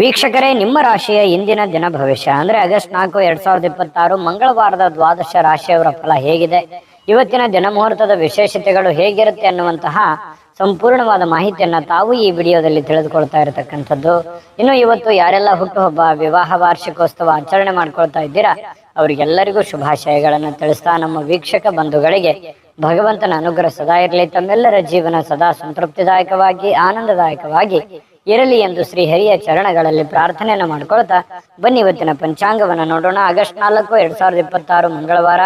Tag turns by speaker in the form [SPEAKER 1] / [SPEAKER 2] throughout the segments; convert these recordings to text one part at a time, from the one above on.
[SPEAKER 1] ವೀಕ್ಷಕರೇ, ನಿಮ್ಮ ರಾಶಿಯ ಇಂದಿನ ದಿನ ಭವಿಷ್ಯ ಅಂದ್ರೆ ಆಗಸ್ಟ್ 4, 2026 ಮಂಗಳವಾರದ ದ್ವಾದಶ ರಾಶಿಯವರ ಫಲ ಹೇಗಿದೆ, ಇವತ್ತಿನ ದಿನ ಮುಹೂರ್ತದ ವಿಶೇಷತೆಗಳು ಹೇಗಿರುತ್ತೆ ಅನ್ನುವಂತಹ ಸಂಪೂರ್ಣವಾದ ಮಾಹಿತಿಯನ್ನ ತಾವು ಈ ವಿಡಿಯೋದಲ್ಲಿ ತಿಳಿದುಕೊಳ್ತಾ ಇರತಕ್ಕಂಥದ್ದು. ಇನ್ನು ಇವತ್ತು ಯಾರೆಲ್ಲ ಹುಟ್ಟುಹಬ್ಬ, ವಿವಾಹ ವಾರ್ಷಿಕೋತ್ಸವ ಆಚರಣೆ ಮಾಡ್ಕೊಳ್ತಾ ಇದ್ದೀರಾ ಅವರಿಗೆಲ್ಲರಿಗೂ ಶುಭಾಶಯಗಳನ್ನು ತಿಳಿಸ್ತಾ ನಮ್ಮ ವೀಕ್ಷಕ ಬಂಧುಗಳಿಗೆ ಭಗವಂತನ ಅನುಗ್ರಹ ಸದಾ ಇರಲಿ, ತಮ್ಮೆಲ್ಲರ ಜೀವನ ಸದಾ ಸಂತೃಪ್ತಿದಾಯಕವಾಗಿ ಆನಂದದಾಯಕವಾಗಿ ಇರಲಿ ಎಂದು ಶ್ರೀಹರಿಯ ಚರಣಗಳಲ್ಲಿ ಪ್ರಾರ್ಥನೆಯನ್ನು ಮಾಡ್ಕೊಳ್ತಾ ಬನ್ನಿ ಇವತ್ತಿನ ಪಂಚಾಂಗವನ್ನು ನೋಡೋಣ. ಆಗಸ್ಟ್ 4, 2026 ಮಂಗಳವಾರ,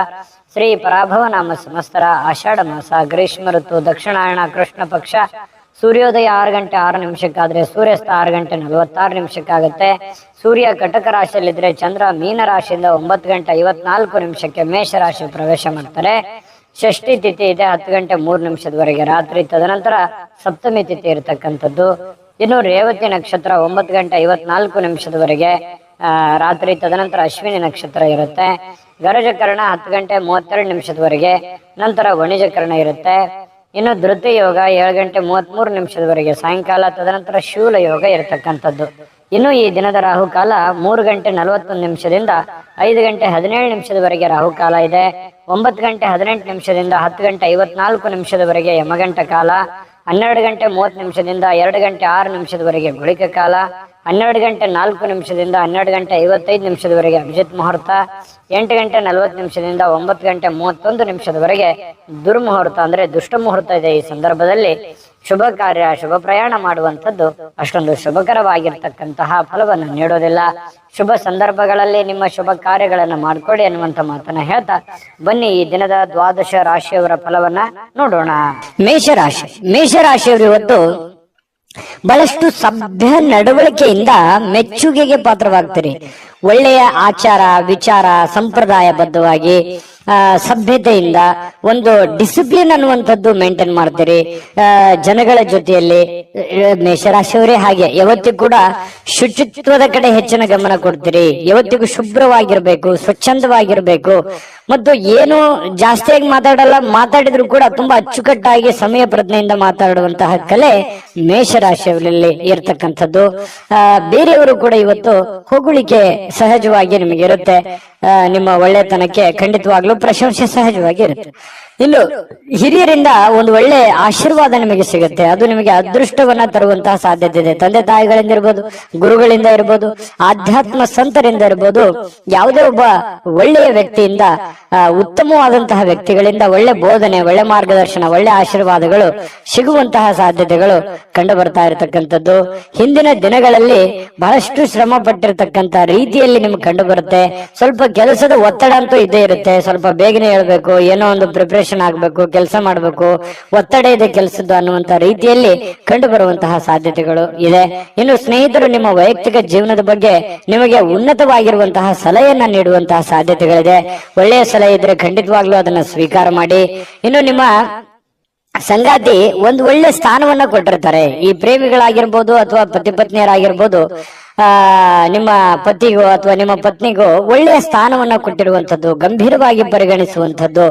[SPEAKER 1] ಶ್ರೀ ಪರಾಭವ ನಾಮ ಸಂವತ್ಸರ, ಆಷಾಢ ಮಾಸ, ಗ್ರೀಷ್ಮ ಋತು, ದಕ್ಷಿಣಾಯಣ, ಕೃಷ್ಣ ಪಕ್ಷ. ಸೂರ್ಯೋದಯ 6 ಗಂಟೆ 6 ನಿಮಿಷಕ್ಕಾದ್ರೆ ಸೂರ್ಯಾಸ್ತ 6 ಗಂಟೆ 46 ನಿಮಿಷಕ್ಕಾಗುತ್ತೆ. ಸೂರ್ಯ ಕಟಕ ರಾಶಿಯಲ್ಲಿದ್ರೆ ಚಂದ್ರ ಮೀನ ರಾಶಿಯಿಂದ 9 ಗಂಟೆ 54 ನಿಮಿಷಕ್ಕೆ ಮೇಷ ರಾಶಿ ಪ್ರವೇಶ ಮಾಡ್ತಾರೆ. ಷಷ್ಠಿ ತಿಥಿ ಇದೆ 10 ಗಂಟೆ 3 ನಿಮಿಷದವರೆಗೆ ರಾತ್ರಿ. ತದನಂತರ ಸಪ್ತಮಿ ತಿಥಿ ಇರತಕ್ಕಂಥದ್ದು. ಇನ್ನು ರೇವತಿ ನಕ್ಷತ್ರ 9 ಗಂಟೆ 54 ನಿಮಿಷದವರೆಗೆ ರಾತ್ರಿ. ತದನಂತರ ಅಶ್ವಿನಿ ನಕ್ಷತ್ರ ಇರುತ್ತೆ. ಗರಜಕರಣ 10 ಗಂಟೆ 32 ನಿಮಿಷದವರೆಗೆ, ನಂತರ ವಣಿಜಕರಣ ಇರುತ್ತೆ. ಇನ್ನು ಧೃತಿ ಯೋಗ 7 ಗಂಟೆ 33 ನಿಮಿಷದವರೆಗೆ ಸಾಯಂಕಾಲ. ತದನಂತರ ಶೂಲ ಯೋಗ ಇರತಕ್ಕಂಥದ್ದು. ಇನ್ನು ಈ ದಿನದ ರಾಹುಕಾಲ 3 ಗಂಟೆ 41 ನಿಮಿಷದಿಂದ 5 ಗಂಟೆ 17 ನಿಮಿಷದವರೆಗೆ ರಾಹುಕಾಲ ಇದೆ. 9 ಗಂಟೆ 18 ನಿಮಿಷದಿಂದ 10 ಗಂಟೆ 54 ನಿಮಿಷದವರೆಗೆ ಯಮಗಂಟ ಕಾಲ. 12 ಗಂಟೆ 30 ನಿಮಿಷದಿಂದ 2 ಗಂಟೆ 6 ನಿಮಿಷದವರೆಗೆ ಗುಳಿಕ ಕಾಲ. 12 ಗಂಟೆ 4 ನಿಮಿಷದಿಂದ 12 ಗಂಟೆ 55 ನಿಮಿಷದವರೆಗೆ ಅಭಿಜಿತ್ ಮುಹೂರ್ತ. 8 ಗಂಟೆ 40 ನಿಮಿಷದಿಂದ 9 ಗಂಟೆ 31 ನಿಮಿಷದವರೆಗೆ ದುರ್ಮುಹೂರ್ತ ಅಂದ್ರೆ ದುಷ್ಟ ಮುಹೂರ್ತ ಇದೆ. ಈ ಸಂದರ್ಭದಲ್ಲಿ ಶುಭ ಕಾರ್ಯ, ಶುಭ ಪ್ರಯಾಣ ಮಾಡುವಂಥದ್ದು ಅಷ್ಟೊಂದು ಶುಭಕರವಾಗಿರ್ತಕ್ಕಂತಹ ಫಲವನ್ನು ನೀಡೋದಿಲ್ಲ. ಶುಭ ಸಂದರ್ಭಗಳಲ್ಲಿ ನಿಮ್ಮ ಶುಭ ಕಾರ್ಯಗಳನ್ನು ಮಾಡ್ಕೊಡಿ ಅನ್ನುವಂಥ ಮಾತನ್ನ ಹೇಳ್ತಾ ಬನ್ನಿ ಈ ದಿನದ ದ್ವಾದಶ ರಾಶಿಯವರ ಫಲವನ್ನ ನೋಡೋಣ. ಮೇಷರಾಶಿ. ಮೇಷರಾಶಿಯವರು ಇವತ್ತು ಬಹಳಷ್ಟು ಸಭ್ಯ ನಡವಳಿಕೆಯಿಂದ ಮೆಚ್ಚುಗೆಗೆ ಪಾತ್ರವಾಗ್ತೀರಿ. ಒಳ್ಳೆಯ ಆಚಾರ ವಿಚಾರ ಸಂಪ್ರದಾಯಬದ್ಧವಾಗಿ ಸಭ್ಯತೆಯಿಂದ ಒಂದು ಡಿಸಿಪ್ಲಿನ್ ಅನ್ನುವಂಥದ್ದು ಮೇಂಟೈನ್ ಮಾಡ್ತೀರಿ. ಜನಗಳ ಜೊತೆಯಲ್ಲಿ ಮೇಷರಾಶಿಯವರೇ ಹಾಗೆ ಯಾವತ್ತಿಗೂ ಕೂಡ ಶುಚಿತ್ವದ ಕಡೆ ಹೆಚ್ಚಿನ ಗಮನ ಕೊಡ್ತೀರಿ. ಯಾವತ್ತಿಗೂ ಶುಭ್ರವಾಗಿರ್ಬೇಕು, ಸ್ವಚ್ಛಂದವಾಗಿರ್ಬೇಕು. ಮತ್ತು ಏನು ಜಾಸ್ತಿಯಾಗಿ ಮಾತಾಡಲ್ಲ, ಮಾತಾಡಿದ್ರು ಕೂಡ ತುಂಬಾ ಅಚ್ಚುಕಟ್ಟಾಗಿ ಸಮಯ ಪ್ರಜ್ಞೆಯಿಂದ ಮಾತಾಡುವಂತಹ ಕಲೆ ಮೇಷರಾಶಿಯವರಲ್ಲಿ ಇರ್ತಕ್ಕಂಥದ್ದು. ಬೇರೆಯವರು ಕೂಡ ಇವತ್ತು ಹೊಗಳಿಕೆ ಸಹಜವಾಗಿ ನಿಮಗೆ ಇರುತ್ತೆ. ನಿಮ್ಮ ಒಳ್ಳೆತನಕ್ಕೆ ಖಂಡಿತವಾಗ್ಲೂ ಪ್ರಶಂಸೆ ಸಹಜವಾಗಿ ಇರುತ್ತೆ. ಇನ್ನು ಹಿರಿಯರಿಂದ ಒಂದು ಒಳ್ಳೆ ಆಶೀರ್ವಾದ ನಿಮಗೆ ಸಿಗುತ್ತೆ. ಅದು ನಿಮಗೆ ಅದೃಷ್ಟವನ್ನ ತರುವಂತಹ ಸಾಧ್ಯತೆ ಇದೆ. ತಂದೆ ತಾಯಿಗಳಿಂದ ಇರ್ಬೋದು, ಗುರುಗಳಿಂದ ಇರ್ಬೋದು, ಆಧ್ಯಾತ್ಮ ಸಂತರಿಂದ ಇರ್ಬೋದು, ಯಾವುದೇ ಒಬ್ಬ ಒಳ್ಳೆಯ ವ್ಯಕ್ತಿಯಿಂದ, ಉತ್ತಮವಾದಂತಹ ವ್ಯಕ್ತಿಗಳಿಂದ ಒಳ್ಳೆ ಬೋಧನೆ, ಒಳ್ಳೆ ಮಾರ್ಗದರ್ಶನ, ಒಳ್ಳೆ ಆಶೀರ್ವಾದಗಳು ಸಿಗುವಂತಹ ಸಾಧ್ಯತೆಗಳು ಕಂಡು ಬರ್ತಾ ಇರತಕ್ಕಂಥದ್ದು. ಹಿಂದಿನ ದಿನಗಳಲ್ಲಿ ಬಹಳಷ್ಟು ಶ್ರಮ ಪಟ್ಟಿರ್ತಕ್ಕಂಥ ರೀತಿಯಲ್ಲಿ ನಿಮ್ಗೆ ಕಂಡು ಬರುತ್ತೆ. ಸ್ವಲ್ಪ ಕೆಲಸದ ಒತ್ತಡ ಅಂತೂ ಇದ್ದೇ ಇರುತ್ತೆ. ಸ್ವಲ್ಪ ಬೇಗನೆ ಹೇಳ್ಬೇಕು, ಏನೋ ಒಂದು ಪ್ರಿಪರೇಷನ್ ಆಗ್ಬೇಕು, ಕೆಲಸ ಮಾಡ್ಬೇಕು, ಒತ್ತಡ ಇದೆ ಕೆಲಸದ್ದು ಅನ್ನುವಂತ ರೀತಿಯಲ್ಲಿ ಕಂಡು ಬರುವಂತಹ ಸಾಧ್ಯತೆಗಳು ಇದೆ. ಇನ್ನು ಸ್ನೇಹಿತರು ನಿಮ್ಮ ವೈಯಕ್ತಿಕ ಜೀವನದ ಬಗ್ಗೆ ನಿಮಗೆ ಉನ್ನತವಾಗಿರುವಂತಹ ಸಲಹೆಯನ್ನ ನೀಡುವಂತಹ ಸಾಧ್ಯತೆಗಳಿದೆ. ಒಳ್ಳೆಯ ಸಲಹೆ ಇದ್ರೆ ಖಂಡಿತವಾಗ್ಲೂ ಅದನ್ನ ಸ್ವೀಕಾರ ಮಾಡಿ. ಇನ್ನು ನಿಮ್ಮ ಸಂಗಾತಿ ಒಂದು ಒಳ್ಳೆ ಸ್ಥಾನವನ್ನ ಕೊಟ್ಟಿರ್ತಾರೆ. ಈ ಪ್ರೇಮಿಗಳಾಗಿರ್ಬೋದು ಅಥವಾ ಪತಿ ಪತ್ನಿಯರಾಗಿರ್ಬೋದು, ನಿಮ್ಮ ಪತಿಗೋ ಅಥವಾ ನಿಮ್ಮ ಪತ್ನಿಗೋ ಒಳ್ಳೆಯ ಸ್ಥಾನವನ್ನ ಕೊಟ್ಟಿರುವಂತದ್ದು, ಗಂಭೀರವಾಗಿ ಪರಿಗಣಿಸುವಂತದ್ದು,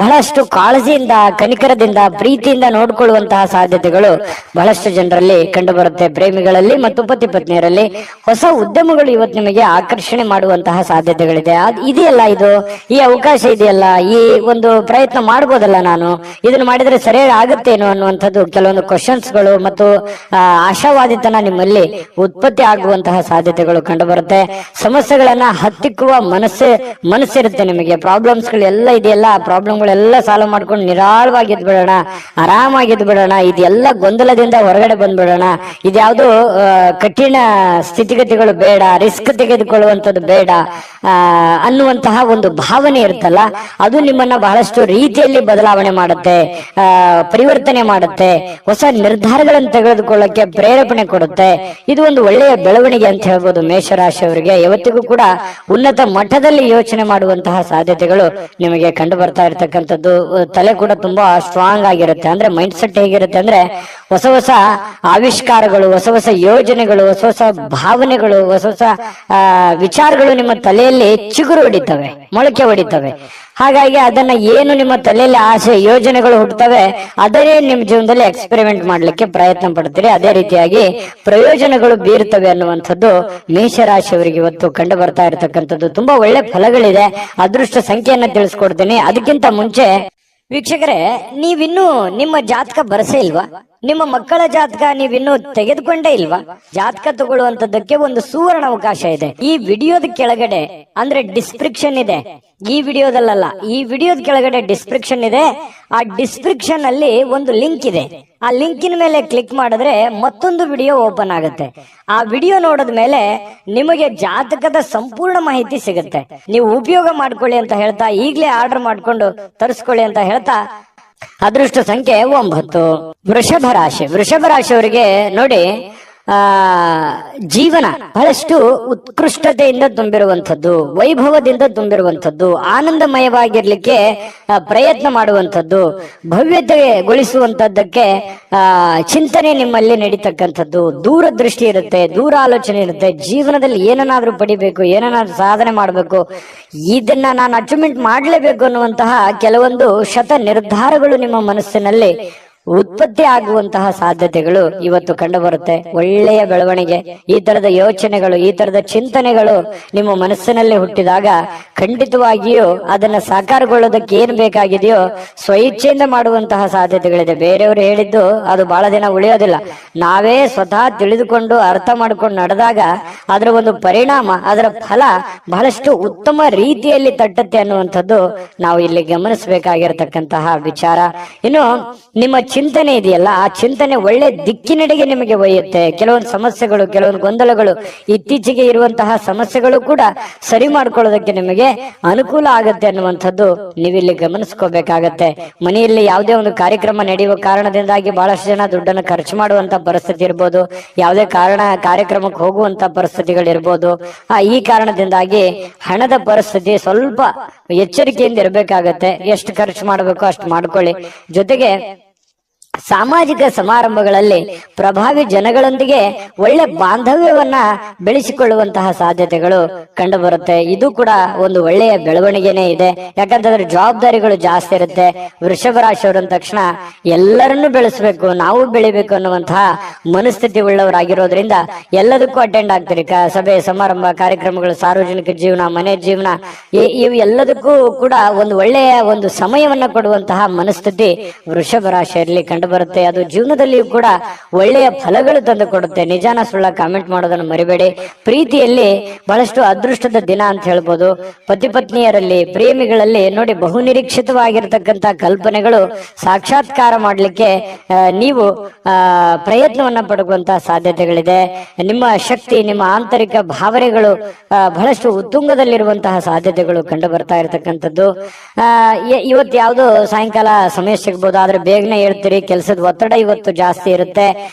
[SPEAKER 1] ಬಹಳಷ್ಟು ಕಾಳಜಿಯಿಂದ, ಕನಿಕರದಿಂದ, ಪ್ರೀತಿಯಿಂದ ನೋಡ್ಕೊಳ್ಳುವಂತಹ ಸಾಧ್ಯತೆಗಳು ಬಹಳಷ್ಟು ಜನರಲ್ಲಿ ಕಂಡು ಬರುತ್ತೆ. ಪ್ರೇಮಿಗಳಲ್ಲಿ ಮತ್ತು ಪತಿ ಪತ್ನಿಯರಲ್ಲಿ ಹೊಸ ಉದ್ಯಮಗಳು ಇವತ್ತು ನಿಮಗೆ ಆಕರ್ಷಣೆ ಮಾಡುವಂತಹ ಸಾಧ್ಯತೆಗಳಿದೆ. ಇದೆಯಲ್ಲ, ಇದು ಈ ಅವಕಾಶ ಇದೆಯಲ್ಲ, ಈ ಒಂದು ಪ್ರಯತ್ನ ಮಾಡ್ಬೋದಲ್ಲ, ನಾನು ಇದನ್ನು ಮಾಡಿದ್ರೆ ಸರಿಯಾಗಿ ಆಗುತ್ತೇನೋ ಅನ್ನುವಂಥದ್ದು ಕೆಲವೊಂದು ಕ್ವಶನ್ಸ್ಗಳು ಮತ್ತು ಆಶಾವಾದಿತನ ನಿಮ್ಮಲ್ಲಿ ಉತ್ಪತ್ತಿ ಆಗುವಂತಹ ಸಾಧ್ಯತೆಗಳು ಕಂಡು ಬರುತ್ತೆ. ಸಮಸ್ಯೆಗಳನ್ನ ಹತ್ತಿಕ್ಕುವ ಮನಸ್ಸಿರುತ್ತೆ ನಿಮಗೆ. ಪ್ರಾಬ್ಲಮ್ಸ್ ಗಳೆಲ್ಲ ಇದೆಯಲ್ಲ, ಪ್ರಾಬ್ಲಮ್ಗಳೆಲ್ಲ ಸಾಲ್ವ್ ಮಾಡ್ಕೊಂಡು ನಿರಾಳವಾಗಿದ್ ಬಿಡೋಣ, ಆರಾಮಾಗಿದ್ ಬಿಡೋಣ, ಇದೆಲ್ಲ ಗೊಂದಲದಿಂದ ಹೊರಗಡೆ ಬಂದ್ಬಿಡೋಣ, ಇದ್ಯಾವುದು ಕಠಿಣ ಸ್ಥಿತಿಗತಿಗಳು ಬೇಡ, ರಿಸ್ಕ್ ತೆಗೆದುಕೊಳ್ಳುವಂಥದ್ದು ಬೇಡ ಅನ್ನುವಂತಹ ಒಂದು ಭಾವನೆ ಇರುತ್ತಲ್ಲ, ಅದು ನಿಮ್ಮನ್ನ ಬಹಳಷ್ಟು ರೀತಿಯಲ್ಲಿ ಬದಲಾವಣೆ ಮಾಡುತ್ತೆ, ಪರಿವರ್ತನೆ ಮಾಡುತ್ತೆ, ಹೊಸ ನಿರ್ಧಾರಗಳನ್ನು ತೆಗೆದುಕೊಳ್ಳಕ್ಕೆ ಪ್ರೇರೇಪಣೆ ಕೊಡುತ್ತೆ. ಇದು ಒಂದು ಒಳ್ಳೆಯ ಬೆಳವಣಿಗೆ ಅಂತ ಹೇಳ್ಬೋದು. ಮೇಷರಾಶಿಯವರಿಗೆ ಯಾವತ್ತಿಗೂ ಕೂಡ ಉನ್ನತ ಮಟ್ಟದಲ್ಲಿ ಯೋಚನೆ ಮಾಡುವಂತಹ ಸಾಧ್ಯತೆಗಳು ನಿಮಗೆ ಕಂಡು ಬರ್ತಾ ಇರತಕ್ಕಂಥದ್ದು. ತಲೆ ಕೂಡ ತುಂಬಾ ಸ್ಟ್ರಾಂಗ್ ಆಗಿರುತ್ತೆ. ಅಂದ್ರೆ ಮೈಂಡ್ ಸೆಟ್ ಹೇಗಿರುತ್ತೆ ಅಂದ್ರೆ ಹೊಸ ಹೊಸ ಆವಿಷ್ಕಾರಗಳು, ಹೊಸ ಹೊಸ ಯೋಜನೆಗಳು, ಹೊಸ ಹೊಸ ಭಾವನೆಗಳು, ಹೊಸ ಹೊಸ ವಿಚಾರಗಳು ನಿಮ್ಮ ತಲೆಯಲ್ಲಿ ಚಿಗುರು ಹೊಡಿತವೆ, ಮೊಳಕೆ ಹೊಡಿತವೆ. ಹಾಗಾಗಿ ಅದನ್ನ ಏನು ನಿಮ್ಮ ತಲೆಯಲ್ಲಿ ಆಸೆ ಯೋಜನೆಗಳು ಹುಟ್ಟುತ್ತವೆ ಅದನ್ನೇ ನಿಮ್ಮ ಜೀವನದಲ್ಲಿ ಎಕ್ಸ್ಪೆರಿಮೆಂಟ್ ಮಾಡ್ಲಿಕ್ಕೆ ಪ್ರಯತ್ನ ಪಡ್ತೀರಿ, ಅದೇ ರೀತಿಯಾಗಿ ಪ್ರಯೋಜನಗಳು ಬೀರುತ್ತವೆ ಅನ್ನುವಂಥದ್ದು ಮೇಷರಾಶಿಯವರಿಗೆ ಇವತ್ತು ಕಂಡು ಬರ್ತಾ ಇರತಕ್ಕಂಥದ್ದು. ತುಂಬಾ ಒಳ್ಳೆ ಫಲಗಳಿದೆ. ಅದೃಷ್ಟ ಸಂಖ್ಯೆಯನ್ನ ತಿಳಿಸ್ಕೊಡ್ತೀನಿ. ಅದಕ್ಕಿಂತ ಮುಂಚೆ ವೀಕ್ಷಕರೇ, ನೀವಿನ್ನೂ ನಿಮ್ಮ ಜಾತಕ ಬರಸೇ ಇಲ್ವಾ? ನಿಮ್ಮ ಮಕ್ಕಳ ಜಾತಕ ನೀವಿನ್ನೂ ತೆಗೆದುಕೊಂಡೇ ಇಲ್ವಾ? ಜಾತಕ ತಗೊಳ್ಳುವಂತದ್ದಕ್ಕೆ ಒಂದು ಸುವರ್ಣ ಅವಕಾಶ ಇದೆ. ಈ ವಿಡಿಯೋದ ಕೆಳಗಡೆ ಅಂದ್ರೆ ಡಿಸ್ಕ್ರಿಪ್ಷನ್ ಇದೆ, ಈ ವಿಡಿಯೋದಲ್ಲ, ಈ ವಿಡಿಯೋದ ಕೆಳಗಡೆ ಡಿಸ್ಕ್ರಿಪ್ಷನ್ ಇದೆ. ಆ ಡಿಸ್ಕ್ರಿಪ್ಷನ್ ಅಲ್ಲಿ ಒಂದು ಲಿಂಕ್ ಇದೆ. ಆ ಲಿಂಕಿನ ಮೇಲೆ ಕ್ಲಿಕ್ ಮಾಡಿದ್ರೆ ಮತ್ತೊಂದು ವಿಡಿಯೋ ಓಪನ್ ಆಗುತ್ತೆ. ಆ ವಿಡಿಯೋ ನೋಡಿದ ಮೇಲೆ ನಿಮಗೆ ಜಾತಕದ ಸಂಪೂರ್ಣ ಮಾಹಿತಿ ಸಿಗುತ್ತೆ. ನೀವು ಉಪಯೋಗ ಮಾಡ್ಕೊಳ್ಳಿ ಅಂತ ಹೇಳ್ತಾ, ಈಗಲೇ ಆರ್ಡರ್ ಮಾಡ್ಕೊಂಡು ತರಿಸ್ಕೊಳ್ಳಿ ಅಂತ ಹೇಳ್ತಾ, ಅದೃಷ್ಟ ಸಂಖ್ಯೆ 9. ವೃಷಭ ರಾಶಿ. ವೃಷಭ ರಾಶಿಯವರಿಗೆ ನೋಡಿ, ಜೀವನ ಬಹಳಷ್ಟು ಉತ್ಕೃಷ್ಟತೆಯಿಂದ ತುಂಬಿರುವಂಥದ್ದು, ವೈಭವದಿಂದ ತುಂಬಿರುವಂಥದ್ದು, ಆನಂದಮಯವಾಗಿರ್ಲಿಕ್ಕೆ ಪ್ರಯತ್ನ ಮಾಡುವಂಥದ್ದು, ಭವ್ಯತೆಗೊಳಿಸುವಂತದ್ದಕ್ಕೆ ಚಿಂತನೆ ನಿಮ್ಮಲ್ಲಿ ನಡೀತಕ್ಕಂಥದ್ದು, ದೂರದೃಷ್ಟಿ ಇರುತ್ತೆ, ದೂರ ಆಲೋಚನೆ ಇರುತ್ತೆ. ಜೀವನದಲ್ಲಿ ಏನನ್ನಾದ್ರೂ ಪಡಿಬೇಕು, ಏನನ್ನಾದ್ರೂ ಸಾಧನೆ ಮಾಡಬೇಕು, ಇದನ್ನ ನಾನು ಅಚೀವ್ಮೆಂಟ್ ಮಾಡಲೇಬೇಕು ಅನ್ನುವಂತಹ ಕೆಲವೊಂದು ಶತ ನಿರ್ಧಾರಗಳು ನಿಮ್ಮ ಮನಸ್ಸಿನಲ್ಲಿ ಉತ್ಪತ್ತಿ ಆಗುವಂತಹ ಸಾಧ್ಯತೆಗಳು ಇವತ್ತು ಕಂಡು ಬರುತ್ತೆ. ಒಳ್ಳೆಯ ಬೆಳವಣಿಗೆ, ಈ ತರದ ಯೋಚನೆಗಳು, ಈ ತರದ ಚಿಂತನೆಗಳು ನಿಮ್ಮ ಮನಸ್ಸಿನಲ್ಲಿ ಹುಟ್ಟಿದಾಗ ಖಂಡಿತವಾಗಿಯೂ ಅದನ್ನ ಸಾಕಾರಗೊಳ್ಳೋದಕ್ಕೆ ಏನ್ ಬೇಕಾಗಿದೆಯೋ ಸ್ವಇಚ್ಛೆಯಿಂದ ಮಾಡುವಂತಹ ಸಾಧ್ಯತೆಗಳಿದೆ. ಬೇರೆಯವರು ಹೇಳಿದ್ದು ಅದು ಬಹಳ ದಿನ ಉಳಿಯೋದಿಲ್ಲ. ನಾವೇ ಸ್ವತಃ ತಿಳಿದುಕೊಂಡು ಅರ್ಥ ಮಾಡ್ಕೊಂಡು ನಡೆದಾಗ ಅದರ ಒಂದು ಪರಿಣಾಮ, ಅದರ ಫಲ ಬಹಳಷ್ಟು ಉತ್ತಮ ರೀತಿಯಲ್ಲಿ ತಟ್ಟುತ್ತೆ ಅನ್ನುವಂಥದ್ದು ನಾವು ಇಲ್ಲಿ ಗಮನಿಸಬೇಕಾಗಿರತಕ್ಕಂತಹ ವಿಚಾರ. ಇನ್ನು ನಿಮ್ಮ ಚಿಂತನೆ ಇದೆಯಲ್ಲ, ಆ ಚಿಂತನೆ ಒಳ್ಳೆ ದಿಕ್ಕಿನೆಡೆಗೆ ನಿಮಗೆ ಒಯ್ಯುತ್ತೆ. ಕೆಲವೊಂದು ಸಮಸ್ಯೆಗಳು, ಕೆಲವೊಂದು ಗೊಂದಲಗಳು, ಇತ್ತೀಚೆಗೆ ಇರುವಂತಹ ಸಮಸ್ಯೆಗಳು ಕೂಡ ಸರಿ ಮಾಡ್ಕೊಳ್ಳೋದಕ್ಕೆ ನಿಮಗೆ ಅನುಕೂಲ ಆಗುತ್ತೆ ಅನ್ನುವಂಥದ್ದು ನೀವಿಲ್ಲಿ ಗಮನಿಸ್ಕೋಬೇಕಾಗತ್ತೆ. ಮನೆಯಲ್ಲಿ ಯಾವುದೇ ಒಂದು ಕಾರ್ಯಕ್ರಮ ನಡೆಯುವ ಕಾರಣದಿಂದಾಗಿ ಬಹಳಷ್ಟು ಜನ ದುಡ್ಡನ್ನು ಖರ್ಚು ಮಾಡುವಂತ ಪರಿಸ್ಥಿತಿ ಇರ್ಬೋದು, ಯಾವುದೇ ಕಾರ್ಯಕ್ರಮಕ್ಕೆ ಹೋಗುವಂತ ಪರಿಸ್ಥಿತಿಗಳಿರ್ಬೋದು. ಈ ಕಾರಣದಿಂದಾಗಿ ಹಣದ ಪರಿಸ್ಥಿತಿ ಸ್ವಲ್ಪ ಎಚ್ಚರಿಕೆಯಿಂದ ಇರಬೇಕಾಗತ್ತೆ. ಎಷ್ಟು ಖರ್ಚು ಮಾಡಬೇಕು ಅಷ್ಟು ಮಾಡ್ಕೊಳ್ಳಿ. ಜೊತೆಗೆ ಸಾಮಾಜಿಕ ಸಮಾರಂಭಗಳಲ್ಲಿ ಪ್ರಭಾವಿ ಜನಗಳೊಂದಿಗೆ ಒಳ್ಳೆ ಬಾಂಧವ್ಯವನ್ನ ಬೆಳೆಸಿಕೊಳ್ಳುವಂತಹ ಸಾಧ್ಯತೆಗಳು ಕಂಡು ಬರುತ್ತೆ. ಇದು ಕೂಡ ಒಂದು ಒಳ್ಳೆಯ ಬೆಳವಣಿಗೆನೇ ಇದೆ. ಯಾಕಂತಂದ್ರೆ ಜವಾಬ್ದಾರಿಗಳು ಜಾಸ್ತಿ ಇರುತ್ತೆ. ವೃಷಭ ರಾಶಿಯವರ ತಕ್ಷಣ ಎಲ್ಲರನ್ನೂ ಬೆಳೆಸಬೇಕು, ನಾವು ಬೆಳಿಬೇಕು ಅನ್ನುವಂತಹ ಮನಸ್ಥಿತಿ ಉಳ್ಳವರಾಗಿರೋದ್ರಿಂದ ಎಲ್ಲದಕ್ಕೂ ಅಟೆಂಡ್ ಆಗ್ತೀರಿ. ಸಭೆ ಸಮಾರಂಭ, ಕಾರ್ಯಕ್ರಮಗಳು, ಸಾರ್ವಜನಿಕ ಜೀವನ, ಮನೆ ಜೀವನ, ಇವು ಎಲ್ಲದಕ್ಕೂ ಕೂಡ ಒಂದು ಒಳ್ಳೆಯ ಒಂದು ಸಮಯವನ್ನ ಕೊಡುವಂತಹ ಮನಸ್ಥಿತಿ ವೃಷಭ ರಾಶಿಯಲ್ಲಿ ಕಂಡು ಬರುತ್ತೆ. ಅದು ಜೀವನದಲ್ಲಿಯೂ ಕೂಡ ಒಳ್ಳೆಯ ಫಲಗಳು ತಂದು ಕೊಡುತ್ತೆ. ನಿಜಾನ ಸುಳ್ಳ ಕಾಮೆಂಟ್ ಮಾಡೋದನ್ನು ಮರಿಬೇಡಿ. ಪ್ರೀತಿಯಲ್ಲಿ ಬಹಳಷ್ಟು ಅದೃಷ್ಟದ ದಿನ ಅಂತ ಹೇಳ್ಬೋದು. ಪತಿ ಪತ್ನಿಯರಲ್ಲಿ, ಪ್ರೇಮಿಗಳಲ್ಲಿ ನೋಡಿ, ಬಹುನಿರೀಕ್ಷಿತವಾಗಿರತಕ್ಕಂತ ಕಲ್ಪನೆಗಳು ಸಾಕ್ಷಾತ್ಕಾರ ಮಾಡಲಿಕ್ಕೆ ನೀವು ಪ್ರಯತ್ನವನ್ನ ಪಡುವಂತಹ ಸಾಧ್ಯತೆಗಳಿದೆ. ನಿಮ್ಮ ಶಕ್ತಿ, ನಿಮ್ಮ ಆಂತರಿಕ ಭಾವನೆಗಳು ಬಹಳಷ್ಟು ಉತ್ತುಂಗದಲ್ಲಿರುವಂತಹ ಸಾಧ್ಯತೆಗಳು ಕಂಡು ಬರ್ತಾ ಇರತಕ್ಕಂಥದ್ದು. ಇವತ್ತು ಯಾವ್ದು ಸಾಯಂಕಾಲ ಸಮಯ ಸಿಗ್ಬೋದು, ಆದ್ರೆ ಬೇಗನೆ ಹೇಳ್ತೀರಿ. ಕೆಲಸದ ಒತ್ತಡ ಇವತ್ತು ಜಾಸ್ತಿ ಇರುತ್ತೆ.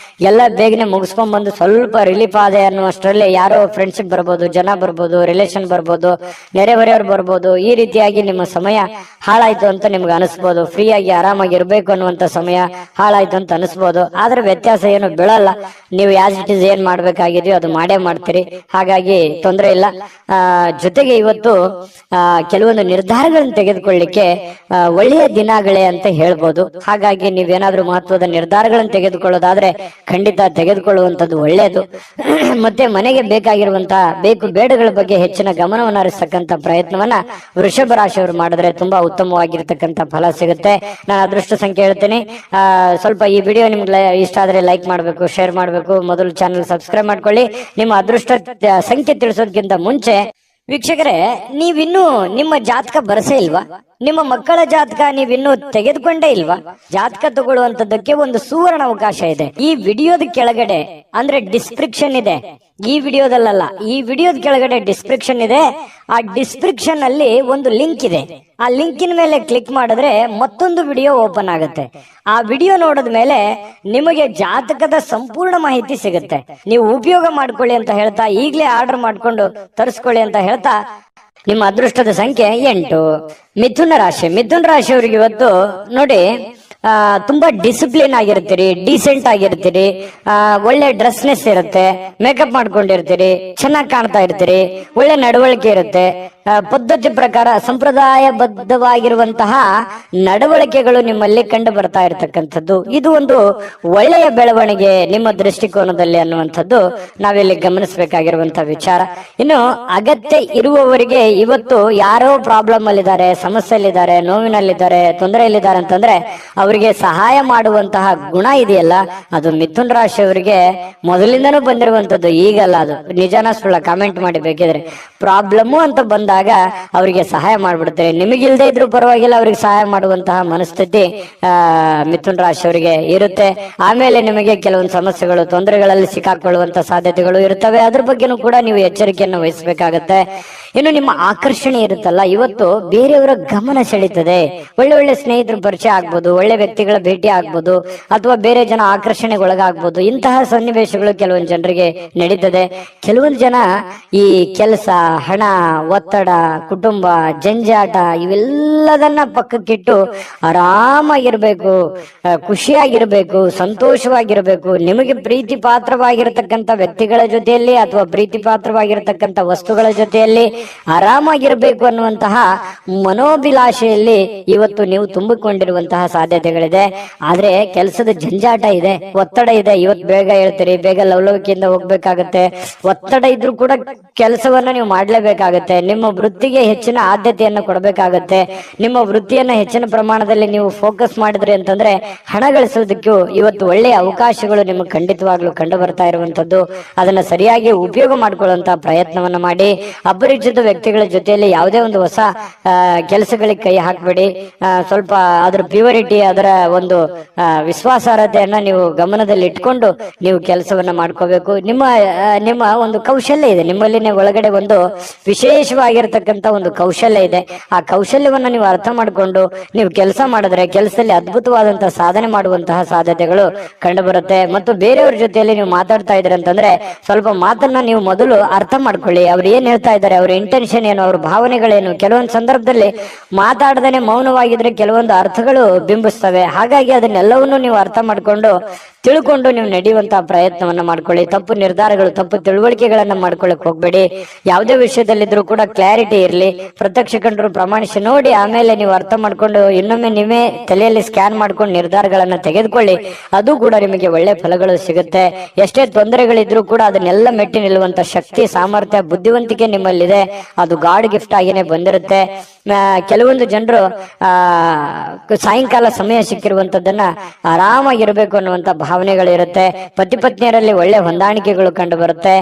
[SPEAKER 1] ಎಲ್ಲ ಬೇಗನೆ ಮುಗಿಸ್ಕೊಂಡ್ ಬಂದು ಸ್ವಲ್ಪ ರಿಲೀಫ್ ಆದೆ ಅನ್ನುವಷ್ಟರಲ್ಲಿ ಯಾರೋ ಫ್ರೆಂಡ್ಶಿಪ್ ಬರ್ಬೋದು, ಜನ ಬರ್ಬೋದು, ರಿಲೇಷನ್ ಬರ್ಬೋದು, ನೆರೆಹೊರೆಯವ್ರು ಬರ್ಬೋದು. ಈ ರೀತಿಯಾಗಿ ನಿಮ್ಮ ಸಮಯ ಹಾಳಾಯ್ತು ಅಂತ ನಿಮ್ಗೆ ಅನಿಸ್ಬೋದು. ಫ್ರೀ ಆಗಿ ಆರಾಮಾಗಿ ಇರ್ಬೇಕು ಅನ್ನುವಂತ ಸಮಯ ಹಾಳಾಯ್ತು ಅಂತ ಅನಿಸ್ಬೋದು. ಆದ್ರೆ ವ್ಯತ್ಯಾಸ ಏನು ಬೀಳಲ್ಲ. ನೀವು ಯಾಸ್ ಇಟ್ ಇಸ್ ಏನ್ ಮಾಡ್ಬೇಕಾಗಿದೆಯೋ ಅದು ಮಾಡೇ ಮಾಡ್ತೀರಿ. ಹಾಗಾಗಿ ತೊಂದರೆ ಇಲ್ಲ. ಜೊತೆಗೆ ಇವತ್ತು ಕೆಲವೊಂದು ನಿರ್ಧಾರಗಳನ್ನು ತೆಗೆದುಕೊಳ್ಳಿಕ್ಕೆ ಒಳ್ಳೆಯ ದಿನಗಳೇ ಅಂತ ಹೇಳ್ಬೋದು. ಹಾಗಾಗಿ ನೀವೇನಾದ್ರೂ ಮಹತ್ವದ ನಿರ್ಧಾರಗಳನ್ನು ತೆಗೆದುಕೊಳ್ಳೋದಾದ್ರೆ ಖಂಡಿತ ತೆಗೆದುಕೊಳ್ಳುವಂತದ್ದು ಒಳ್ಳೆಯದು. ಮತ್ತೆ ಮನೆಗೆ ಬೇಕಾಗಿರುವಂತಹ ಬೇಕು ಬೇಡಗಳ ಬಗ್ಗೆ ಹೆಚ್ಚಿನ ಗಮನವನ್ನು ಹರಿಸತಕ್ಕಂತ ಪ್ರಯತ್ನವನ್ನ ವೃಷಭ ರಾಶಿಯವರು ಮಾಡಿದ್ರೆ ತುಂಬಾ ಉತ್ತಮವಾಗಿರ್ತಕ್ಕಂಥ ಫಲ ಸಿಗುತ್ತೆ. ನಾನು ಅದೃಷ್ಟ ಸಂಖ್ಯೆ ಹೇಳ್ತೀನಿ. ಸ್ವಲ್ಪ ಈ ವಿಡಿಯೋ ನಿಮ್ಗೆ ಇಷ್ಟ ಆದ್ರೆ ಲೈಕ್ ಮಾಡಬೇಕು, ಶೇರ್ ಮಾಡಬೇಕು. ಮೊದಲು ಚಾನಲ್ ಸಬ್ಸ್ಕ್ರೈಬ್ ಮಾಡ್ಕೊಳ್ಳಿ. ನಿಮ್ಮ ಅದೃಷ್ಟ ಸಂಖ್ಯೆ ತಿಳಿಸೋದಕ್ಕಿಂತ ಮುಂಚೆ ವೀಕ್ಷಕರೇ, ನೀವಿನ್ನೂ ನಿಮ್ಮ ಜಾತಕ ಬರಸೇ ಇಲ್ವಾ? ನಿಮ್ಮ ಮಕ್ಕಳ ಜಾತಕ ನೀವಿನ್ನೂ ತೆಗೆದುಕೊಂಡೇ ಇಲ್ವಾ? ಜಾತಕ ತಗೊಳ್ಳುವಂತದ್ದಕ್ಕೆ ಒಂದು ಸುವರ್ಣ ಅವಕಾಶ ಇದೆ. ಈ ವಿಡಿಯೋದ ಕೆಳಗಡೆ ಅಂದ್ರೆ ಡಿಸ್ಕ್ರಿಪ್ಷನ್ ಇದೆ, ಈ ವಿಡಿಯೋದಲ್ಲ, ಈ ವಿಡಿಯೋದ ಕೆಳಗಡೆ ಡಿಸ್ಕ್ರಿಪ್ಷನ್ ಇದೆ. ಆ ಡಿಸ್ಕ್ರಿಪ್ಷನ್ ಅಲ್ಲಿ ಒಂದು ಲಿಂಕ್ ಇದೆ. ಆ ಲಿಂಕಿನ ಮೇಲೆ ಕ್ಲಿಕ್ ಮಾಡಿದ್ರೆ ಮತ್ತೊಂದು ವಿಡಿಯೋ ಓಪನ್ ಆಗುತ್ತೆ. ಆ ವಿಡಿಯೋ ನೋಡಿದ ಮೇಲೆ ನಿಮಗೆ ಜಾತಕದ ಸಂಪೂರ್ಣ ಮಾಹಿತಿ ಸಿಗುತ್ತೆ. ನೀವು ಉಪಯೋಗ ಮಾಡ್ಕೊಳ್ಳಿ ಅಂತ ಹೇಳ್ತಾ, ಈಗಲೇ ಆರ್ಡರ್ ಮಾಡ್ಕೊಂಡು ತರಿಸ್ಕೊಳ್ಳಿ ಅಂತ ಹೇಳ್ತಾ, ನಿಮ್ಮ ಅದೃಷ್ಟದ ಸಂಖ್ಯೆ 8. ಮಿಥುನ ರಾಶಿ. ಮಿಥುನ ರಾಶಿಯವರಿಗೆ ಇವತ್ತು ನೋಡಿ, ತುಂಬಾ ಡಿಸಿಪ್ಲಿನ್ ಆಗಿರ್ತೀರಿ, ಡೀಸೆಂಟ್ ಆಗಿರ್ತೀರಿ, ಒಳ್ಳೆ ಡ್ರೆಸ್ನೆಸ್ ಇರುತ್ತೆ, ಮೇಕಪ್ ಮಾಡ್ಕೊಂಡಿರ್ತೀರಿ, ಚೆನ್ನಾಗಿ ಕಾಣ್ತಾ ಇರ್ತೀರಿ, ಒಳ್ಳೆ ನಡವಳಿಕೆ ಇರುತ್ತೆ, ಪದ್ಧತಿ ಪ್ರಕಾರ ಸಂಪ್ರದಾಯಬದ್ಧವಾಗಿರುವಂತಹ ನಡವಳಿಕೆಗಳು ನಿಮ್ಮಲ್ಲಿ ಕಂಡು ಬರ್ತಾ ಇರತಕ್ಕಂಥದ್ದು, ಇದು ಒಂದು ಒಳ್ಳೆಯ ಬೆಳವಣಿಗೆ ನಿಮ್ಮ ದೃಷ್ಟಿಕೋನದಲ್ಲಿ ಅನ್ನುವಂಥದ್ದು ನಾವಿಲ್ಲಿ ಗಮನಿಸಬೇಕಾಗಿರುವಂತಹ ವಿಚಾರ. ಇನ್ನು ಅಗತ್ಯ ಇರುವವರಿಗೆ ಇವತ್ತು ಯಾರೋ ಪ್ರಾಬ್ಲಮ್ ಅಲ್ಲಿದ್ದಾರೆ, ಸಮಸ್ಯೆಯಲ್ಲಿದ್ದಾರೆ, ನೋವಿನಲ್ಲಿದ್ದಾರೆ, ತೊಂದರೆಯಲ್ಲಿದ್ದಾರೆ ಅಂತಂದ್ರೆ ಅವರಿಗೆ ಸಹಾಯ ಮಾಡುವಂತಹ ಗುಣ ಇದೆಯಲ್ಲ, ಅದು ಮಿಥುನ್ ರಾಶಿಯವರಿಗೆ ಮೊದಲಿಂದನೂ ಬಂದಿರುವಂತದ್ದು, ಈಗಲ್ಲ. ಅದು ನಿಜಾನ ಸುಳ್ಳ ಕಾಮೆಂಟ್ ಮಾಡಿ ಬೇಕಿದ್ರೆ. ಪ್ರಾಬ್ಲಮ್ ಅಂತ ಬಂದಾಗ ಅವರಿಗೆ ಸಹಾಯ ಮಾಡ್ಬಿಡ್ತಾರೆ. ನಿಮಗಿಲ್ದೇ ಇದ್ರು ಪರವಾಗಿಲ್ಲ, ಅವ್ರಿಗೆ ಸಹಾಯ ಮಾಡುವಂತಹ ಮನಸ್ಥಿತಿ ಮಿಥುನ್ ರಾಶಿಯವರಿಗೆ ಇರುತ್ತೆ. ಆಮೇಲೆ ನಿಮಗೆ ಕೆಲವೊಂದು ಸಮಸ್ಯೆಗಳು, ತೊಂದರೆಗಳಲ್ಲಿ ಸಿಕ್ಕಾಕೊಳ್ಳುವಂತ ಸಾಧ್ಯತೆಗಳು ಇರ್ತವೆ. ಅದ್ರ ಬಗ್ಗೆನೂ ಕೂಡ ನೀವು ಎಚ್ಚರಿಕೆಯನ್ನು ವಹಿಸಬೇಕಾಗತ್ತೆ. ಇನ್ನು ನಿಮ್ಮ ಆಕರ್ಷಣೆ ಇರುತ್ತಲ್ಲ, ಇವತ್ತು ಬೇರೆಯವರ ಗಮನ ಸೆಳೀತದೆ. ಒಳ್ಳೆ ಒಳ್ಳೆ ಸ್ನೇಹಿತರ ಪರಿಚಯ ಆಗ್ಬೋದು, ಒಳ್ಳೆ ವ್ಯಕ್ತಿಗಳ ಭೇಟಿ ಆಗ್ಬೋದು, ಅಥವಾ ಬೇರೆ ಜನ ಆಕರ್ಷಣೆಗೆ ಒಳಗಾಗ್ಬೋದು. ಇಂತಹ ಸನ್ನಿವೇಶಗಳು ಕೆಲವೊಂದು ಜನರಿಗೆ ನಡೀತದೆ. ಕೆಲವೊಂದು ಜನ ಈ ಕೆಲಸ, ಹಣ, ಒತ್ತಡ, ಕುಟುಂಬ, ಜಂಜಾಟ ಇವೆಲ್ಲದನ್ನ ಪಕ್ಕಕ್ಕಿಟ್ಟು ಆರಾಮಾಗಿರ್ಬೇಕು, ಖುಷಿಯಾಗಿರ್ಬೇಕು, ಸಂತೋಷವಾಗಿರ್ಬೇಕು, ನಿಮಗೆ ಪ್ರೀತಿ ಪಾತ್ರವಾಗಿರತಕ್ಕಂಥ ವ್ಯಕ್ತಿಗಳ ಜೊತೆಯಲ್ಲಿ ಅಥವಾ ಪ್ರೀತಿ ಪಾತ್ರವಾಗಿರತಕ್ಕಂಥ ವಸ್ತುಗಳ ಜೊತೆಯಲ್ಲಿ ಆರಾಮಾಗಿರ್ಬೇಕು ಅನ್ನುವಂತಹ ಮನೋಭಿಲಾಷೆಯಲ್ಲಿ ಇವತ್ತು ನೀವು ತುಂಬಿಕೊಂಡಿರುವಂತಹ ಸಾಧ್ಯತೆಗಳಿದೆ. ಆದ್ರೆ ಕೆಲಸದ ಜಂಜಾಟ ಇದೆ, ಒತ್ತಡ ಇದೆ. ಇವತ್ತು ಬೇಗ ಹೇಳ್ತೀರಿ, ಬೇಗ ಲವಲವಿಕೆಯಿಂದ ಹೋಗ್ಬೇಕಾಗತ್ತೆ. ಒತ್ತಡ ಇದ್ರೂ ಕೂಡ ಕೆಲಸವನ್ನ ನೀವು ಮಾಡ್ಲೇಬೇಕಾಗತ್ತೆ. ನಿಮ್ಮ ವೃತ್ತಿಗೆ ಹೆಚ್ಚಿನ ಆದ್ಯತೆಯನ್ನು ಕೊಡಬೇಕಾಗತ್ತೆ. ನಿಮ್ಮ ವೃತ್ತಿಯನ್ನ ಹೆಚ್ಚಿನ ಪ್ರಮಾಣದಲ್ಲಿ ನೀವು ಫೋಕಸ್ ಮಾಡಿದ್ರಿ ಅಂತಂದ್ರೆ ಹಣ ಗಳಿಸೋದಕ್ಕೂ ಇವತ್ತು ಒಳ್ಳೆಯ ಅವಕಾಶಗಳು ನಿಮಗೆ ಖಂಡಿತವಾಗ್ಲೂ ಕಂಡು ಬರ್ತಾ ಇರುವಂತದ್ದು. ಅದನ್ನ ಸರಿಯಾಗಿ ಉಪಯೋಗ ಮಾಡ್ಕೊಳ್ಳುವಂತಹ ಪ್ರಯತ್ನವನ್ನ ಮಾಡಿ. ಅಪರಿಚಿತ ವ್ಯಕ್ತಿಗಳ ಜೊತೆಯಲ್ಲಿ ಯಾವುದೇ ಒಂದು ಹೊಸ ಕೆಲಸಗಳಿಗೆ ಕೈ ಹಾಕಬೇಡಿ. ಸ್ವಲ್ಪ ಅದರ ಪ್ಯೂರಿಟಿ, ಅದರ ಒಂದು ವಿಶ್ವಾಸಾರ್ಹತೆಯನ್ನ ನೀವು ಗಮನದಲ್ಲಿ ಇಟ್ಕೊಂಡು ನೀವು ಕೆಲಸವನ್ನ ಮಾಡ್ಕೋಬೇಕು. ನಿಮ್ಮ ಒಂದು ಕೌಶಲ್ಯ ಇದೆ ನಿಮ್ಮಲ್ಲಿ, ಒಳಗಡೆ ಒಂದು ವಿಶೇಷವಾಗಿರತಕ್ಕಂತ ಒಂದು ಕೌಶಲ್ಯ ಇದೆ. ಆ ಕೌಶಲ್ಯವನ್ನ ನೀವು ಅರ್ಥ ಮಾಡ್ಕೊಂಡು ನೀವು ಕೆಲಸ ಮಾಡಿದ್ರೆ ಕೆಲಸದಲ್ಲಿ ಅದ್ಭುತವಾದಂತಹ ಸಾಧನೆ ಮಾಡುವಂತಹ ಸಾಧ್ಯತೆಗಳು ಕಂಡು ಬರುತ್ತೆ. ಮತ್ತು ಬೇರೆಯವ್ರ ಜೊತೆಯಲ್ಲಿ ನೀವು ಮಾತಾಡ್ತಾ ಇದ್ರೆ ಅಂತಂದ್ರೆ ಸ್ವಲ್ಪ ಮಾತನ್ನ ನೀವು ಮೊದಲು ಅರ್ಥ ಮಾಡ್ಕೊಳ್ಳಿ. ಅವ್ರು ಏನ್ ಹೇಳ್ತಾ ಇದ್ದಾರೆ, ಅವ್ರ ಇಂಟೆನ್ಷನ್ ಏನು, ಅವ್ರ ಭಾವನೆಗಳೇನು. ಕೆಲವೊಂದು ಸಂದರ್ಭದಲ್ಲಿ ಮಾತಾಡದೇನೆ ಮೌನವಾಗಿದ್ರೆ ಕೆಲವೊಂದು ಅರ್ಥಗಳು ಬಿಂಬಿಸ್ತವೆ. ಹಾಗಾಗಿ ಅದನ್ನೆಲ್ಲವನ್ನು ನೀವು ಅರ್ಥ ಮಾಡ್ಕೊಂಡು ತಿಳ್ಕೊಂಡು ನೀವು ನಡೆಯುವಂತಹ ಪ್ರಯತ್ನವನ್ನ ಮಾಡ್ಕೊಳ್ಳಿ. ತಪ್ಪು ನಿರ್ಧಾರಗಳು, ತಪ್ಪು ತಿಳುವಳಿಕೆಗಳನ್ನ ಮಾಡ್ಕೊಳ್ಳಕ್ ಹೋಗ್ಬೇಡಿ. ಯಾವುದೇ ವಿಷಯದಲ್ಲಿದ್ರು ಕೂಡ ಕ್ಲಾರಿಟಿ ಇರಲಿ. ಪ್ರತ್ಯಕ್ಷ ಕಂಡರು ಪ್ರಮಾಣಿಸಿ ನೋಡಿ, ಆಮೇಲೆ ನೀವು ಅರ್ಥ ಮಾಡ್ಕೊಂಡು ಇನ್ನೊಮ್ಮೆ ನೀವೇ ತಲೆಯಲ್ಲಿ ಸ್ಕ್ಯಾನ್ ಮಾಡ್ಕೊಂಡು ನಿರ್ಧಾರಗಳನ್ನ ತೆಗೆದುಕೊಳ್ಳಿ. ಅದು ಕೂಡ ನಿಮಗೆ ಒಳ್ಳೆ ಫಲಗಳು ಸಿಗುತ್ತೆ. ಎಷ್ಟೇ ತೊಂದರೆಗಳಿದ್ರು ಕೂಡ ಅದನ್ನೆಲ್ಲ ಮೆಟ್ಟಿ ನಿಲ್ಲುವಂತ ಶಕ್ತಿ, ಸಾಮರ್ಥ್ಯ, ಬುದ್ಧಿವಂತಿಕೆ ನಿಮ್ಮಲ್ಲಿದೆ. ಅದು ಗಾಡ್ ಗಿಫ್ಟ್ ಆಗಿನೇ ಬಂದಿರುತ್ತೆ. ಕೆಲವೊಂದು ಜನರು ಸಾಯಂಕಾಲ ಸಮಯ ಸಿಕ್ಕಿರುವಂತದ್ದನ್ನ ಆರಾಮಾಗಿರ್ಬೇಕು ಅನ್ನುವಂತ ಭಾವನೆಗಳಿರುತ್ತೆ. ಪತಿ ಪತ್ನಿಯರಲ್ಲಿ ಒಳ್ಳೆ ಹೊಂದಾಣಿಕೆಗಳು ಕಂಡು ಬರುತ್ತೆ.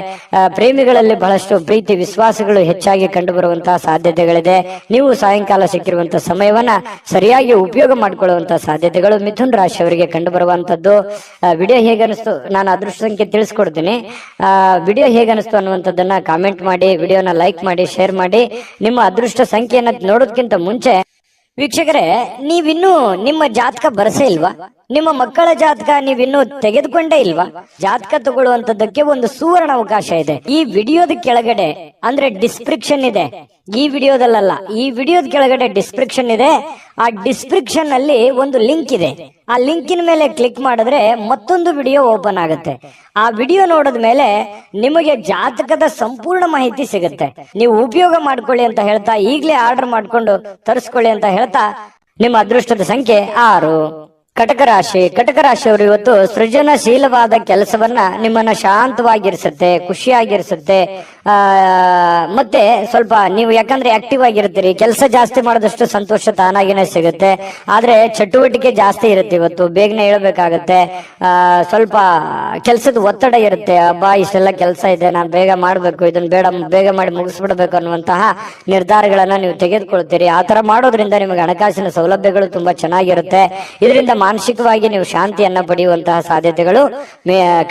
[SPEAKER 1] ಪ್ರೇಮಿಗಳಲ್ಲಿ ಬಹಳಷ್ಟು ಪ್ರೀತಿ, ವಿಶ್ವಾಸಗಳು ಹೆಚ್ಚಾಗಿ ಕಂಡು ಬರುವಂತಹ ಸಾಧ್ಯತೆಗಳಿದೆ. ನೀವು ಸಾಯಂಕಾಲ ಸಿಕ್ಕಿರುವಂತಹ ಸಮಯವನ್ನ ಸರಿಯಾಗಿ ಉಪಯೋಗ ಮಾಡಿಕೊಳ್ಳುವಂತಹ ಸಾಧ್ಯತೆಗಳು ಮಿಥುನ್ ರಾಶಿಯವರಿಗೆ ಕಂಡು ಬರುವಂತದ್ದು. ವಿಡಿಯೋ ಹೇಗನಿಸ್ತು, ನಾನು ಅದೃಷ್ಟ ಸಂಖ್ಯೆ ತಿಳಿಸ್ಕೊಡ್ತೀನಿ. ವಿಡಿಯೋ ಹೇಗನಿಸ್ತು ಅನ್ನುವಂಥದ್ದನ್ನ ಕಾಮೆಂಟ್ ಮಾಡಿ, ವಿಡಿಯೋನ ಲೈಕ್ ಮಾಡಿ, ಶೇರ್ ಮಾಡಿ. ನಿಮ್ಮ ಅದೃಷ್ಟ ಸಂಖ್ಯೆಯನ್ನ ನೋಡೋದಕ್ಕಿಂತ ಮುಂಚೆ ವೀಕ್ಷಕರೇ, ನೀವಿನ್ನೂ ನಿಮ್ಮ ಜಾತಕ ಬರಸೇ ಇಲ್ವಾ? ನಿಮ್ಮ ಮಕ್ಕಳ ಜಾತಕ ನೀವಿನ್ನೂ ತೆಗೆದುಕೊಂಡೇ ಇಲ್ವಾ? ಜಾತಕ ತಗೊಳ್ಳುವಂತದ್ದಕ್ಕೆ ಒಂದು ಸುವರ್ಣ ಅವಕಾಶ ಇದೆ. ಈ ವಿಡಿಯೋದ ಕೆಳಗಡೆ ಅಂದ್ರೆ ಡಿಸ್ಕ್ರಿಪ್ಷನ್ ಇದೆ. ಈ ವಿಡಿಯೋದಲ್ಲ, ಈ ವಿಡಿಯೋದ ಕೆಳಗಡೆ ಡಿಸ್ಕ್ರಿಪ್ಷನ್ ಇದೆ. ಆ ಡಿಸ್ಕ್ರಿಪ್ಷನ್ ಅಲ್ಲಿ ಒಂದು ಲಿಂಕ್ ಇದೆ. ಆ ಲಿಂಕಿನ ಮೇಲೆ ಕ್ಲಿಕ್ ಮಾಡಿದ್ರೆ ಮತ್ತೊಂದು ವಿಡಿಯೋ ಓಪನ್ ಆಗುತ್ತೆ. ಆ ವಿಡಿಯೋ ನೋಡಿದ ಮೇಲೆ ನಿಮಗೆ ಜಾತಕದ ಸಂಪೂರ್ಣ ಮಾಹಿತಿ ಸಿಗುತ್ತೆ. ನೀವು ಉಪಯೋಗ ಮಾಡ್ಕೊಳ್ಳಿ ಅಂತ ಹೇಳ್ತಾ, ಈಗಲೇ ಆರ್ಡರ್ ಮಾಡ್ಕೊಂಡು ತರಿಸ್ಕೊಳ್ಳಿ ಅಂತ ಹೇಳ್ತಾ, ನಿಮ್ಮ ಅದೃಷ್ಟದ ಸಂಖ್ಯೆ 6. ಕಟಕ ರಾಶಿ. ಕಟಕ ರಾಶಿಯವರು ಇವತ್ತು ಸೃಜನಶೀಲವಾದ ಕೆಲಸವನ್ನ ನಿಮ್ಮನ್ನ ಶಾಂತವಾಗಿರಿಸುತ್ತೆ, ಖುಷಿಯಾಗಿರಿಸುತ್ತೆ. ಮತ್ತೆ ಸ್ವಲ್ಪ ನೀವು ಯಾಕಂದ್ರೆ ಆಕ್ಟಿವ್ ಆಗಿರ್ತೀರಿ, ಕೆಲಸ ಜಾಸ್ತಿ ಮಾಡಿದಷ್ಟು ಸಂತೋಷ ತಾನಾಗಿನೇ ಸಿಗುತ್ತೆ. ಆದ್ರೆ ಚಟುವಟಿಕೆ ಜಾಸ್ತಿ ಇರುತ್ತೆ. ಇವತ್ತು ಬೇಗನೆ ಹೇಳ್ಬೇಕಾಗತ್ತೆ. ಸ್ವಲ್ಪ ಕೆಲಸದ ಒತ್ತಡ ಇರುತ್ತೆ. ಹಬ್ಬ ಇಷ್ಟೆಲ್ಲ ಕೆಲಸ ಇದೆ, ನಾನು ಬೇಗ ಮಾಡ್ಬೇಕು, ಇದನ್ನ ಬೇಗ ಮಾಡಿ ಮುಗಿಸ್ಬಿಡ್ಬೇಕು ಅನ್ನುವಂತಹ ನಿರ್ಧಾರಗಳನ್ನ ನೀವು ತೆಗೆದುಕೊಳ್ತೀರಿ. ಆತರ ಮಾಡೋದ್ರಿಂದ ನಿಮಗೆ ಹಣಕಾಸಿನ ಸೌಲಭ್ಯಗಳು ತುಂಬಾ ಚೆನ್ನಾಗಿರುತ್ತೆ. ಇದರಿಂದ ಮಾನಸಿಕವಾಗಿ ನೀವು ಶಾಂತಿಯನ್ನ ಪಡೆಯುವಂತಹ ಸಾಧ್ಯತೆಗಳು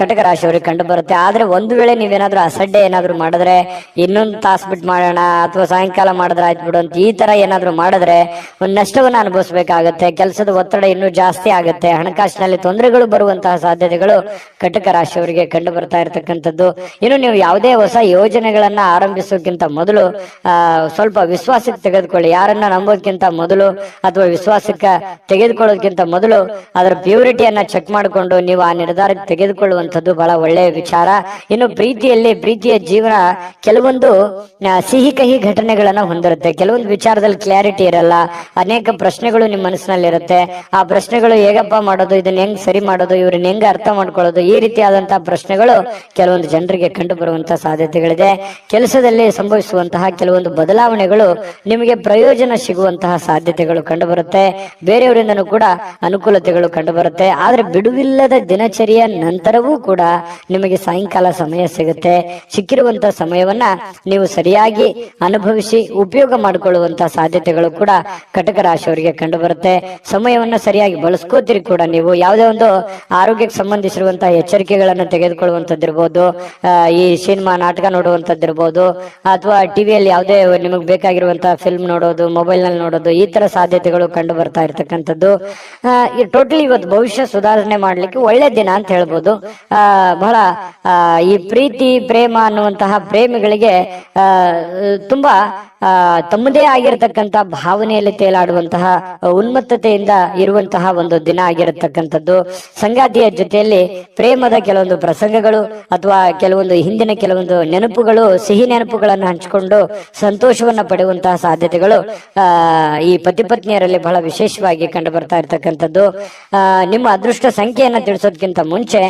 [SPEAKER 1] ಕಟಕ ರಾಶಿಯವರಿಗೆ ಕಂಡು ಬರುತ್ತೆ. ಆದ್ರೆ ಒಂದು ವೇಳೆ ನೀವೇನಾದ್ರೂ ಅಸಡ್ಡೆ ಏನಾದ್ರು ಮಾಡಿದ್ರೆ, ಇನ್ನೊಂದು ತಾಸು ಬಿಟ್ಟು ಮಾಡೋಣ ಅಥವಾ ಸಾಯಂಕಾಲ ಮಾಡಿದ್ರೆ ಆಯ್ತು ಬಿಡು ಅಂತ ಈ ತರ ಏನಾದ್ರು ಮಾಡಿದ್ರೆ ಒಂದು ನಷ್ಟವನ್ನ ಅನುಭವಿಸಬೇಕಾಗತ್ತೆ. ಕೆಲಸದ ಒತ್ತಡ ಇನ್ನೂ ಜಾಸ್ತಿ ಆಗುತ್ತೆ. ಹಣಕಾಸಿನಲ್ಲಿ ತೊಂದರೆಗಳು ಬರುವಂತಹ ಸಾಧ್ಯತೆಗಳು ಕಟಕ ರಾಶಿಯವರಿಗೆ ಕಂಡು ಬರ್ತಾ ಇರತಕ್ಕಂಥದ್ದು. ಇನ್ನು ನೀವು ಯಾವುದೇ ಹೊಸ ಯೋಜನೆಗಳನ್ನ ಆರಂಭಿಸೋಕ್ಕಿಂತ ಮೊದಲು ಸ್ವಲ್ಪ ವಿಶ್ವಾಸಕ್ಕೆ ತೆಗೆದುಕೊಳ್ಳಿ. ಯಾರನ್ನ ನಂಬೋದಕ್ಕಿಂತ ಮೊದಲು ಅಥವಾ ವಿಶ್ವಾಸಕ್ಕೆ ತೆಗೆದುಕೊಳ್ಳೋದಕ್ಕಿಂತ ಮೊದಲು ಅದರ ಪ್ಯೂರಿಟಿಯನ್ನ ಚೆಕ್ ಮಾಡಿಕೊಂಡು ನೀವು ಆ ನಿರ್ಧಾರಕ್ಕೆ ತೆಗೆದುಕೊಳ್ಳುವಂಥದ್ದು ಬಹಳ ಒಳ್ಳೆಯ ವಿಚಾರ. ಇನ್ನು ಪ್ರೀತಿಯ ಜೀವನ ಕೆಲವೊಂದು ಸಿಹಿ ಕಹಿ ಘಟನೆಗಳನ್ನ ಹೊಂದಿರುತ್ತೆ. ಕೆಲವೊಂದು ವಿಚಾರದಲ್ಲಿ ಕ್ಲಾರಿಟಿ ಇರಲ್ಲ, ಅನೇಕ ಪ್ರಶ್ನೆಗಳು ನಿಮ್ಮ ಮನಸ್ಸಿನಲ್ಲಿರುತ್ತೆ. ಆ ಪ್ರಶ್ನೆಗಳು ಹೇಗಪ್ಪ ಮಾಡೋದು, ಇದನ್ನ ಹೆಂಗ್ ಸರಿ ಮಾಡೋದು, ಇವ್ರನ್ನ ಹೆಂಗ್ ಅರ್ಥ ಮಾಡ್ಕೊಳ್ಳೋದು, ಈ ರೀತಿಯಾದಂತಹ ಪ್ರಶ್ನೆಗಳು ಕೆಲವೊಂದು ಜನರಿಗೆ ಕಂಡು ಬರುವಂತಹ ಸಾಧ್ಯತೆಗಳಿದೆ. ಕೆಲಸದಲ್ಲಿ ಸಂಭವಿಸುವಂತಹ ಕೆಲವೊಂದು ಬದಲಾವಣೆಗಳು ನಿಮಗೆ ಪ್ರಯೋಜನ ಸಿಗುವಂತಹ ಸಾಧ್ಯತೆಗಳು ಕಂಡು ಬರುತ್ತೆ. ಬೇರೆಯವರಿಂದನೂ ಕೂಡ ಅನುಕೂಲತೆಗಳು ಕಂಡು ಬರುತ್ತೆ. ಆದ್ರೆ ಬಿಡುವಿಲ್ಲದ ದಿನಚರಿಯ ನಂತರವೂ ಕೂಡ ನಿಮಗೆ ಸಾಯಂಕಾಲ ಸಮಯ ಸಿಗುತ್ತೆ. ಸಿಕ್ಕಿರುವಂತಹ ಸಮಯವನ್ನ ನೀವು ಸರಿಯಾಗಿ ಅನುಭವಿಸಿ ಉಪಯೋಗ ಮಾಡಿಕೊಳ್ಳುವಂತಹ ಸಾಧ್ಯತೆಗಳು ಕೂಡ ಕಟಕ ರಾಶಿಯವರಿಗೆ ಕಂಡು ಬರುತ್ತೆ. ಸಮಯವನ್ನ ಸರಿಯಾಗಿ ಬಳಸ್ಕೋತೀರಿ ಕೂಡ. ನೀವು ಯಾವುದೇ ಒಂದು ಆರೋಗ್ಯಕ್ಕೆ ಸಂಬಂಧಿಸಿರುವಂತಹ ಎಚ್ಚರಿಕೆಗಳನ್ನು ತೆಗೆದುಕೊಳ್ಳುವಂತದ್ದಿರ್ಬೋದು, ಈ ಸಿನಿಮಾ ನಾಟಕ ನೋಡುವಂತದ್ದಿರ್ಬೋದು, ಅಥವಾ ಟಿವಿಯಲ್ಲಿ ಯಾವುದೇ ನಿಮಗೆ ಬೇಕಾಗಿರುವಂತಹ ಫಿಲ್ಮ್ ನೋಡೋದು, ಮೊಬೈಲ್ ನಲ್ಲಿ ನೋಡೋದು, ಈ ತರ ಸಾಧ್ಯತೆಗಳು ಕಂಡು ಬರ್ತಾ ಇರ್ತಕ್ಕಂಥದ್ದು. ಟೋಟಲಿ ಇವತ್ತು ಭವಿಷ್ಯ ಸುಧಾರಣೆ ಮಾಡ್ಲಿಕ್ಕೆ ಒಳ್ಳೆ ದಿನ ಅಂತ ಹೇಳ್ಬೋದು. ಬಹಳ ಈ ಪ್ರೀತಿ ಪ್ರೇಮ ಅನ್ನುವಂತಹ ಪ್ರೇಮಿಗಳಿಗೆ ತುಂಬಾ ತಮ್ಮದೇ ಆಗಿರತಕ್ಕಂತಹ ಭಾವನೆಯಲ್ಲಿ ತೇಲಾಡುವಂತಹ ಉನ್ಮತ್ತತೆಯಿಂದ ಇರುವಂತಹ ಒಂದು ದಿನ ಆಗಿರತಕ್ಕಂಥದ್ದು. ಸಂಗಾತಿಯ ಜೊತೆಯಲ್ಲಿ ಪ್ರೇಮದ ಕೆಲವೊಂದು ಪ್ರಸಂಗಗಳು ಅಥವಾ ಕೆಲವೊಂದು ಹಿಂದಿನ ಕೆಲವೊಂದು ನೆನಪುಗಳು, ಸಿಹಿ ನೆನಪುಗಳನ್ನು ಹಂಚಿಕೊಂಡು ಸಂತೋಷವನ್ನ ಪಡೆಯುವಂತಹ ಸಾಧ್ಯತೆಗಳು ಈ ಪತಿ ಪತ್ನಿಯರಲ್ಲಿ ಬಹಳ ವಿಶೇಷವಾಗಿ ಕಂಡು ಬರ್ತಾ ಇರ್ತಕ್ಕಂಥದ್ದು. ನಿಮ್ಮ ಅದೃಷ್ಟ ಸಂಖ್ಯೆಯನ್ನ ತಿಳಿಸೋದಕ್ಕಿಂತ ಮುಂಚೆ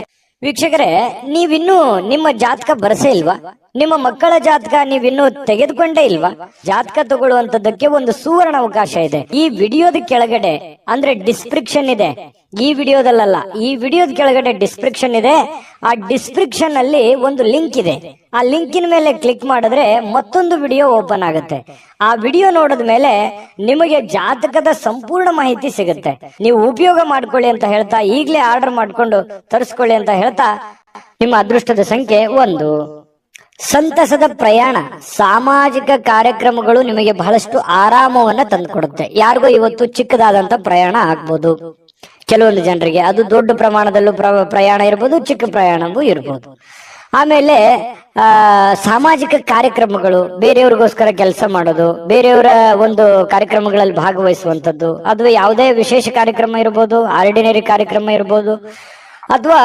[SPEAKER 1] ವೀಕ್ಷಕರೇ, ನೀವಿನ್ನೂ ನಿಮ್ಮ ಜಾತಕ ಬರಸೇ ಇಲ್ವಾ? ನಿಮ್ಮ ಮಕ್ಕಳ ಜಾತಕ ನೀವಿನ್ನೂ ತೆಗೆದುಕೊಂಡೇ ಇಲ್ವಾ? ಜಾತಕ ತಗೊಳ್ಳುವಂತದ್ದಕ್ಕೆ ಒಂದು ಸುವರ್ಣ ಅವಕಾಶ ಇದೆ. ಈ ವಿಡಿಯೋದ ಕೆಳಗಡೆ ಅಂದ್ರೆ ಡಿಸ್ಕ್ರಿಪ್ಷನ್ ಇದೆ. ಈ ವಿಡಿಯೋದಲ್ಲ, ಈ ವಿಡಿಯೋದ ಕೆಳಗಡೆ ಡಿಸ್ಕ್ರಿಪ್ಷನ್ ಇದೆ. ಆ ಡಿಸ್ಕ್ರಿಪ್ಷನ್ ಅಲ್ಲಿ ಒಂದು ಲಿಂಕ್ ಇದೆ. ಆ ಲಿಂಕಿನ ಮೇಲೆ ಕ್ಲಿಕ್ ಮಾಡಿದ್ರೆ ಮತ್ತೊಂದು ವಿಡಿಯೋ ಓಪನ್ ಆಗುತ್ತೆ. ಆ ವಿಡಿಯೋ ನೋಡಿದ ಮೇಲೆ ನಿಮಗೆ ಜಾತಕದ ಸಂಪೂರ್ಣ ಮಾಹಿತಿ ಸಿಗುತ್ತೆ. ನೀವು ಉಪಯೋಗ ಮಾಡ್ಕೊಳ್ಳಿ ಅಂತ ಹೇಳ್ತಾ, ಈಗಲೇ ಆರ್ಡರ್ ಮಾಡ್ಕೊಂಡು ತರಿಸ್ಕೊಳ್ಳಿ ಅಂತ ಹೇಳ್ತಾ, ನಿಮ್ಮ ಅದೃಷ್ಟದ ಸಂಖ್ಯೆ 1. ಸಂತಸದ ಪ್ರಯಾಣ, ಸಾಮಾಜಿಕ ಕಾರ್ಯಕ್ರಮಗಳು ನಿಮಗೆ ಬಹಳಷ್ಟು ಆರಾಮವನ್ನ ತಂದುಕೊಡುತ್ತೆ. ಯಾರಿಗೂ ಇವತ್ತು ಚಿಕ್ಕದಾದಂತ ಪ್ರಯಾಣ ಆಗ್ಬೋದು. ಕೆಲವೊಂದು ಜನರಿಗೆ ಅದು ದೊಡ್ಡ ಪ್ರಮಾಣದಲ್ಲೂ ಪ್ರಯಾಣ ಇರ್ಬೋದು, ಚಿಕ್ಕ ಪ್ರಯಾಣವೂ ಇರ್ಬೋದು. ಆಮೇಲೆ ಸಾಮಾಜಿಕ ಕಾರ್ಯಕ್ರಮಗಳು, ಬೇರೆಯವ್ರಿಗೋಸ್ಕರ ಕೆಲಸ ಮಾಡೋದು, ಬೇರೆಯವರ ಒಂದು ಕಾರ್ಯಕ್ರಮಗಳಲ್ಲಿ ಭಾಗವಹಿಸುವಂತದ್ದು, ಅದು ಯಾವುದೇ ವಿಶೇಷ ಕಾರ್ಯಕ್ರಮ ಇರ್ಬೋದು, ಆರ್ಡಿನರಿ ಕಾರ್ಯಕ್ರಮ ಇರ್ಬೋದು, ಅಥವಾ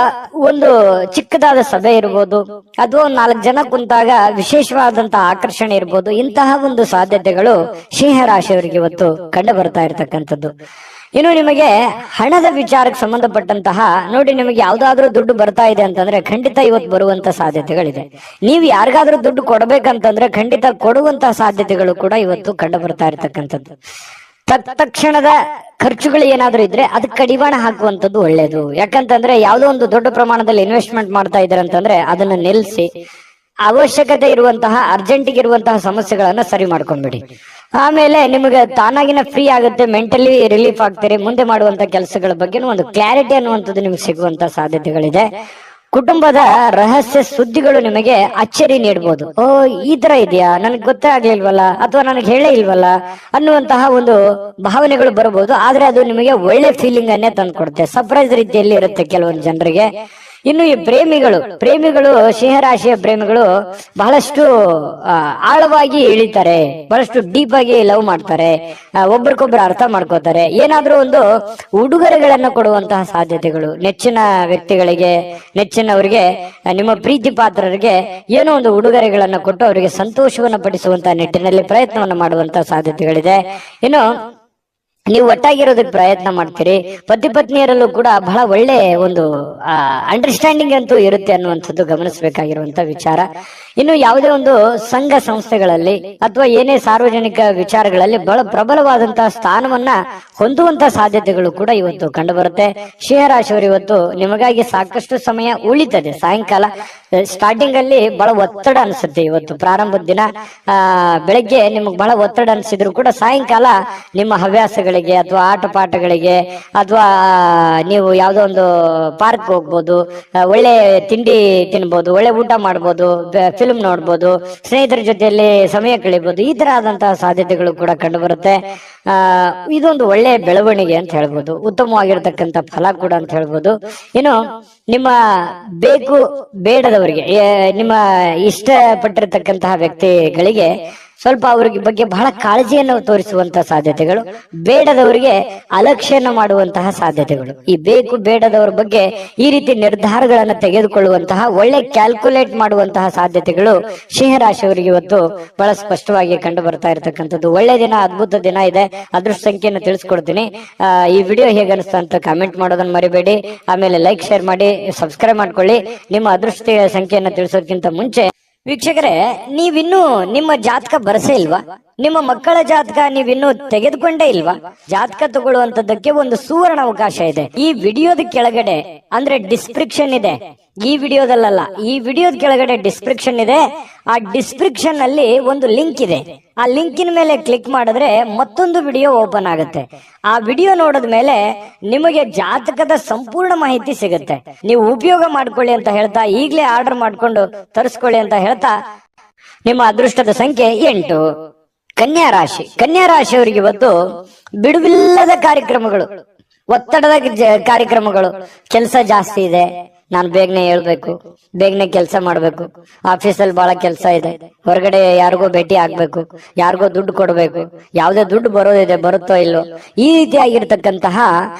[SPEAKER 1] ಒಂದು ಚಿಕ್ಕದಾದ ಸಭೆ ಇರ್ಬೋದು, ಅಥವಾ 4 ಜನ ಕುಂತಾಗ ವಿಶೇಷವಾದಂತಹ ಆಕರ್ಷಣೆ ಇರ್ಬೋದು. ಇಂತಹ ಒಂದು ಸಾಧ್ಯತೆಗಳು ಸಿಂಹ ರಾಶಿಯವರಿಗೆ ಇವತ್ತು ಕಂಡು ಬರ್ತಾ ಇರತಕ್ಕಂಥದ್ದು. ಇನ್ನು ನಿಮಗೆ ಹಣದ ವಿಚಾರಕ್ಕೆ ಸಂಬಂಧಪಟ್ಟಂತಹ ನೋಡಿ, ನಿಮಗೆ ಯಾವ್ದಾದ್ರೂ ದುಡ್ಡು ಬರ್ತಾ ಇದೆ ಅಂತಂದ್ರೆ ಖಂಡಿತ ಇವತ್ತು ಬರುವಂತ ಸಾಧ್ಯತೆಗಳಿದೆ. ನೀವು ಯಾರಿಗಾದ್ರೂ ದುಡ್ಡು ಕೊಡ್ಬೇಕಂತಂದ್ರೆ ಖಂಡಿತ ಕೊಡುವಂತಹ ಸಾಧ್ಯತೆಗಳು ಕೂಡ ಇವತ್ತು ಕಂಡು ಬರ್ತಾ ಇರತಕ್ಕಂಥದ್ದು. ತಕ್ಷಣದ ಖರ್ಚುಗಳು ಏನಾದ್ರೂ ಇದ್ರೆ ಅದಕ್ಕೆ ಕಡಿವಾಣ ಹಾಕುವಂಥದ್ದು ಒಳ್ಳೇದು. ಯಾಕಂತಂದ್ರೆ ಯಾವುದೋ ಒಂದು ದೊಡ್ಡ ಪ್ರಮಾಣದಲ್ಲಿ ಇನ್ವೆಸ್ಟ್ಮೆಂಟ್ ಮಾಡ್ತಾ ಇದ್ದಾರೆ ಅಂತಂದ್ರೆ ಅದನ್ನ ನಿಲ್ಲಿಸಿ ಅವಶ್ಯಕತೆ ಇರುವಂತಹ ಅರ್ಜೆಂಟಿಗೆ ಇರುವಂತಹ ಸಮಸ್ಯೆಗಳನ್ನ ಸರಿ ಮಾಡ್ಕೊಂಡ್ಬಿಡಿ. ಆಮೇಲೆ ನಿಮಗೆ ತಾನಾಗಿನ ಫ್ರೀ ಆಗುತ್ತೆ, ಮೆಂಟಲಿ ರಿಲೀಫ್ ಆಗ್ತೀರಿ. ಮುಂದೆ ಮಾಡುವಂತ ಕೆಲಸಗಳ ಬಗ್ಗೆ ಒಂದು ಕ್ಲಾರಿಟಿ ಅನ್ನುವಂಥದ್ದು ನಿಮ್ಗೆ ಸಿಗುವಂತ ಸಾಧ್ಯತೆಗಳಿದೆ. ಕುಟುಂಬದ ರಹಸ್ಯ ಸುದ್ದಿಗಳು ನಿಮಗೆ ಅಚ್ಚರಿ ನೀಡಬಹುದು. ಈ ತರ ಇದೆಯಾ, ನನಗೆ ಗೊತ್ತೇ ಆಗ್ಲಿಲ್ವಲ್ಲ, ಅಥವಾ ನನಗೆ ಹೇಳೇ ಇಲ್ವಲ್ಲ ಅನ್ನುವಂತಹ ಒಂದು ಭಾವನೆಗಳು ಬರಬಹುದು. ಆದ್ರೆ ಅದು ನಿಮಗೆ ಒಳ್ಳೆ ಫೀಲಿಂಗ್ ಅನ್ನೇ ತಂದ್ಕೊಡುತ್ತೆ. ಸರ್ಪ್ರೈಸ್ ರೀತಿಯಲ್ಲಿ ಇರುತ್ತೆ ಕೆಲವೊಂದು ಜನರಿಗೆ. ಇನ್ನು ಈ ಪ್ರೇಮಿಗಳು ಸಿಂಹರಾಶಿಯ ಪ್ರೇಮಿಗಳು ಬಹಳಷ್ಟು ಆಳವಾಗಿ ಇಳಿತಾರೆ, ಬಹಳಷ್ಟು ಡೀಪ್ ಆಗಿ ಲವ್ ಮಾಡ್ತಾರೆ, ಒಬ್ರಿಗೊಬ್ರು ಅರ್ಥ ಮಾಡ್ಕೋತಾರೆ. ಏನಾದ್ರೂ ಒಂದು ಉಡುಗೊರೆಗಳನ್ನ ಕೊಡುವಂತಹ ಸಾಧ್ಯತೆಗಳು, ನೆಚ್ಚಿನ ವ್ಯಕ್ತಿಗಳಿಗೆ, ನೆಚ್ಚಿನವರಿಗೆ, ನಿಮ್ಮ ಪ್ರೀತಿ ಪಾತ್ರರಿಗೆ ಏನೋ ಒಂದು ಉಡುಗೊರೆಗಳನ್ನ ಕೊಟ್ಟು ಅವರಿಗೆ ಸಂತೋಷವನ್ನ ಪಡಿಸುವಂತಹ ನಿಟ್ಟಿನಲ್ಲಿ ಪ್ರಯತ್ನವನ್ನ ಮಾಡುವಂತಹ ಸಾಧ್ಯತೆಗಳಿದೆ. ಇನ್ನು ನೀವು ಒಟ್ಟಾಗಿರೋದಕ್ಕೆ ಪ್ರಯತ್ನ ಮಾಡ್ತೀರಿ. ಪತಿ ಪತ್ನಿಯರಲ್ಲೂ ಕೂಡ ಬಹಳ ಒಳ್ಳೆ ಒಂದು ಅಂಡರ್ಸ್ಟ್ಯಾಂಡಿಂಗ್ ಅಂತೂ ಇರುತ್ತೆ ಅನ್ನುವಂಥದ್ದು ಗಮನಿಸಬೇಕಾಗಿರುವಂತ ವಿಚಾರ. ಇನ್ನು ಯಾವುದೇ ಒಂದು ಸಂಘ ಸಂಸ್ಥೆಗಳಲ್ಲಿ ಅಥವಾ ಏನೇ ಸಾರ್ವಜನಿಕ ವಿಚಾರಗಳಲ್ಲಿ ಬಹಳ ಪ್ರಬಲವಾದಂತಹ ಸ್ಥಾನವನ್ನ ಹೊಂದುವಂತಹ ಸಾಧ್ಯತೆಗಳು ಕೂಡ ಇವತ್ತು ಕಂಡು ಬರುತ್ತೆ. ಸಿಂಹರಾಶಿಯವರು ಇವತ್ತು ನಿಮಗಾಗಿ ಸಾಕಷ್ಟು ಸಮಯ ಉಳಿತದೆ. ಸಾಯಂಕಾಲ ಸ್ಟಾರ್ಟಿಂಗ್ ಅಲ್ಲಿ ಬಹಳ ಒತ್ತಡ ಅನ್ಸುತ್ತೆ. ಇವತ್ತು ಪ್ರಾರಂಭದ ದಿನ ಬೆಳಗ್ಗೆ ನಿಮಗೆ ಬಹಳ ಒತ್ತಡ ಅನ್ಸಿದ್ರು ಕೂಡ ಸಾಯಂಕಾಲ ನಿಮ್ಮ ಹವ್ಯಾಸಗಳಿಗೆ ಅಥವಾ ಆಟ ಪಾಠಗಳಿಗೆ ಅಥವಾ ನೀವು ಯಾವ್ದೋ ಒಂದು ಪಾರ್ಕ್ ಹೋಗ್ಬೋದು, ಒಳ್ಳೆ ತಿಂಡಿ ತಿನ್ಬೋದು, ಒಳ್ಳೆ ಊಟ ಮಾಡ್ಬೋದು, ಫಿಲ್ಮ್ ನೋಡ್ಬೋದು, ಸ್ನೇಹಿತರ ಜೊತೆಯಲ್ಲಿ ಸಮಯ ಕಳಿಬಹುದು. ಈ ತರ ಆದಂತಹ ಸಾಧ್ಯತೆಗಳು ಕೂಡ ಕಂಡು ಬರುತ್ತೆ. ಇದೊಂದು ಒಳ್ಳೆ ಬೆಳವಣಿಗೆ ಅಂತ ಹೇಳ್ಬೋದು, ಉತ್ತಮವಾಗಿರ್ತಕ್ಕಂಥ ಫಲ ಕೂಡ ಅಂತ ಹೇಳ್ಬೋದು. ಇನ್ನು ನಿಮ್ಮ ಬೇಕು ಬೇಡದವರಿಗೆ, ನಿಮ್ಮ ಇಷ್ಟಪಟ್ಟಿರ್ತಕ್ಕಂತಹ ವ್ಯಕ್ತಿಗಳಿಗೆ ಸ್ವಲ್ಪ ಅವ್ರಿಗೆ ಬಗ್ಗೆ ಬಹಳ ಕಾಳಜಿಯನ್ನು ತೋರಿಸುವಂತಹ ಸಾಧ್ಯತೆಗಳು, ಬೇಡದವರಿಗೆ ಅಲಕ್ಷ್ಯನ ಮಾಡುವಂತಹ ಸಾಧ್ಯತೆಗಳು. ಈ ಬೇಕು ಬೇಡದವರ ಬಗ್ಗೆ ಈ ರೀತಿ ನಿರ್ಧಾರಗಳನ್ನು ತೆಗೆದುಕೊಳ್ಳುವಂತಹ ಒಳ್ಳೆ ಕ್ಯಾಲ್ಕುಲೇಟ್ ಮಾಡುವಂತಹ ಸಾಧ್ಯತೆಗಳು ಸಿಂಹರಾಶಿಯವರಿಗೆ ಇವತ್ತು ಬಹಳ ಸ್ಪಷ್ಟವಾಗಿ ಕಂಡು ಬರ್ತಾ ಇರತಕ್ಕಂಥದ್ದು. ಒಳ್ಳೆ ದಿನ, ಅದ್ಭುತ ದಿನ ಇದೆ. ಅದೃಷ್ಟ ಸಂಖ್ಯೆಯನ್ನು ತಿಳಿಸ್ಕೊಡ್ತೀನಿ. ಈ ವಿಡಿಯೋ ಹೇಗೆ ಅನಿಸ್ತಾ ಅಂತ ಕಾಮೆಂಟ್ ಮಾಡೋದನ್ನ ಮರಿಬೇಡಿ. ಆಮೇಲೆ ಲೈಕ್, ಶೇರ್ ಮಾಡಿ, ಸಬ್ಸ್ಕ್ರೈಬ್ ಮಾಡ್ಕೊಳ್ಳಿ. ನಿಮ್ಮ ಅದೃಷ್ಟ ಸಂಖ್ಯೆಯನ್ನು ತಿಳಿಸೋದಕ್ಕಿಂತ ಮುಂಚೆ ವೀಕ್ಷಕರೇ, ನೀವಿನ್ನೂ ನಿಮ್ಮ ಜಾತಕ ಬರಸೇ ಇಲ್ವಾ? ನಿಮ್ಮ ಮಕ್ಕಳ ಜಾತಕ ನೀವಿನ್ನೂ ತೆಗೆದುಕೊಂಡೇ ಇಲ್ವಾ? ಜಾತಕ ತಗೊಳ್ಳುವಂತದ್ದಕ್ಕೆ ಒಂದು ಸುವರ್ಣ ಅವಕಾಶ ಇದೆ. ಈ ವಿಡಿಯೋದ ಕೆಳಗಡೆ ಅಂದ್ರೆ ಡಿಸ್ಕ್ರಿಪ್ಷನ್ ಇದೆ. ಈ ವಿಡಿಯೋದಲ್ಲ, ಈ ವಿಡಿಯೋದ ಕೆಳಗಡೆ ಡಿಸ್ಕ್ರಿಪ್ಷನ್ ಇದೆ. ಆ ಡಿಸ್ಕ್ರಿಪ್ಷನ್ ಅಲ್ಲಿ ಒಂದು ಲಿಂಕ್ ಇದೆ. ಆ ಲಿಂಕಿನ ಮೇಲೆ ಕ್ಲಿಕ್ ಮಾಡಿದ್ರೆ ಮತ್ತೊಂದು ವಿಡಿಯೋ ಓಪನ್ ಆಗುತ್ತೆ. ಆ ವಿಡಿಯೋ ನೋಡಿದ ಮೇಲೆ ನಿಮಗೆ ಜಾತಕದ ಸಂಪೂರ್ಣ ಮಾಹಿತಿ ಸಿಗುತ್ತೆ. ನೀವು ಉಪಯೋಗ ಮಾಡ್ಕೊಳ್ಳಿ ಅಂತ ಹೇಳ್ತಾ, ಈಗಲೇ ಆರ್ಡರ್ ಮಾಡ್ಕೊಂಡು ತರಿಸ್ಕೊಳ್ಳಿ ಅಂತ ಹೇಳ್ತಾ, ನಿಮ್ಮ ಅದೃಷ್ಟದ ಸಂಖ್ಯೆ 8. ಕನ್ಯಾ ರಾಶಿ. ಕನ್ಯಾ ರಾಶಿಯವರಿಗೆ ಇವತ್ತು ಬಿಡುವಿಲ್ಲದ ಕಾರ್ಯಕ್ರಮಗಳು, ಒತ್ತಡದ ಕಾರ್ಯಕ್ರಮಗಳು. ಕೆಲಸ ಜಾಸ್ತಿ ಇದೆ, ನಾನು ಬೇಗನೆ ಹೇಳ್ಬೇಕು, ಬೇಗನೆ ಕೆಲಸ ಮಾಡ್ಬೇಕು, ಆಫೀಸಲ್ಲಿ ಬಹಳ ಕೆಲಸ ಇದೆ, ಹೊರಗಡೆ ಯಾರಿಗೋ ಭೇಟಿ ಆಗ್ಬೇಕು, ಯಾರಿಗೋ ದುಡ್ಡು ಕೊಡ್ಬೇಕು, ಯಾವ್ದೇ ದುಡ್ಡು ಬರೋದಿದೆ, ಬರುತ್ತೋ ಇಲ್ಲೋ, ಈ ರೀತಿಯಾಗಿರ್ತಕ್ಕಂತಹ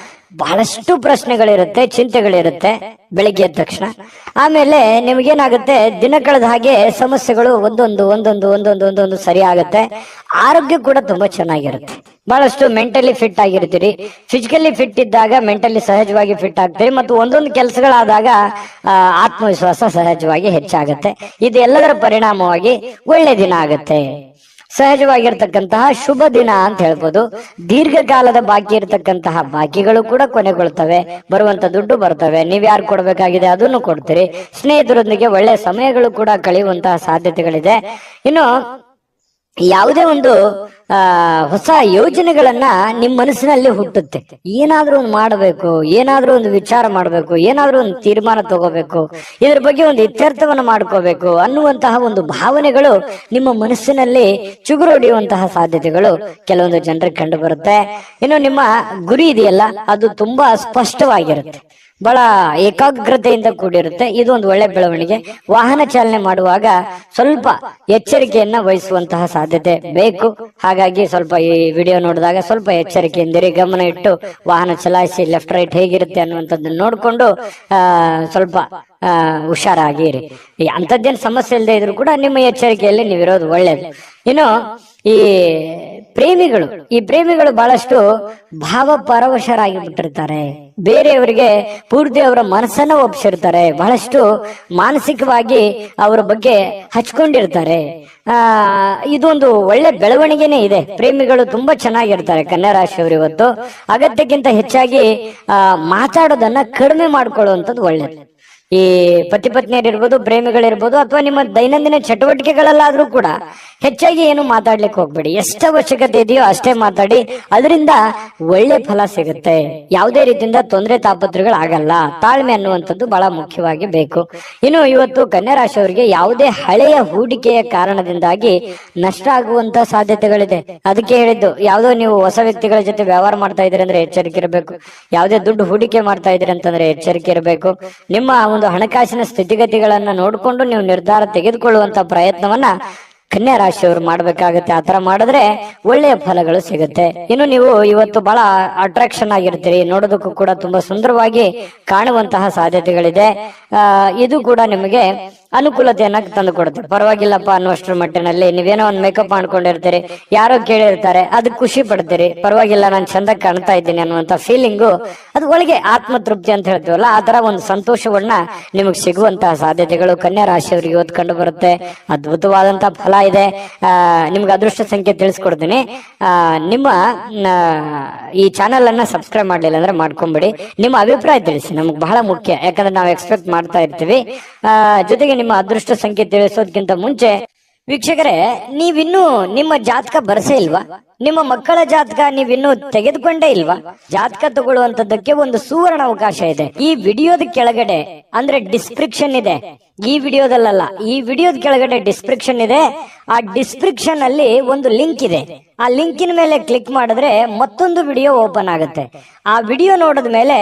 [SPEAKER 1] ಬಹಳಷ್ಟು ಪ್ರಶ್ನೆಗಳಿರುತ್ತೆ, ಚಿಂತೆಗಳಿರುತ್ತೆ ಬೆಳಿಗ್ಗೆ ಎದ್ದ ತಕ್ಷಣ. ಆಮೇಲೆ ನಿಮಗೇನಾಗುತ್ತೆ, ದಿನ ಕಳೆದ ಹಾಗೆ ಸಮಸ್ಯೆಗಳು ಒಂದೊಂದು ಸರಿ ಆಗುತ್ತೆ. ಆರೋಗ್ಯ ಕೂಡ ತುಂಬಾ ಚೆನ್ನಾಗಿರುತ್ತೆ. ಬಹಳಷ್ಟು ಮೆಂಟಲಿ ಫಿಟ್ ಆಗಿರ್ತೀರಿ. ಫಿಸಿಕಲಿ ಫಿಟ್ ಇದ್ದಾಗ ಮೆಂಟಲಿ ಸಹಜವಾಗಿ ಫಿಟ್ ಆಗ್ತೀರಿ. ಮತ್ತು ಒಂದೊಂದು ಕೆಲಸಗಳಾದಾಗ ಆತ್ಮವಿಶ್ವಾಸ ಸಹಜವಾಗಿ ಹೆಚ್ಚಾಗುತ್ತೆ. ಇದೆಲ್ಲದರ ಪರಿಣಾಮವಾಗಿ ಒಳ್ಳೆ ದಿನ ಆಗುತ್ತೆ. ಸಹಜವಾಗಿರ್ತಕ್ಕಂತಹ ಶುಭ ದಿನ ಅಂತ ಹೇಳ್ಬೋದು. ದೀರ್ಘಕಾಲದ ಬಾಕಿ ಇರತಕ್ಕಂತಹ ಬಾಕಿಗಳು ಕೂಡ ಕೊನೆಗೊಳ್ತವೆ. ಬರುವಂತ ದುಡ್ಡು ಬರ್ತವೆ. ನೀವ್ ಯಾರು ಕೊಡ್ಬೇಕಾಗಿದೆ ಅದನ್ನು ಕೊಡ್ತೀರಿ. ಸ್ನೇಹಿತರೊಂದಿಗೆ ಒಳ್ಳೆ ಸಮಯಗಳು ಕೂಡ ಕಳೆಯುವಂತಹ ಸಾಧ್ಯತೆಗಳಿದೆ. ಇನ್ನು ಯಾವುದೇ ಒಂದು ಹೊಸ ಯೋಜನೆಗಳನ್ನ ನಿಮ್ಮ ಮನಸ್ಸಿನಲ್ಲಿ ಹುಟ್ಟುತ್ತೆ. ಏನಾದ್ರೂ ಒಂದು ಮಾಡಬೇಕು, ಏನಾದ್ರೂ ಒಂದು ವಿಚಾರ ಮಾಡಬೇಕು, ಏನಾದ್ರೂ ಒಂದು ತೀರ್ಮಾನ ತಗೋಬೇಕು, ಇದ್ರ ಬಗ್ಗೆ ಒಂದು ಇತ್ಯರ್ಥವನ್ನು ಮಾಡ್ಕೋಬೇಕು ಅನ್ನುವಂತಹ ಒಂದು ಭಾವನೆಗಳು ನಿಮ್ಮ ಮನಸ್ಸಿನಲ್ಲಿ ಚುಗುರೊಡೆಯುವಂತಹ ಸಾಧ್ಯತೆಗಳು ಕೆಲವೊಂದು ಜನರಿಗೆ ಕಂಡು ಬರುತ್ತೆ. ಇನ್ನು ನಿಮ್ಮ ಗುರಿ ಇದೆಯಲ್ಲ, ಅದು ತುಂಬಾ ಸ್ಪಷ್ಟವಾಗಿರುತ್ತೆ, ಬಹಳ ಏಕಾಗ್ರತೆಯಿಂದ ಕೂಡಿರುತ್ತೆ. ಇದು ಒಂದು ಒಳ್ಳೆ ಬೆಳವಣಿಗೆ. ವಾಹನ ಚಾಲನೆ ಮಾಡುವಾಗ ಸ್ವಲ್ಪ ಎಚ್ಚರಿಕೆಯನ್ನ ವಹಿಸುವಂತಹ ಸಾಧ್ಯತೆ ಬೇಕು. ಹಾಗಾಗಿ ಸ್ವಲ್ಪ ಈ ವಿಡಿಯೋ ನೋಡಿದಾಗ ಸ್ವಲ್ಪ ಎಚ್ಚರಿಕೆಯಿಂದಿರಿ, ಗಮನ ಇಟ್ಟು ವಾಹನ ಚಲಾಯಿಸಿ. ಲೆಫ್ಟ್ ರೈಟ್ ಹೇಗಿರುತ್ತೆ ಅನ್ನುವಂಥದ್ದನ್ನ ನೋಡ್ಕೊಂಡು ಸ್ವಲ್ಪ ಹುಷಾರಾಗಿರಿ. ಅಂಥದ್ದೇನು ಸಮಸ್ಯೆ ಇಲ್ಲದೆ ಇದ್ರು ಕೂಡ ನಿಮ್ಮ ಎಚ್ಚರಿಕೆಯಲ್ಲಿ ನೀವಿರೋದು ಒಳ್ಳೇದು. ಇನ್ನು ಈ ಪ್ರೇಮಿಗಳು ಬಹಳಷ್ಟು ಭಾವ ಪರವಶರಾಗಿ ಬಿಟ್ಟಿರ್ತಾರೆ. ಬೇರೆಯವರಿಗೆ ಪೂರ್ತಿ ಅವರ ಮನಸ್ಸನ್ನ ಒಪ್ಪಿಸಿರ್ತಾರೆ. ಬಹಳಷ್ಟು ಮಾನಸಿಕವಾಗಿ ಅವರ ಬಗ್ಗೆ ಹಚ್ಕೊಂಡಿರ್ತಾರೆ. ಇದೊಂದು ಒಳ್ಳೆ ಬೆಳವಣಿಗೆನೇ ಇದೆ. ಪ್ರೇಮಿಗಳು ತುಂಬಾ ಚೆನ್ನಾಗಿರ್ತಾರೆ ಕನ್ಯಾ ರಾಶಿಯವರು. ಇವತ್ತು ಅಗತ್ಯಕ್ಕಿಂತ ಹೆಚ್ಚಾಗಿ ಮಾತಾಡೋದನ್ನ ಕಡಿಮೆ ಮಾಡ್ಕೊಳ್ಳುವಂಥದ್ದು ಒಳ್ಳೇದು. ಈ ಪತಿ ಪತ್ನಿಯರಿರ್ಬೋದು, ಪ್ರೇಮಿಗಳಿರ್ಬೋದು, ಅಥವಾ ನಿಮ್ಮ ದೈನಂದಿನ ಚಟುವಟಿಕೆಗಳಲ್ಲಾದ್ರೂ ಕೂಡ ಹೆಚ್ಚಾಗಿ ಏನು ಮಾತಾಡ್ಲಿಕ್ಕೆ ಹೋಗ್ಬೇಡಿ. ಎಷ್ಟು ಅವಶ್ಯಕತೆ ಇದೆಯೋ ಅಷ್ಟೇ ಮಾತಾಡಿ. ಅದರಿಂದ ಒಳ್ಳೆ ಫಲ ಸಿಗುತ್ತೆ. ಯಾವುದೇ ರೀತಿಯಿಂದ ತೊಂದರೆ ತಾಪತ್ರಗಳಾಗಲ್ಲ. ತಾಳ್ಮೆ ಅನ್ನುವಂಥದ್ದು ಬಹಳ ಮುಖ್ಯವಾಗಿ ಬೇಕು. ಇನ್ನು ಇವತ್ತು ಕನ್ಯಾ ರಾಶಿಯವರಿಗೆ ಯಾವುದೇ ಹಳೆಯ ಹೂಡಿಕೆಯ ಕಾರಣದಿಂದಾಗಿ ನಷ್ಟ ಆಗುವಂತ ಸಾಧ್ಯತೆಗಳಿದೆ. ಅದಕ್ಕೆ ಹೇಳಿದ್ದು, ಯಾವುದೋ ನೀವು ಹೊಸ ವ್ಯಕ್ತಿಗಳ ಜೊತೆ ವ್ಯವಹಾರ ಮಾಡ್ತಾ ಇದ್ದೀರಿ ಅಂದ್ರೆ ಎಚ್ಚರಿಕೆ ಇರಬೇಕು. ಯಾವುದೇ ದುಡ್ಡು ಹೂಡಿಕೆ ಮಾಡ್ತಾ ಇದ್ದೀರಿ ಅಂತಂದ್ರೆ ಎಚ್ಚರಿಕೆ ಇರಬೇಕು. ನಿಮ್ಮ ಒಂದು ಹಣಕಾಸಿನ ಸ್ಥಿತಿಗತಿಗಳನ್ನ ನೋಡಿಕೊಂಡು ನೀವು ನಿರ್ಧಾರ ತೆಗೆದುಕೊಳ್ಳುವಂತ ಪ್ರಯತ್ನವನ್ನ ಕನ್ಯಾ ರಾಶಿಯವರು ಮಾಡ್ಬೇಕಾಗತ್ತೆ. ಆತರ ಮಾಡಿದ್ರೆ ಒಳ್ಳೆಯ ಫಲಗಳು ಸಿಗುತ್ತೆ. ಇನ್ನು ನೀವು ಇವತ್ತು ಬಹಳ ಅಟ್ರಾಕ್ಷನ್ ಆಗಿರ್ತೀರಿ. ನೋಡೋದಕ್ಕೂ ಕೂಡ ತುಂಬಾ ಸುಂದರವಾಗಿ ಕಾಣುವಂತಹ ಸಾಧ್ಯತೆಗಳಿದೆ. ಇದು ಕೂಡ ನಿಮಗೆ ಅನುಕೂಲತೆಯನ್ನ ತಂದು ಕೊಡುತ್ತೆ. ಪರವಾಗಿಲ್ಲಪ್ಪ ಅನ್ನುವಷ್ಟರ ಮಟ್ಟಿನಲ್ಲಿ ನೀವೇನೋ ಒಂದು ಮೇಕಪ್ ಮಾಡ್ಕೊಂಡಿರ್ತೀರಿ, ಯಾರೋ ಕೇಳಿರ್ತಾರೆ, ಅದಕ್ಕೆ ಖುಷಿ ಪಡ್ತೀರಿ. ಪರವಾಗಿಲ್ಲ, ನಾನು ಚಂದ ಕಾಣ್ತಾ ಇದ್ದೀನಿ ಅನ್ನುವಂತ ಫೀಲಿಂಗು, ಅದು ಒಳಗೆ ಆತ್ಮತೃಪ್ತಿ ಅಂತ ಹೇಳ್ತೀವಲ್ಲ, ಆ ತರ ಒಂದು ಸಂತೋಷವನ್ನ ನಿಮಗೆ ಸಿಗುವಂತಹ ಸಾಧ್ಯತೆಗಳು ಕನ್ಯಾ ರಾಶಿಯವರಿಗೆ ಇವತ್ತು ಕಂಡು ಬರುತ್ತೆ. ಅದ್ಭುತವಾದಂತಹ ಫಲ ಇದೆ. ನಿಮ್ಗೆ ಅದೃಷ್ಟ ಸಂಖ್ಯೆ ತಿಳಿಸ್ಕೊಡ್ತೀನಿ. ನಿಮ್ಮ ಈ ಚಾನೆಲ್ ಅನ್ನ ಸಬ್ಸ್ಕ್ರೈಬ್ ಮಾಡ್ಲಿಲ್ಲ ಅಂದ್ರೆ ಮಾಡ್ಕೊಂಬಿಡಿ. ನಿಮ್ಮ ಅಭಿಪ್ರಾಯ ತಿಳಿಸಿ, ನಮ್ಗೆ ಬಹಳ ಮುಖ್ಯ. ಯಾಕಂದ್ರೆ ನಾವು ಎಕ್ಸ್ಪೆಕ್ಟ್ ಮಾಡ್ತಾ ಇರ್ತೀವಿ. ಜೊತೆಗೆ ನಿಮ್ಮ ಅದೃಷ್ಟ ಸಂಖ್ಯೆ ತಿಳಿಸೋದಕ್ಕಿಂತ ಮುಂಚೆ ವೀಕ್ಷಕರೇ, ನೀವಿನ್ನೂ ನಿಮ್ಮ ಜಾತಕ ಬರಸೇ ಇಲ್ವಾ? ನಿಮ್ಮ ಮಕ್ಕಳ ಜಾತಕ ನೀವಿನ್ನೂ ತೆಗೆದುಕೊಂಡೇ ಇಲ್ವಾ? ಜಾತಕ ತಗೊಳ್ಳುವಂತದ್ದಕ್ಕೆ ಒಂದು ಸುವರ್ಣ ಅವಕಾಶ ಇದೆ. ಈ ವಿಡಿಯೋದ ಕೆಳಗಡೆ ಅಂದ್ರೆ ಡಿಸ್ಕ್ರಿಪ್ಷನ್ ಇದೆ. ಈ ವಿಡಿಯೋದಲ್ಲ, ಈ ವಿಡಿಯೋದ ಕೆಳಗಡೆ ಡಿಸ್ಕ್ರಿಪ್ಷನ್ ಇದೆ. ಆ ಡಿಸ್ಕ್ರಿಪ್ಷನ್ ಅಲ್ಲಿ ಒಂದು ಲಿಂಕ್ ಇದೆ. ಆ ಲಿಂಕಿನ ಮೇಲೆ ಕ್ಲಿಕ್ ಮಾಡಿದ್ರೆ ಮತ್ತೊಂದು ವಿಡಿಯೋ ಓಪನ್ ಆಗುತ್ತೆ. ಆ ವಿಡಿಯೋ ನೋಡಿದ ಮೇಲೆ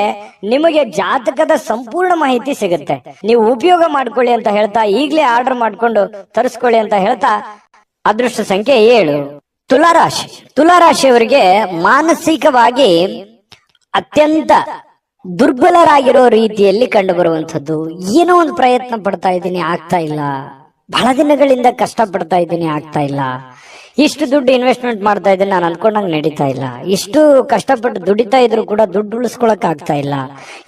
[SPEAKER 1] ನಿಮಗೆ ಜಾತಕದ ಸಂಪೂರ್ಣ ಮಾಹಿತಿ ಸಿಗುತ್ತೆ. ನೀವು ಉಪಯೋಗ ಮಾಡ್ಕೊಳ್ಳಿ ಅಂತ ಹೇಳ್ತಾ, ಈಗಲೇ ಆರ್ಡರ್ ಮಾಡ್ಕೊಂಡು ತರಿಸ್ಕೊಳ್ಳಿ ಅಂತ ಹೇಳ್ತಾ, ಅದೃಷ್ಟ ಸಂಖ್ಯೆ 7. ತುಲಾರಾಶಿ. ತುಲಾರಾಶಿಯವರಿಗೆ ಮಾನಸಿಕವಾಗಿ ಅತ್ಯಂತ ದುರ್ಬಲರಾಗಿರೋ ರೀತಿಯಲ್ಲಿ ಕಂಡು ಬರುವಂತದ್ದು. ಏನೋ ಒಂದು ಪ್ರಯತ್ನ ಪಡ್ತಾ ಇದ್ದೀನಿ, ಆಗ್ತಾ ಇಲ್ಲ. ಬಹಳ ದಿನಗಳಿಂದ ಕಷ್ಟ ಪಡ್ತಾ ಇದ್ದೀನಿ, ಆಗ್ತಾ ಇಲ್ಲ. ಇಷ್ಟು ದುಡ್ಡು ಇನ್ವೆಸ್ಟ್ಮೆಂಟ್ ಮಾಡ್ತಾ ಇದ್ದೀನಿ, ನಾನು ಅನ್ಕೊಂಡಂಗೆ ನಡೀತಾ ಇಲ್ಲ. ಇಷ್ಟು ಕಷ್ಟಪಟ್ಟು ದುಡಿತಾ ಇದ್ರು ಕೂಡ ದುಡ್ಡು ಉಳಿಸ್ಕೊಳಕ್ ಆಗ್ತಾ ಇಲ್ಲ.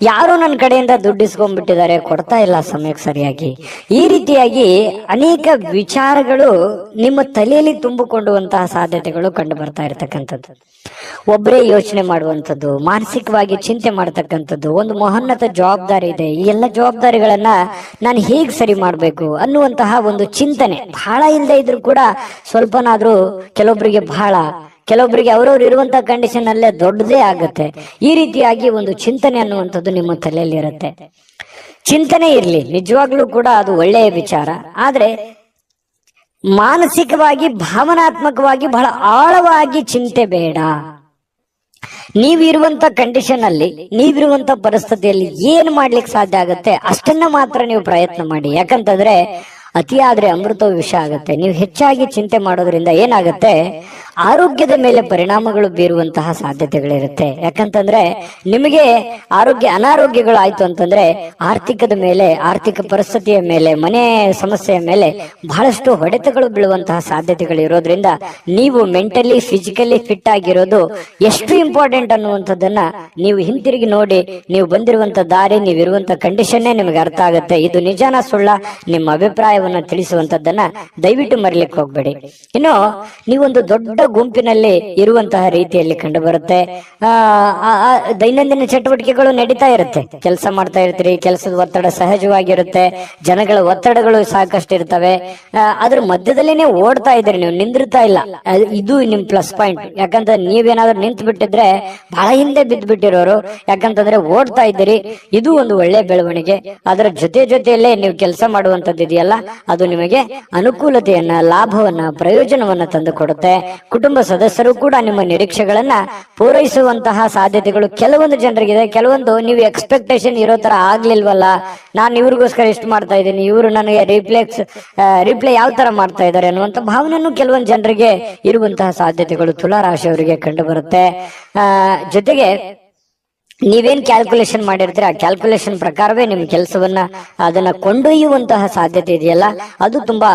[SPEAKER 1] ಯಾರೋ ನನ್ನ ಕಡೆಯಿಂದ ದುಡ್ಡು ಇಸ್ಕೊಂಡ್ಬಿಟ್ಟಿದ್ದಾರೆ, ಕೊಡ್ತಾ ಇಲ್ಲ ಸಮಯಕ್ಕೆ ಸರಿಯಾಗಿ. ಈ ರೀತಿಯಾಗಿ ಅನೇಕ ವಿಚಾರಗಳು ನಿಮ್ಮ ತಲೆಯಲ್ಲಿ ತುಂಬಿಕೊಳ್ಳುವಂತಹ ಸಾಧ್ಯತೆಗಳು ಕಂಡು ಬರ್ತಾ ಇರತಕ್ಕಂಥದ್ದು. ಒಬ್ಬರೇ ಯೋಚನೆ ಮಾಡುವಂಥದ್ದು, ಮಾನಸಿಕವಾಗಿ ಚಿಂತೆ ಮಾಡ್ತಕ್ಕಂಥದ್ದು. ಒಂದು ಮಹೋನ್ನತ ಜವಾಬ್ದಾರಿ ಇದೆ, ಈ ಎಲ್ಲ ಜವಾಬ್ದಾರಿಗಳನ್ನ ನಾನು ಹೇಗ್ ಸರಿ ಮಾಡ್ಬೇಕು ಅನ್ನುವಂತಹ ಒಂದು ಚಿಂತನೆ. ಬಹಳ ಇಲ್ಲದೆ ಇದ್ರು ಕೂಡ ಸ್ವಲ್ಪನಾದ್ರೂ ಕೆಲವೊಬ್ಬರಿಗೆ ಬಹಳ, ಕೆಲವೊಬ್ಬರಿಗೆ ಅವರವ್ರು ಇರುವಂತಹ ಕಂಡೀಷನ್ ಅಲ್ಲೇ ದೊಡ್ಡದೇ ಆಗುತ್ತೆ. ಈ ರೀತಿಯಾಗಿ ಒಂದು ಚಿಂತನೆ ಅನ್ನುವಂಥದ್ದು ನಿಮ್ಮ ತಲೆಯಲ್ಲಿ ಇರುತ್ತೆ. ಚಿಂತನೆ ಇರ್ಲಿ, ನಿಜವಾಗ್ಲೂ ಕೂಡ ಅದು ಒಳ್ಳೆಯ ವಿಚಾರ. ಆದ್ರೆ ಮಾನಸಿಕವಾಗಿ ಭಾವನಾತ್ಮಕವಾಗಿ ಬಹಳ ಆಳವಾಗಿ ಚಿಂತೆ ಬೇಡ. ನೀವಿರುವಂತ ಕಂಡೀಷನ್ ಅಲ್ಲಿ, ನೀವಿರುವಂತ ಪರಿಸ್ಥಿತಿಯಲ್ಲಿ ಏನ್ ಮಾಡ್ಲಿಕ್ಕೆ ಸಾಧ್ಯ ಆಗುತ್ತೆ ಅಷ್ಟನ್ನ ಮಾತ್ರ ನೀವು ಪ್ರಯತ್ನ ಮಾಡಿ. ಯಾಕಂತಂದ್ರೆ ಅತಿಯಾದ್ರೆ ಅಮೃತವು ವಿಷ ಆಗುತ್ತೆ. ನೀವು ಹೆಚ್ಚಾಗಿ ಚಿಂತೆ ಮಾಡೋದ್ರಿಂದ ಏನಾಗುತ್ತೆ, ಆರೋಗ್ಯದ ಮೇಲೆ ಪರಿಣಾಮಗಳು ಬೀರುವಂತಹ ಸಾಧ್ಯತೆಗಳಿರುತ್ತೆ. ಯಾಕಂತಂದ್ರೆ ನಿಮಗೆ ಅನಾರೋಗ್ಯಗಳು ಆಯ್ತು ಅಂತಂದ್ರೆ ಆರ್ಥಿಕದ ಮೇಲೆ, ಆರ್ಥಿಕ ಪರಿಸ್ಥಿತಿಯ ಮೇಲೆ, ಮನೆ ಸಮಸ್ಯೆಯ ಮೇಲೆ ಬಹಳಷ್ಟು ಹೊಡೆತಗಳು ಬೀಳುವಂತಹ ಸಾಧ್ಯತೆಗಳು ಇರೋದ್ರಿಂದ ನೀವು ಮೆಂಟಲಿ ಫಿಸಿಕಲಿ ಫಿಟ್ ಆಗಿರೋದು ಎಷ್ಟು ಇಂಪಾರ್ಟೆಂಟ್ ಅನ್ನುವಂಥದ್ದನ್ನ ನೀವು ಹಿಂತಿರುಗಿ ನೋಡಿ. ನೀವು ಬಂದಿರುವಂತ ದಾರಿ, ನೀವಿರುವಂತ ಕಂಡೀಷನ್ನೇ ನಿಮಗೆ ಅರ್ಥ ಆಗುತ್ತೆ. ಇದು ನಿಜಾನ ಸುಳ್ಳ ನಿಮ್ಮ ಅಭಿಪ್ರಾಯವನ್ನ ತಿಳಿಸುವಂತದ್ದನ್ನ ದಯವಿಟ್ಟು ಮರಿಲಿಕ್ಕೆ ಹೋಗ್ಬೇಡಿ. ಇನ್ನು ನೀವೊಂದು ದೊಡ್ಡ ಗುಂಪಿನಲ್ಲಿ ಇರುವಂತಹ ರೀತಿಯಲ್ಲಿ ಕಂಡು ಬರುತ್ತೆ. ದೈನಂದಿನ ಚಟುವಟಿಕೆಗಳು ನಡೀತಾ ಇರುತ್ತೆ, ಕೆಲಸ ಮಾಡ್ತಾ ಇರ್ತೀರಿ, ಕೆಲಸದ ಒತ್ತಡ ಸಹಜವಾಗಿರುತ್ತೆ, ಜನಗಳ ಒತ್ತಡಗಳು ಸಾಕಷ್ಟು ಇರ್ತವೆ. ಅದ್ರ ಮಧ್ಯದಲ್ಲೇನೆ ಓಡ್ತಾ ಇದ್ದೀರಿ, ನೀವು ನಿಂದಿರ್ತಾ ಇಲ್ಲ. ಇದು ನಿಮ್ ಪ್ಲಸ್ ಪಾಯಿಂಟ್. ಯಾಕಂದ್ರೆ ನೀವೇನಾದ್ರೂ ನಿಂತು ಬಿಟ್ಟಿದ್ರೆ ಬಹಳ ಹಿಂದೆ ಬಿದ್ದು ಬಿಟ್ಟಿರೋರು. ಯಾಕಂತಂದ್ರೆ ಓಡ್ತಾ ಇದ್ದೀರಿ, ಇದು ಒಂದು ಒಳ್ಳೆ ಬೆಳವಣಿಗೆ. ಅದರ ಜೊತೆಯಲ್ಲೇ ನೀವು ಕೆಲಸ ಮಾಡುವಂತದ್ದು ಇದೆಯಲ್ಲ, ಅದು ನಿಮಗೆ ಅನುಕೂಲತೆಯನ್ನ, ಲಾಭವನ್ನ, ಪ್ರಯೋಜನವನ್ನ ತಂದು ಕೊಡುತ್ತೆ. ಕುಟುಂಬ ಸದಸ್ಯರು ಕೂಡ ನಿಮ್ಮ ನಿರೀಕ್ಷೆಗಳನ್ನ ಪೂರೈಸುವಂತಹ ಸಾಧ್ಯತೆಗಳು ಕೆಲವೊಂದು ಜನರಿಗಿದೆ. ಕೆಲವೊಂದು ನೀವು ಎಕ್ಸ್ಪೆಕ್ಟೇಷನ್ ಇರೋ ತರ ಆಗ್ಲಿಲ್ವಲ್ಲ, ನಾನು ಇವ್ರಿಗೋಸ್ಕರ ಇಷ್ಟು ಮಾಡ್ತಾ ಇದ್ದೀನಿ, ಇವರು ನನಗೆ ರಿಪ್ಲೈ ಯಾವ ತರ ಮಾಡ್ತಾ ಇದ್ದಾರೆ ಅನ್ನುವಂತ ಭಾವನೆಯನ್ನು ಕೆಲವೊಂದು ಜನರಿಗೆ ಇರುವಂತಹ ಸಾಧ್ಯತೆಗಳು ತುಲಾರಾಶಿಯವರಿಗೆ ಕಂಡು ಬರುತ್ತೆ. ಜೊತೆಗೆ ನೀವೇನ್ ಕ್ಯಾಲ್ಕುಲೇಷನ್ ಮಾಡಿರ್ತೀರ ಆ ಕ್ಯಾಲ್ಕುಲೇಷನ್ ಪ್ರಕಾರವೇ ನಿಮ್ ಕೆಲಸವನ್ನ ಅದನ್ನ ಕೊಂಡೊಯ್ಯುವಂತಹ ಸಾಧ್ಯತೆ ಇದೆಯಲ್ಲ, ಅದು ತುಂಬಾ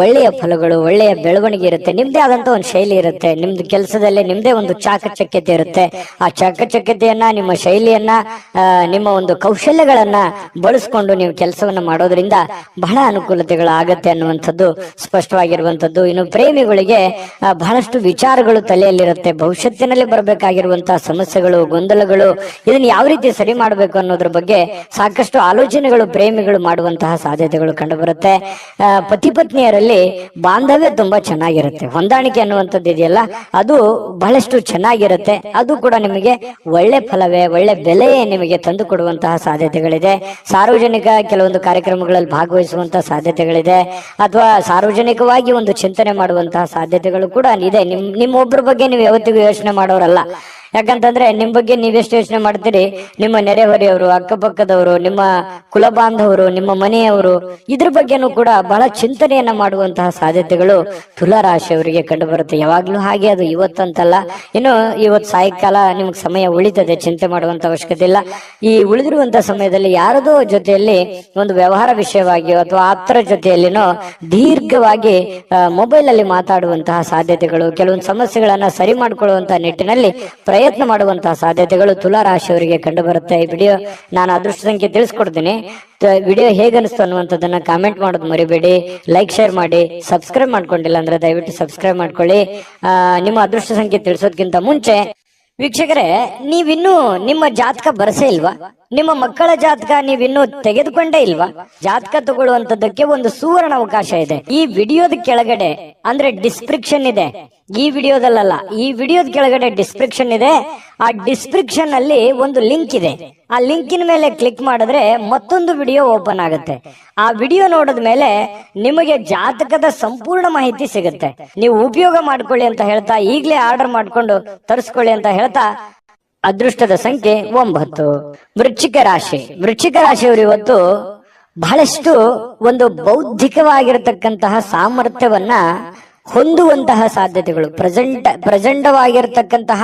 [SPEAKER 1] ಒಳ್ಳೆಯ ಫಲಗಳು, ಒಳ್ಳೆಯ ಬೆಳವಣಿಗೆ ಇರುತ್ತೆ. ನಿಮ್ದೇ ಆದಂತ ಒಂದು ಶೈಲಿ ಇರುತ್ತೆ, ನಿಮ್ದು ಕೆಲಸದಲ್ಲೇ ನಿಮ್ದೇ ಒಂದು ಚಾಕಚಕ್ಯತೆ ಇರುತ್ತೆ. ಆ ಚಾಕಚಕ್ಯತೆಯನ್ನ, ನಿಮ್ಮ ಶೈಲಿಯನ್ನ, ನಿಮ್ಮ ಒಂದು ಕೌಶಲ್ಯಗಳನ್ನ ಬಳಸ್ಕೊಂಡು ನೀವು ಕೆಲಸವನ್ನ ಮಾಡೋದ್ರಿಂದ ಬಹಳ ಅನುಕೂಲತೆಗಳಾಗತ್ತೆ ಅನ್ನುವಂಥದ್ದು ಸ್ಪಷ್ಟವಾಗಿರುವಂತದ್ದು. ಇನ್ನು ಪ್ರೇಮಿಗಳಿಗೆ ಬಹಳಷ್ಟು ವಿಚಾರಗಳು ತಲೆಯಲ್ಲಿರುತ್ತೆ. ಭವಿಷ್ಯತ್ತಿನಲ್ಲಿ ಬರಬೇಕಾಗಿರುವಂತಹ ಸಮಸ್ಯೆಗಳು, ಗೊಂದಲಗಳು, ಇದನ್ನ ಯಾವ ರೀತಿ ಸರಿ ಮಾಡಬೇಕು ಅನ್ನೋದ್ರ ಬಗ್ಗೆ ಸಾಕಷ್ಟು ಆಲೋಚನೆಗಳು ಪ್ರೇಮಿಗಳು ಮಾಡುವಂತಹ ಸಾಧ್ಯತೆಗಳು ಕಂಡು ಬರುತ್ತೆ. ಪತಿ ಪತ್ನಿಯರಲ್ಲಿ ಬಾಂಧವ್ಯ ತುಂಬಾ ಚೆನ್ನಾಗಿರುತ್ತೆ. ಹೊಂದಾಣಿಕೆ ಅನ್ನುವಂಥದ್ದು ಇದೆಯಲ್ಲ, ಅದು ಬಹಳಷ್ಟು ಚೆನ್ನಾಗಿರುತ್ತೆ. ಅದು ಕೂಡ ನಿಮಗೆ ಒಳ್ಳೆ ಫಲವೇ, ಒಳ್ಳೆ ಬೆಲೆಯೇ ನಿಮಗೆ ತಂದು ಕೊಡುವಂತಹ ಸಾಧ್ಯತೆಗಳಿದೆ. ಸಾರ್ವಜನಿಕ ಕೆಲವೊಂದು ಕಾರ್ಯಕ್ರಮಗಳಲ್ಲಿ ಭಾಗವಹಿಸುವಂತಹ ಸಾಧ್ಯತೆಗಳಿದೆ, ಅಥವಾ ಸಾರ್ವಜನಿಕವಾಗಿ ಒಂದು ಚಿಂತನೆ ಮಾಡುವಂತಹ ಸಾಧ್ಯತೆಗಳು ಕೂಡ ಇದೆ. ನಿಮ್ಮೊಬ್ಬರ ಬಗ್ಗೆ ನೀವು ಯಾವತ್ತಿಗೂ ಯೋಚನೆ ಮಾಡೋರಲ್ಲ. ಯಾಕಂತಂದ್ರೆ ನಿಮ್ ಬಗ್ಗೆ ನೀವೆಷ್ಟು ಯೋಚನೆ ಮಾಡ್ತೀರಿ, ನಿಮ್ಮ ನೆರೆಹೊರೆಯವರು, ಅಕ್ಕಪಕ್ಕದವರು, ನಿಮ್ಮ ಕುಲ ಬಾಂಧವರು, ನಿಮ್ಮ ಮನೆಯವರು, ಇದ್ರ ಬಗ್ಗೆನೂ ಕೂಡ ಬಹಳ ಚಿಂತನೆಯನ್ನ ಮಾಡುವಂತಹ ಸಾಧ್ಯತೆಗಳು ತುಲಾರಾಶಿಯವರಿಗೆ ಕಂಡು ಬರುತ್ತೆ. ಯಾವಾಗ್ಲೂ ಹಾಗೆ, ಅದು ಇವತ್ತಂತಲ್ಲ. ಇನ್ನು ಇವತ್ತು ಸಾಯಂಕಾಲ ನಿಮ್ಗೆ ಸಮಯ ಉಳಿತದೆ, ಚಿಂತೆ ಮಾಡುವಂತ ಅವಶ್ಯಕತೆ ಇಲ್ಲ. ಈ ಉಳಿದಿರುವಂತಹ ಸಮಯದಲ್ಲಿ ಯಾರದೋ ಜೊತೆಯಲ್ಲಿ ಒಂದು ವ್ಯವಹಾರ ವಿಷಯವಾಗಿಯೋ ಅಥವಾ ಆಪ್ತರ ಜೊತೆಯಲ್ಲಿನೋ ದೀರ್ಘವಾಗಿ ಮೊಬೈಲ್ ಅಲ್ಲಿ ಮಾತಾಡುವಂತಹ ಸಾಧ್ಯತೆಗಳು, ಕೆಲವೊಂದು ಸಮಸ್ಯೆಗಳನ್ನ ಸರಿ ಮಾಡ್ಕೊಳ್ಳುವಂತಹ ನಿಟ್ಟಿನಲ್ಲಿ ಪ್ರಯತ್ನ ಮಾಡುವಂತಹ ಸಾಧ್ಯತೆಗಳು ತುಲಾರಾಶಿಯವರಿಗೆ ಕಂಡು ಬರುತ್ತೆ. ಈ ವಿಡಿಯೋ ನಾನು ಅದೃಷ್ಟ ಸಂಖ್ಯೆ ತಿಳಿಸ್ಕೊಡ್ತೀನಿ. ವಿಡಿಯೋ ಹೇಗನಿಸ್ತು ಅನ್ನುವಂಥದ್ದನ್ನ ಕಾಮೆಂಟ್ ಮಾಡೋದು ಮರಿಬೇಡಿ. ಲೈಕ್, ಶೇರ್ ಮಾಡಿ. ಸಬ್ಸ್ಕ್ರೈಬ್ ಮಾಡ್ಕೊಂಡಿಲ್ಲ ಅಂದ್ರೆ ದಯವಿಟ್ಟು ಸಬ್ಸ್ಕ್ರೈಬ್ ಮಾಡ್ಕೊಳ್ಳಿ. ನಿಮ್ಮ ಅದೃಷ್ಟ ಸಂಖ್ಯೆ ತಿಳಿಸೋದಕ್ಕಿಂತ ಮುಂಚೆ ವೀಕ್ಷಕರೇ, ನೀವಿನ್ನೂ ನಿಮ್ಮ ಜಾತಕ ಬರಸೇ ಇಲ್ವಾ? ನಿಮ್ಮ ಮಕ್ಕಳ ಜಾತಕ ನೀವಿನ್ನೂ ತೆಗೆದುಕೊಂಡೇ ಇಲ್ವಾ? ಜಾತಕ ತಗೊಳ್ಳುವಂತದ್ದಕ್ಕೆ ಒಂದು ಸುವರ್ಣ ಅವಕಾಶ ಇದೆ. ಈ ವಿಡಿಯೋದ ಕೆಳಗಡೆ ಅಂದ್ರೆ ಡಿಸ್ಕ್ರಿಪ್ಷನ್ ಇದೆ, ಈ ವಿಡಿಯೋದಲ್ಲ, ಈ ವಿಡಿಯೋದ ಕೆಳಗಡೆ ಡಿಸ್ಕ್ರಿಪ್ಷನ್ ಇದೆ. ಆ ಡಿಸ್ಕ್ರಿಪ್ಷನ್ ಅಲ್ಲಿ ಒಂದು ಲಿಂಕ್ ಇದೆ. ಆ ಲಿಂಕಿನ ಮೇಲೆ ಕ್ಲಿಕ್ ಮಾಡಿದ್ರೆ ಮತ್ತೊಂದು ವಿಡಿಯೋ ಓಪನ್ ಆಗುತ್ತೆ. ಆ ವಿಡಿಯೋ ನೋಡಿದ ಮೇಲೆ ನಿಮಗೆ ಜಾತಕದ ಸಂಪೂರ್ಣ ಮಾಹಿತಿ ಸಿಗುತ್ತೆ. ನೀವು ಉಪಯೋಗ ಮಾಡ್ಕೊಳ್ಳಿ ಅಂತ ಹೇಳ್ತಾ, ಈಗಲೇ ಆರ್ಡರ್ ಮಾಡ್ಕೊಂಡು ತರಿಸ್ಕೊಳ್ಳಿ ಅಂತ ಹೇಳ್ತಾ, ಅದೃಷ್ಟದ ಸಂಖ್ಯೆ 9. ವೃಶ್ಚಿಕ ರಾಶಿ. ವೃಶ್ಚಿಕ ರಾಶಿಯವರು ಇವತ್ತು ಬಹಳಷ್ಟು ಒಂದು ಬೌದ್ಧಿಕವಾಗಿರತಕ್ಕಂತಹ ಸಾಮರ್ಥ್ಯವನ್ನ ಹೊಂದುವಂತಹ ಸಾಧ್ಯತೆಗಳು, ಪ್ರಚಂಡವಾಗಿರತಕ್ಕಂತಹ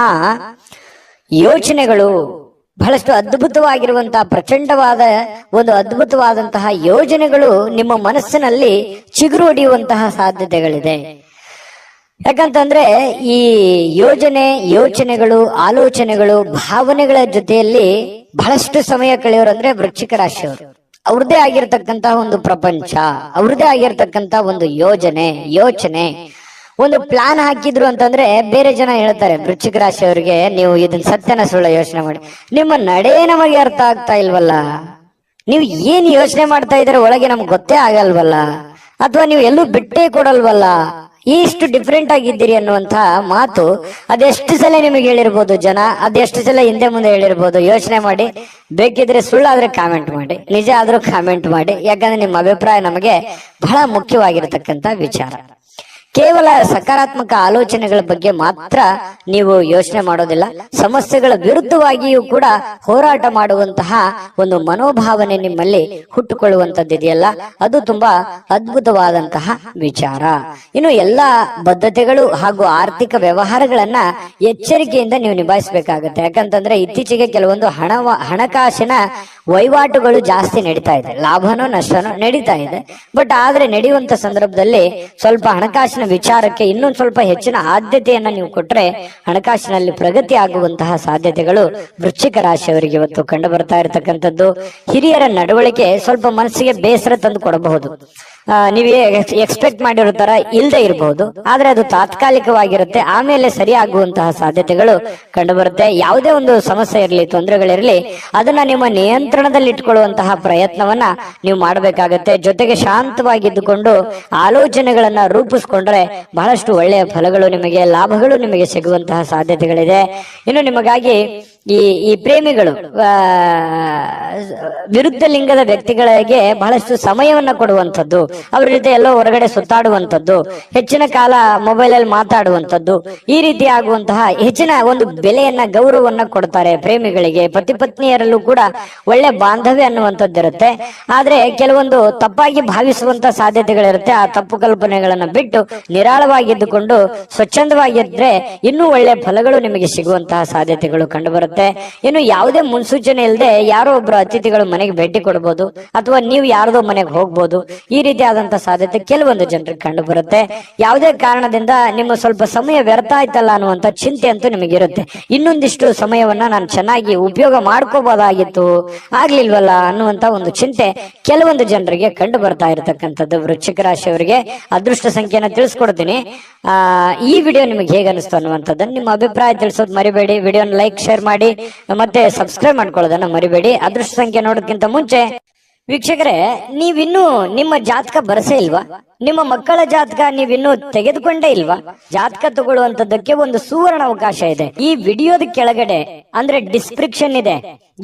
[SPEAKER 1] ಯೋಚನೆಗಳು, ಬಹಳಷ್ಟು ಅದ್ಭುತವಾಗಿರುವಂತಹ ಪ್ರಚಂಡವಾದ ಒಂದು ಅದ್ಭುತವಾದಂತಹ ಯೋಜನೆಗಳು ನಿಮ್ಮ ಮನಸ್ಸಿನಲ್ಲಿ ಚಿಗುರು ಹೊಡೆಯುವಂತಹ ಸಾಧ್ಯತೆಗಳಿದೆ. ಯಾಕಂತಂದ್ರೆ ಈ ಯೋಚನೆಗಳು, ಆಲೋಚನೆಗಳು, ಭಾವನೆಗಳ ಜೊತೆಯಲ್ಲಿ ಬಹಳಷ್ಟು ಸಮಯ ಕಳೆಯೋರಂದ್ರೆ ವೃಶ್ಚಿಕ ರಾಶಿಯವರು. ಅವ್ರದ್ದೇ ಆಗಿರ್ತಕ್ಕಂತಹ ಒಂದು ಪ್ರಪಂಚ, ಅವ್ರದ್ದೇ ಆಗಿರ್ತಕ್ಕಂತಹ ಒಂದು ಯೋಚನೆ, ಒಂದು ಪ್ಲಾನ್ ಹಾಕಿದ್ರು ಅಂತಂದ್ರೆ ಬೇರೆ ಜನ ಹೇಳ್ತಾರೆ ವೃಶ್ಚಿಕ ರಾಶಿಯವರಿಗೆ, ನೀವು ಇದನ್ನ ಸತ್ಯನ ಸುಳ್ಳ ಯೋಚನೆ ಮಾಡಿ, ನಿಮ್ಮ ನಡೆ ನಮಗೆ ಅರ್ಥ ಆಗ್ತಾ ಇಲ್ವಲ್ಲ, ನೀವು ಏನ್ ಯೋಚನೆ ಮಾಡ್ತಾ ಇದ್ರೆ ಒಳಗೆ ನಮ್ಗೆ ಗೊತ್ತೇ ಆಗಲ್ವಲ್ಲ, ಅಥವಾ ನೀವು ಎಲ್ಲೂ ಬಿಟ್ಟೇ ಕೊಡಲ್ವಲ್ಲ, ಇಷ್ಟು ಡಿಫ್ರೆಂಟ್ ಆಗಿದ್ದೀರಿ ಅನ್ನುವಂತ ಮಾತು ಅದೆಷ್ಟು ಸಲ ನಿಮಗೆ ಹೇಳಿರ್ಬೋದು ಜನ, ಅದೆಷ್ಟು ಸಲ ಹಿಂದೆ ಮುಂದೆ ಹೇಳಿರ್ಬೋದು. ಯೋಚನೆ ಮಾಡಿ, ಬೇಕಿದ್ರೆ ಸುಳ್ಳಾದ್ರೆ ಕಾಮೆಂಟ್ ಮಾಡಿ, ನಿಜ ಆದ್ರೂ ಕಾಮೆಂಟ್ ಮಾಡಿ. ಯಾಕಂದ್ರೆ ನಿಮ್ಮ ಅಭಿಪ್ರಾಯ ನಮಗೆ ಬಹಳ ಮುಖ್ಯವಾಗಿರತಕ್ಕಂತ ವಿಚಾರ. ಕೇವಲ ಸಕಾರಾತ್ಮಕ ಆಲೋಚನೆಗಳ ಬಗ್ಗೆ ಮಾತ್ರ ನೀವು ಯೋಚನೆ ಮಾಡೋದಿಲ್ಲ, ಸಮಸ್ಯೆಗಳ ವಿರುದ್ಧವಾಗಿಯೂ ಕೂಡ ಹೋರಾಟ ಮಾಡುವಂತಹ ಒಂದು ಮನೋಭಾವನೆ ನಿಮ್ಮಲ್ಲಿ ಹುಟ್ಟುಕೊಳ್ಳುವಂತದ್ದಿದೆಯಲ್ಲ, ಅದು ತುಂಬಾ ಅದ್ಭುತವಾದಂತಹ ವಿಚಾರ. ಇನ್ನು ಎಲ್ಲಾ ಬದ್ಧತೆಗಳು ಹಾಗೂ ಆರ್ಥಿಕ ವ್ಯವಹಾರಗಳನ್ನ ಎಚ್ಚರಿಕೆಯಿಂದ ನೀವು ನಿಭಾಯಿಸಬೇಕಾಗುತ್ತೆ. ಯಾಕಂತಂದ್ರೆ ಇತ್ತೀಚೆಗೆ ಕೆಲವೊಂದು ಹಣಕಾಸಿನ ವಹಿವಾಟುಗಳು ಜಾಸ್ತಿ ನಡೀತಾ ಇದೆ, ಲಾಭನೋ ನಷ್ಟನೋ ನಡೀತಾ ಇದೆ. ಬಟ್ ಆದ್ರೆ ನಡೆಯುವಂತ ಸಂದರ್ಭದಲ್ಲಿ ಸ್ವಲ್ಪ ಹಣಕಾಸಿನ ವಿಚಾರಕ್ಕೆ ಇನ್ನೊಂದು ಸ್ವಲ್ಪ ಹೆಚ್ಚಿನ ಆದ್ಯತೆಯನ್ನ ನೀವು ಕೊಟ್ರೆ ಹಣಕಾಸಿನಲ್ಲಿ ಪ್ರಗತಿ ಆಗುವಂತಹ ಸಾಧ್ಯತೆಗಳು ವೃಶ್ಚಿಕ ರಾಶಿಯವರಿಗೆ ಇವತ್ತು ಕಂಡು ಬರ್ತಾ ಇರತಕ್ಕಂಥದ್ದು. ಹಿರಿಯರ ನಡವಳಿಕೆ ಸ್ವಲ್ಪ ಮನಸ್ಸಿಗೆ ಬೇಸರ ತಂದು ಕೊಡಬಹುದು. ನೀವೇ ಎಕ್ಸ್ಪೆಕ್ಟ್ ಮಾಡಿರೋ ತರ ಇಲ್ಲದೆ ಇರಬಹುದು, ಆದ್ರೆ ಅದು ತಾತ್ಕಾಲಿಕವಾಗಿರುತ್ತೆ, ಆಮೇಲೆ ಸರಿಯಾಗುವಂತಹ ಸಾಧ್ಯತೆಗಳು ಕಂಡು ಬರುತ್ತೆ. ಯಾವುದೇ ಒಂದು ಸಮಸ್ಯೆ ಇರಲಿ, ತೊಂದರೆಗಳಿರಲಿ, ಅದನ್ನ ನಿಮ್ಮ ನಿಯಂತ್ರಣದಲ್ಲಿ ಇಟ್ಕೊಳ್ಳುವಂತಹ ಪ್ರಯತ್ನವನ್ನ ನೀವು ಮಾಡಬೇಕಾಗತ್ತೆ. ಜೊತೆಗೆ ಶಾಂತವಾಗಿದ್ದುಕೊಂಡು ಆಲೋಚನೆಗಳನ್ನ ರೂಪಿಸ್ಕೊಂಡ್ರೆ ಬಹಳಷ್ಟು ಒಳ್ಳೆಯ ಫಲಗಳು ನಿಮಗೆ, ಲಾಭಗಳು ನಿಮಗೆ ಸಿಗುವಂತಹ ಸಾಧ್ಯತೆಗಳಿದೆ. ಇನ್ನು ನಿಮಗಾಗಿ ಈ ಪ್ರೇಮಿಗಳು ವಿರುದ್ಧ ಲಿಂಗದ ವ್ಯಕ್ತಿಗಳಿಗೆ ಬಹಳಷ್ಟು ಸಮಯವನ್ನ ಕೊಡುವಂಥದ್ದು, ಅವ್ರ ಜೊತೆ ಎಲ್ಲೋ ಹೊರಗಡೆ ಸುತ್ತಾಡುವಂಥದ್ದು, ಹೆಚ್ಚಿನ ಕಾಲ ಮೊಬೈಲ್ ಅಲ್ಲಿ ಮಾತಾಡುವಂಥದ್ದು, ಈ ರೀತಿ ಆಗುವಂತಹ ಹೆಚ್ಚಿನ ಒಂದು ಬೆಲೆಯನ್ನ, ಗೌರವವನ್ನ ಕೊಡ್ತಾರೆ ಪ್ರೇಮಿಗಳಿಗೆ. ಪತಿ ಪತ್ನಿಯರಲ್ಲೂ ಕೂಡ ಒಳ್ಳೆ ಬಾಂಧವ್ಯ ಅನ್ನುವಂಥದ್ದಿರುತ್ತೆ. ಆದ್ರೆ ಕೆಲವೊಂದು ತಪ್ಪಾಗಿ ಭಾವಿಸುವಂತ ಸಾಧ್ಯತೆಗಳಿರುತ್ತೆ. ಆ ತಪ್ಪು ಕಲ್ಪನೆಗಳನ್ನ ಬಿಟ್ಟು ನಿರಾಳವಾಗಿದ್ದುಕೊಂಡು ಸ್ವಚ್ಛಂದವಾಗಿದ್ರೆ ಇನ್ನೂ ಒಳ್ಳೆ ಫಲಗಳು ನಿಮಗೆ ಸಿಗುವಂತಹ ಸಾಧ್ಯತೆಗಳು ಕಂಡು ಬರುತ್ತೆ. ಇನ್ನು ಯಾವುದೇ ಮುನ್ಸೂಚನೆ ಇಲ್ಲದೆ ಯಾರೋ ಒಬ್ರು ಅತಿಥಿಗಳು ಮನೆಗೆ ಭೇಟಿ ಕೊಡಬಹುದು, ಅಥವಾ ನೀವು ಯಾರದೋ ಮನೆಗೆ ಹೋಗ್ಬೋದು. ಈ ರೀತಿ ಆದಂತಹ ಸಾಧ್ಯತೆ ಕೆಲವೊಂದು ಜನರಿಗೆ ಕಂಡು ಬರುತ್ತೆ. ಯಾವುದೇ ಕಾರಣದಿಂದ ನಿಮ್ಮ ಸ್ವಲ್ಪ ಸಮಯ ವ್ಯರ್ಥ ಆಯ್ತಲ್ಲ ಅನ್ನುವಂತ ಚಿಂತೆ ಅಂತೂ ನಿಮಗಿರುತ್ತೆ. ಇನ್ನೊಂದಿಷ್ಟು ಸಮಯವನ್ನ ನಾನು ಚೆನ್ನಾಗಿ ಉಪಯೋಗ ಮಾಡ್ಕೋಬಹುದಾಗಿತ್ತು, ಆಗ್ಲಿಲ್ವಲ್ಲ ಅನ್ನುವಂತ ಒಂದು ಚಿಂತೆ ಕೆಲವೊಂದು ಜನರಿಗೆ ಕಂಡು ಬರ್ತಾ ಇರತಕ್ಕಂಥದ್ದು. ವೃಶ್ಚಿಕ ರಾಶಿಯವರಿಗೆ ಅದೃಷ್ಟ ಸಂಖ್ಯೆನ ತಿಳಿಸ್ಕೊಡ್ತೀನಿ. ಈ ವಿಡಿಯೋ ನಿಮಗೆ ಹೇಗೆ ಅನಿಸ್ತು ಅನ್ನುವಂಥದ್ದನ್ನು ನಿಮ್ಮ ಅಭಿಪ್ರಾಯ ತಿಳಿಸೋದು ಮರಿಬೇಡಿ. ವಿಡಿಯೋನ ಲೈಕ್, ಶೇರ್ ಮಾಡಿ, ಮತ್ತೆ ಸಬ್ಸ್ಕ್ರೈಬ್ ಮಾಡ್ಕೊಳ್ಳೋದನ್ನ ಮರಿಬೇಡಿ. ಅದೃಷ್ಟ ಸಂಖ್ಯೆ ನೋಡೋದಕ್ಕಿಂತ ಮುಂಚೆ ವೀಕ್ಷಕರೇ, ನೀವಿನ್ನೂ ನಿಮ್ಮ ಜಾತಕ ಬರಸೇ ಇಲ್ವಾ? ನಿಮ್ಮ ಮಕ್ಕಳ ಜಾತಕ ನೀವಿನ್ನೂ ತೆಗೆದುಕೊಂಡೇ ಇಲ್ವಾ? ಜಾತಕ ತಗೊಳ್ಳುವಂತದ್ದಕ್ಕೆ ಒಂದು ಸುವರ್ಣ ಅವಕಾಶ ಇದೆ. ಈ ವಿಡಿಯೋದ ಕೆಳಗಡೆ ಅಂದ್ರೆ ಡಿಸ್ಕ್ರಿಪ್ಷನ್ ಇದೆ,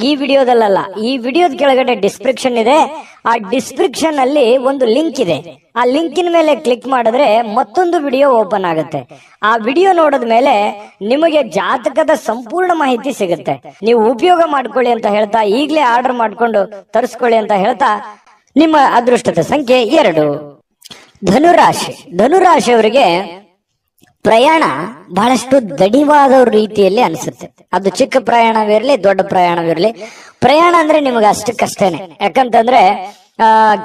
[SPEAKER 1] ಈ ವಿಡಿಯೋದಲ್ಲ, ಈ ವಿಡಿಯೋದ ಕೆಳಗಡೆ ಡಿಸ್ಕ್ರಿಪ್ಷನ್ ಇದೆ. ಆ ಡಿಸ್ಕ್ರಿಪ್ಷನ್ ಅಲ್ಲಿ ಒಂದು ಲಿಂಕ್ ಇದೆ. ಆ ಲಿಂಕಿನ ಮೇಲೆ ಕ್ಲಿಕ್ ಮಾಡಿದ್ರೆ ಮತ್ತೊಂದು ವಿಡಿಯೋ ಓಪನ್ ಆಗುತ್ತೆ. ಆ ವಿಡಿಯೋ ನೋಡಿದ ಮೇಲೆ ನಿಮಗೆ ಜಾತಕದ ಸಂಪೂರ್ಣ ಮಾಹಿತಿ ಸಿಗುತ್ತೆ. ನೀವು ಉಪಯೋಗ ಮಾಡ್ಕೊಳ್ಳಿ ಅಂತ ಹೇಳ್ತಾ, ಈಗಲೇ ಆರ್ಡರ್ ಮಾಡ್ಕೊಂಡು ತರಿಸ್ಕೊಳ್ಳಿ ಅಂತ ಹೇಳ್ತಾ, ನಿಮ್ಮ ಅದೃಷ್ಟದ ಸಂಖ್ಯೆ 2. ಧನುರಾಶಿಯವರಿಗೆ ಪ್ರಯಾಣ ಬಹಳಷ್ಟು ದಣಿವಾದ ರೀತಿಯಲ್ಲಿ ಅನಿಸುತ್ತೆ. ಅದು ಚಿಕ್ಕ ಪ್ರಯಾಣವಿರಲಿ, ದೊಡ್ಡ ಪ್ರಯಾಣವಿರಲಿ, ಪ್ರಯಾಣ ಅಂದ್ರೆ ನಿಮಗೆ ಅಷ್ಟಕ್ಕಷ್ಟೇನೆ. ಯಾಕಂತಂದ್ರೆ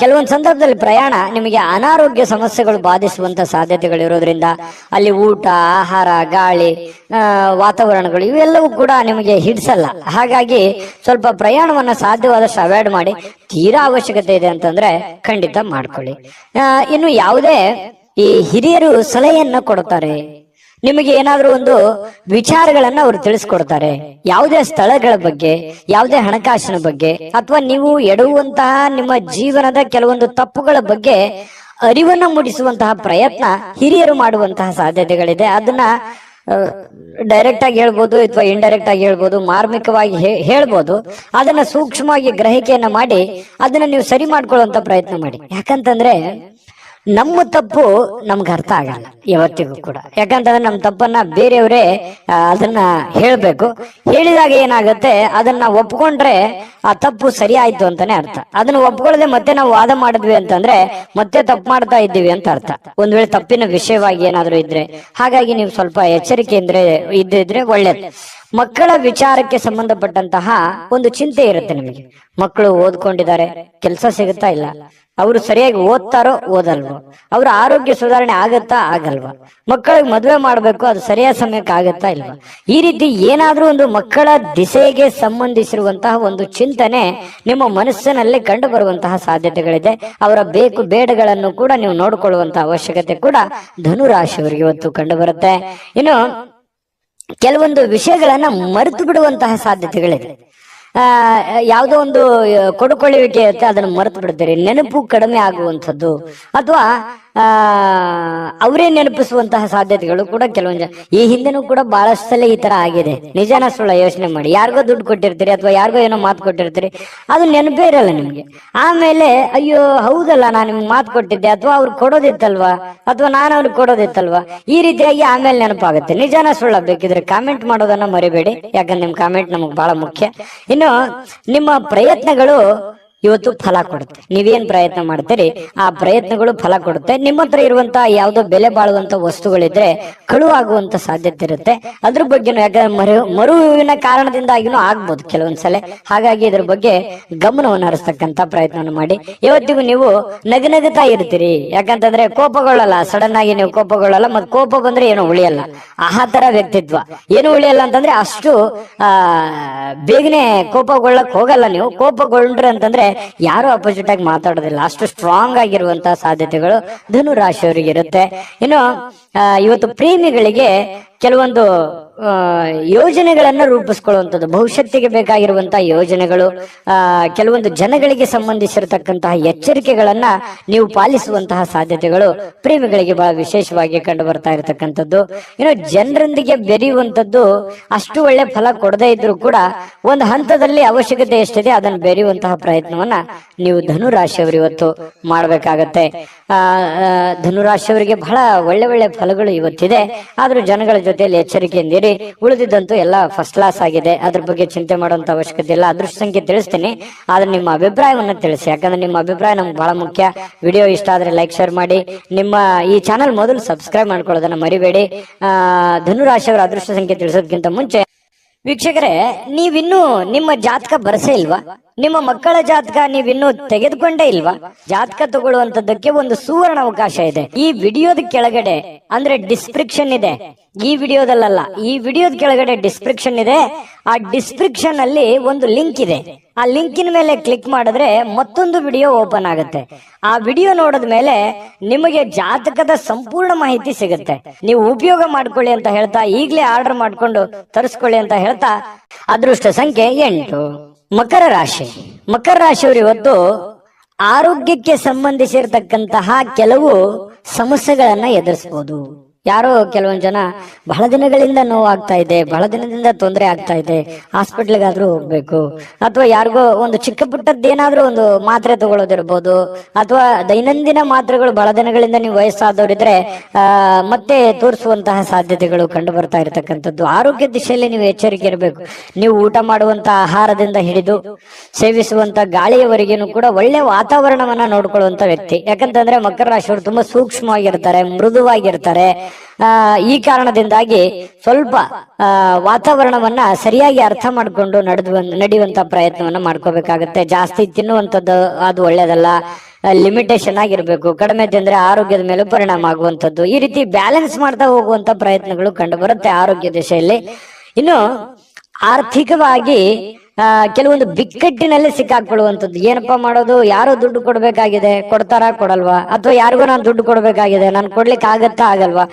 [SPEAKER 1] ಕೆಲವೊಂದು ಸಂದರ್ಭದಲ್ಲಿ ಪ್ರಯಾಣ ನಿಮಗೆ ಅನಾರೋಗ್ಯ ಸಮಸ್ಯೆಗಳು ಬಾಧಿಸುವಂತ ಸಾಧ್ಯತೆಗಳು ಇರೋದ್ರಿಂದ ಅಲ್ಲಿ ಊಟ, ಆಹಾರ, ಗಾಳಿ, ವಾತಾವರಣಗಳು ಇವೆಲ್ಲವೂ ಕೂಡ ನಿಮಗೆ ಹಿಡಿಸಲ್ಲ. ಹಾಗಾಗಿ ಸ್ವಲ್ಪ ಪ್ರಯಾಣವನ್ನ ಸಾಧ್ಯವಾದಷ್ಟು ಅವಾಯ್ಡ್ ಮಾಡಿ. ತೀರಾ ಅವಶ್ಯಕತೆ ಇದೆ ಅಂತಂದ್ರೆ ಖಂಡಿತ ಮಾಡ್ಕೊಳ್ಳಿ. ಇನ್ನು ಯಾವುದೇ ಈ ಹಿರಿಯರು ಸಲಹೆಯನ್ನ ಕೊಡ್ತಾರೆ, ನಿಮಗೆ ಏನಾದ್ರೂ ಒಂದು ವಿಚಾರಗಳನ್ನ ಅವರು ತಿಳಿಸ್ಕೊಡ್ತಾರೆ. ಯಾವುದೇ ಸ್ಥಳಗಳ ಬಗ್ಗೆ, ಯಾವುದೇ ಹಣಕಾಸಿನ ಬಗ್ಗೆ, ಅಥವಾ ನೀವು ಎಡುವಂತಹ ನಿಮ್ಮ ಜೀವನದ ಕೆಲವೊಂದು ತಪ್ಪುಗಳ ಬಗ್ಗೆ ಅರಿವನ್ನ ಮೂಡಿಸುವಂತಹ ಪ್ರಯತ್ನ ಹಿರಿಯರು ಮಾಡುವಂತಹ ಸಾಧ್ಯತೆಗಳಿದೆ. ಅದನ್ನ ಡೈರೆಕ್ಟ್ ಆಗಿ ಹೇಳ್ಬೋದು, ಅಥವಾ ಇಂಡೈರೆಕ್ಟ್ ಆಗಿ ಹೇಳ್ಬೋದು, ಮಾರ್ಮಿಕವಾಗಿ ಹೇಳ್ಬೋದು. ಅದನ್ನ ಸೂಕ್ಷ್ಮವಾಗಿ ಗ್ರಹಿಕೆಯನ್ನ ಮಾಡಿ ಅದನ್ನ ನೀವು ಸರಿ ಮಾಡ್ಕೊಳ್ಳುವಂತ ಪ್ರಯತ್ನ ಮಾಡಿ. ಯಾಕಂತಂದ್ರೆ ನಮ್ಮ ತಪ್ಪು ನಮ್ಗೆ ಅರ್ಥ ಆಗಲ್ಲ ಯಾವತ್ತಿಗೂ ಕೂಡ. ಯಾಕಂತಂದ್ರೆ ನಮ್ಮ ತಪ್ಪನ್ನ ಬೇರೆಯವರೇ ಅದನ್ನ ಹೇಳ್ಬೇಕು. ಹೇಳಿದಾಗ ಏನಾಗುತ್ತೆ, ಅದನ್ನ ಒಪ್ಕೊಂಡ್ರೆ ಆ ತಪ್ಪು ಸರಿ ಆಯ್ತು ಅಂತಾನೆ ಅರ್ಥ. ಅದನ್ನ ಒಪ್ಕೊಳ್ಳದೆ ಮತ್ತೆ ನಾವು ವಾದ ಮಾಡಿದ್ವಿ ಅಂತಂದ್ರೆ ಮತ್ತೆ ತಪ್ಪು ಮಾಡ್ತಾ ಇದ್ದೀವಿ ಅಂತ ಅರ್ಥ, ಒಂದ್ ವೇಳೆ ತಪ್ಪಿನ ವಿಷಯವಾಗಿ ಏನಾದ್ರು ಇದ್ರೆ. ಹಾಗಾಗಿ ನೀವು ಸ್ವಲ್ಪ ಎಚ್ಚರಿಕೆಯಿಂದ ಇದ್ದಿದ್ರೆ ಒಳ್ಳೇದು. ಮಕ್ಕಳ ವಿಚಾರಕ್ಕೆ ಸಂಬಂಧಪಟ್ಟಂತಹ ಒಂದು ಚಿಂತೆ ಇರುತ್ತೆ ನಿಮಗೆ. ಮಕ್ಕಳು ಓದ್ಕೊಂಡಿದ್ದಾರೆ, ಕೆಲಸ ಸಿಗುತ್ತಾ ಇಲ್ಲ, ಅವರು ಸರಿಯಾಗಿ ಓದ್ತಾರೋ ಓದಲ್ವೋ, ಅವ್ರ ಆರೋಗ್ಯ ಸುಧಾರಣೆ ಆಗತ್ತಾ ಆಗಲ್ವಾ, ಮಕ್ಕಳಿಗೆ ಮದುವೆ ಮಾಡ್ಬೇಕು, ಅದು ಸರಿಯಾದ ಸಮಯಕ್ಕೆ ಆಗತ್ತಾ ಇಲ್ವಾ, ಈ ರೀತಿ ಏನಾದ್ರೂ ಒಂದು ಮಕ್ಕಳ ದಿಸೆಗೆ ಸಂಬಂಧಿಸಿರುವಂತಹ ಒಂದು ಚಿಂತನೆ ನಿಮ್ಮ ಮನಸ್ಸಿನಲ್ಲಿ ಕಂಡು ಬರುವಂತಹ ಸಾಧ್ಯತೆಗಳಿದೆ. ಅವರ ಬೇಕು ಬೇಡಗಳನ್ನು ಕೂಡ ನೀವು ನೋಡಿಕೊಳ್ಳುವಂತಹ ಅವಶ್ಯಕತೆ ಕೂಡ ಧನುರಾಶಿಯವರಿಗೆ ಇವತ್ತು ಕಂಡು ಬರುತ್ತೆ. ಇನ್ನು ಕೆಲವೊಂದು ವಿಷಯಗಳನ್ನ ಮರೆತು ಬಿಡುವಂತಹ ಸಾಧ್ಯತೆಗಳಿದೆ. ಯಾವುದೋ ಒಂದು ಕೊಡುಕೊಳ್ಳುವಿಕೆ ಇರುತ್ತೆ, ಅದನ್ನು ಮರೆತು ಬಿಡ್ತಾರೆ. ನೆನಪು ಕಡಿಮೆ ಆಗುವಂಥದ್ದು ಅಥವಾ ಅವರೇ ನೆನಪಿಸುವಂತಹ ಸಾಧ್ಯತೆಗಳು ಕೂಡ ಕೆಲವೊಂದು ಈ ಹಿಂದೆನೂ ಕೂಡ ಬಹಳಷ್ಟು ಸಲ ಈ ತರ ಆಗಿದೆ. ನಿಜಾನ ಸುಳ್ಳ ಯೋಚನೆ ಮಾಡಿ. ಯಾರಿಗೋ ದುಡ್ಡು ಕೊಟ್ಟಿರ್ತೀರಿ ಅಥವಾ ಯಾರಿಗೋ ಏನೋ ಮಾತು ಕೊಟ್ಟಿರ್ತೀರಿ, ಅದು ನೆನಪೇ ಇರಲ್ಲ ನಿಮ್ಗೆ. ಆಮೇಲೆ ಅಯ್ಯೋ ಹೌದಲ್ಲ, ನಾನು ನಿಮ್ಗೆ ಮಾತು ಕೊಟ್ಟಿದ್ದೆ, ಅಥವಾ ಅವ್ರು ಕೊಡೋದಿತ್ತಲ್ವಾ, ಅಥವಾ ನಾನು ಅವ್ರಿಗೆ ಕೊಡೋದಿತ್ತಲ್ವಾ, ಈ ರೀತಿಯಾಗಿ ಆಮೇಲೆ ನೆನಪಾಗುತ್ತೆ. ನಿಜಾನ ಸುಳ್ಳ ಬೇಕಿದ್ರೆ ಕಾಮೆಂಟ್ ಮಾಡೋದನ್ನ ಮರಿಬೇಡಿ, ಯಾಕಂದ್ರೆ ನಿಮ್ ಕಾಮೆಂಟ್ ನಮಗ್ ಬಹಳ ಮುಖ್ಯ. ಇನ್ನು ನಿಮ್ಮ ಪ್ರಯತ್ನಗಳು ಇವತ್ತು ಫಲ ಕೊಡುತ್ತೆ. ನೀವೇನ್ ಪ್ರಯತ್ನ ಮಾಡ್ತೀರಿ ಆ ಪ್ರಯತ್ನಗಳು ಫಲ ಕೊಡುತ್ತೆ. ನಿಮ್ಮ ಹತ್ರ ಇರುವಂತಹ ಯಾವುದೋ ಬೆಲೆ ಬಾಳುವಂತ ವಸ್ತುಗಳಿದ್ರೆ ಕಳುವಾಗುವಂತ ಸಾಧ್ಯತೆ ಇರುತ್ತೆ. ಅದ್ರ ಬಗ್ಗೆನೂ ಯಾಕಂದ್ರೆ ಮರುವಿನ ಕಾರಣದಿಂದಾಗಿನೂ ಆಗ್ಬೋದು ಕೆಲವೊಂದ್ಸಲ. ಹಾಗಾಗಿ ಇದ್ರ ಬಗ್ಗೆ ಗಮನವನ್ನು ಹರಿಸ್ತಕ್ಕಂತ ಪ್ರಯತ್ನವನ್ನು ಮಾಡಿ. ಇವತ್ತಿಗೂ ನೀವು ನಗನಗುತ್ತಾ ಇರ್ತೀರಿ, ಯಾಕಂತಂದ್ರೆ ಕೋಪಗೊಳ್ಳಲ್ಲ, ಸಡನ್ ಆಗಿ ನೀವು ಕೋಪಗೊಳ್ಳಲ್ಲ. ಮತ್ತೆ ಕೋಪ ಬಂದ್ರೆ ಏನು ಉಳಿಯಲ್ಲ, ಆ ತರ ವ್ಯಕ್ತಿತ್ವ. ಏನು ಉಳಿಯಲ್ಲ ಅಂತಂದ್ರೆ ಅಷ್ಟು ಬೇಗನೆ ಕೋಪಗೊಳ್ಳಕ್ ಹೋಗಲ್ಲ ನೀವು. ಕೋಪಗೊಂಡ್ರೆ ಅಂತಂದ್ರೆ ಯಾರು ಅಪೋಸಿಟ್ ಆಗಿ ಮಾತಾಡೋದಿಲ್ಲ, ಅಷ್ಟು ಸ್ಟ್ರಾಂಗ್ ಆಗಿರುವಂತಹ ಸಾಧ್ಯತೆಗಳು ಧನು ರಾಶಿಯವರಿಗೆ ಇರುತ್ತೆ. ಇನ್ನು ಇವತ್ತು ಪ್ರೇಮಿಗಳಿಗೆ ಕೆಲವೊಂದು ಯೋಜನೆಗಳನ್ನ ರೂಪಿಸ್ಕೊಳ್ಳುವಂಥದ್ದು, ಭವಿಷ್ಯತ್ತಿಗೆ ಬೇಕಾಗಿರುವಂತಹ ಯೋಜನೆಗಳು, ಕೆಲವೊಂದು ಜನಗಳಿಗೆ ಸಂಬಂಧಿಸಿರತಕ್ಕಂತಹ ಎಚ್ಚರಿಕೆಗಳನ್ನ ನೀವು ಪಾಲಿಸುವಂತಹ ಸಾಧ್ಯತೆಗಳು ಪ್ರೇಮಿಗಳಿಗೆ ಬಹಳ ವಿಶೇಷವಾಗಿ ಕಂಡು ಬರ್ತಾ ಇರತಕ್ಕಂಥದ್ದು. ಇನ್ನು ಜನರೊಂದಿಗೆ ಬೆರೆಯುವಂಥದ್ದು ಅಷ್ಟು ಒಳ್ಳೆ ಫಲ ಕೊಡದೇ ಇದ್ರು ಕೂಡ ಒಂದು ಹಂತದಲ್ಲಿ ಅವಶ್ಯಕತೆ ಎಷ್ಟಿದೆ ಅದನ್ನು ಬೆರೆಯುವಂತಹ ಪ್ರಯತ್ನವನ್ನ ನೀವು ಧನುರಾಶಿಯವರು ಇವತ್ತು ಮಾಡಬೇಕಾಗತ್ತೆ. ಧನುರಾಶಿಯವರಿಗೆ ಬಹಳ ಒಳ್ಳೆ ಒಳ್ಳೆ ಫಲಗಳು ಇವತ್ತಿದೆ. ಆದ್ರೂ ಜನಗಳ ಜೊತೆಯಲ್ಲಿ ಎಚ್ಚರಿಕೆಯಿಂದಿರಿ. ಉಳಿದಿದ್ದಂತೂ ಎಲ್ಲ ಫಸ್ಟ್ ಕ್ಲಾಸ್ ಆಗಿದೆ, ಅದ್ರ ಬಗ್ಗೆ ಚಿಂತೆ ಮಾಡುವಂತ ಅವಶ್ಯಕತೆ ಇಲ್ಲ. ಅದೃಷ್ಟ ಸಂಖ್ಯೆ ತಿಳಿಸ್ತೀನಿ, ಆದ್ರೆ ನಿಮ್ಮ ಅಭಿಪ್ರಾಯವನ್ನ ತಿಳಿಸಿ, ಯಾಕಂದ್ರೆ ನಿಮ್ಮ ಅಭಿಪ್ರಾಯ ನಮ್ಗೆ ಬಹಳ ಮುಖ್ಯ. ವಿಡಿಯೋ ಇಷ್ಟ ಆದ್ರೆ ಲೈಕ್ ಶೇರ್ ಮಾಡಿ. ನಿಮ್ಮ ಈ ಚಾನಲ್ ಮೊದಲು ಸಬ್ಸ್ಕ್ರೈಬ್ ಮಾಡ್ಕೊಳ್ಳೋದನ್ನ ಮರಿಬೇಡಿ. ಧನುರಾಶಿಯವರ ಅದೃಷ್ಟ ಸಂಖ್ಯೆ ತಿಳಿಸೋದಕ್ಕಿಂತ ಮುಂಚೆ ವೀಕ್ಷಕರೇ, ನೀವಿನ್ನೂ ನಿಮ್ಮ ಜಾತಕ ಬರಸೇ ಇಲ್ವಾ? ನಿಮ್ಮ ಮಕ್ಕಳ ಜಾತಕ ನೀವಿನ್ನೂ ತೆಗೆದುಕೊಂಡೇ ಇಲ್ವಾ? ಜಾತಕ ತಗೊಳ್ಳುವಂತದ್ದಕ್ಕೆ ಒಂದು ಸುವರ್ಣ ಅವಕಾಶ ಇದೆ. ಈ ವಿಡಿಯೋದ ಕೆಳಗಡೆ ಅಂದ್ರೆ ಡಿಸ್ಕ್ರಿಪ್ಷನ್ ಇದೆ, ಈ ವಿಡಿಯೋದಲ್ಲ, ಈ ವಿಡಿಯೋದ ಕೆಳಗಡೆ ಡಿಸ್ಕ್ರಿಪ್ಷನ್ ಇದೆ. ಆ ಡಿಸ್ಕ್ರಿಪ್ಷನ್ ಅಲ್ಲಿ ಒಂದು ಲಿಂಕ್ ಇದೆ. ಆ ಲಿಂಕಿನ ಮೇಲೆ ಕ್ಲಿಕ್ ಮಾಡಿದ್ರೆ ಮತ್ತೊಂದು ವಿಡಿಯೋ ಓಪನ್ ಆಗುತ್ತೆ. ಆ ವಿಡಿಯೋ ನೋಡಿದ ಮೇಲೆ ನಿಮಗೆ ಜಾತಕದ ಸಂಪೂರ್ಣ ಮಾಹಿತಿ ಸಿಗುತ್ತೆ. ನೀವು ಉಪಯೋಗ ಮಾಡ್ಕೊಳ್ಳಿ ಅಂತ ಹೇಳ್ತಾ, ಈಗಲೇ ಆರ್ಡರ್ ಮಾಡ್ಕೊಂಡು ತರಿಸ್ಕೊಳ್ಳಿ ಅಂತ ಹೇಳ್ತಾ, ಅದೃಷ್ಟ ಸಂಖ್ಯೆ 8. ಮಕರ ರಾಶಿ. ಮಕರ ರಾಶಿಯವರು ಇವತ್ತು ಆರೋಗ್ಯಕ್ಕೆ ಸಂಬಂಧಿಸಿರ್ತಕ್ಕಂತಹ ಕೆಲವು ಸಮಸ್ಯೆಗಳನ್ನ ಎದುರಿಸಬಹುದು. ಯಾರೋ ಕೆಲವೊಂದು ಜನ ಬಹಳ ದಿನಗಳಿಂದ ನೋವಾಗ್ತಾ ಇದೆ, ಬಹಳ ದಿನದಿಂದ ತೊಂದರೆ ಆಗ್ತಾ ಇದೆ, ಹಾಸ್ಪಿಟ್ಲಿಗಾದ್ರೂ ಹೋಗ್ಬೇಕು, ಅಥವಾ ಯಾರಿಗೋ ಒಂದು ಚಿಕ್ಕ ಪುಟ್ಟದ್ದೇನಾದ್ರೂ ಒಂದು ಮಾತ್ರೆ ತಗೊಳ್ಳೋದಿರ್ಬೋದು, ಅಥವಾ ದೈನಂದಿನ ಮಾತ್ರೆಗಳು ಬಹಳ ದಿನಗಳಿಂದ ನೀವು ವಯಸ್ಸಾದವರಿದ್ರೆ ಮತ್ತೆ ತೋರಿಸುವಂತಹ ಸಾಧ್ಯತೆಗಳು ಕಂಡು ಬರ್ತಾ ಇರತಕ್ಕಂಥದ್ದು. ಆರೋಗ್ಯ ದಿಶೆಯಲ್ಲಿ ನೀವು ಎಚ್ಚರಿಕೆ ಇರಬೇಕು. ನೀವು ಊಟ ಮಾಡುವಂತ ಆಹಾರದಿಂದ ಹಿಡಿದು ಸೇವಿಸುವಂತ ಗಾಳಿಯವರೆಗೇನು ಕೂಡ ಒಳ್ಳೆ ವಾತಾವರಣವನ್ನ ನೋಡ್ಕೊಳ್ಳುವಂತ ವ್ಯಕ್ತಿ. ಯಾಕಂತಂದ್ರೆ ಮಕರ ರಾಶಿಯವರು ತುಂಬಾ ಸೂಕ್ಷ್ಮವಾಗಿರ್ತಾರೆ, ಮೃದುವಾಗಿರ್ತಾರೆ. ಈ ಕಾರಣದಿಂದಾಗಿ ಸ್ವಲ್ಪ ವಾತಾವರಣವನ್ನ ಸರಿಯಾಗಿ ಅರ್ಥ ಮಾಡಿಕೊಂಡು ನಡೆಯುವಂತ ಪ್ರಯತ್ನವನ್ನ ಮಾಡ್ಕೋಬೇಕಾಗತ್ತೆ. ಜಾಸ್ತಿ ತಿನ್ನುವಂಥದ್ದು ಅದು ಒಳ್ಳೇದಲ್ಲ, ಲಿಮಿಟೇಷನ್ ಆಗಿರ್ಬೇಕು. ಕಡಿಮೆ ತಿಂದ್ರೆ ಆರೋಗ್ಯದ ಮೇಲೆ ಪರಿಣಾಮ ಆಗುವಂಥದ್ದು. ಈ ರೀತಿ ಬ್ಯಾಲೆನ್ಸ್ ಮಾಡ್ತಾ ಹೋಗುವಂತ ಪ್ರಯತ್ನಗಳು ಕಂಡು ಬರುತ್ತೆ ಆರೋಗ್ಯ ದಿಶೆಯಲ್ಲಿ. ಇನ್ನು ಆರ್ಥಿಕವಾಗಿ ಕೆಲವೊಂದು ಬಿಕ್ಕಟ್ಟಿನಲ್ಲಿ ಸಿಕ್ಕಾಕೊಳ್ಳುವಂಥದ್ದು. ಏನಪ್ಪಾ ಮಾಡೋದು, ಯಾರೋ ದುಡ್ಡು ಕೊಡ್ಬೇಕಾಗಿದೆ, ಕೊಡ್ತಾರ ಕೊಡಲ್ವಾ, ಅಥವಾ ಯಾರಿಗೋ ನಾನು ದುಡ್ಡು ಕೊಡ್ಬೇಕಾಗಿದೆ, ನಾನು ಕೊಡ್ಲಿಕ್ಕೆ ಆಗತ್ತಾ ಆಗಲ್ವಾ.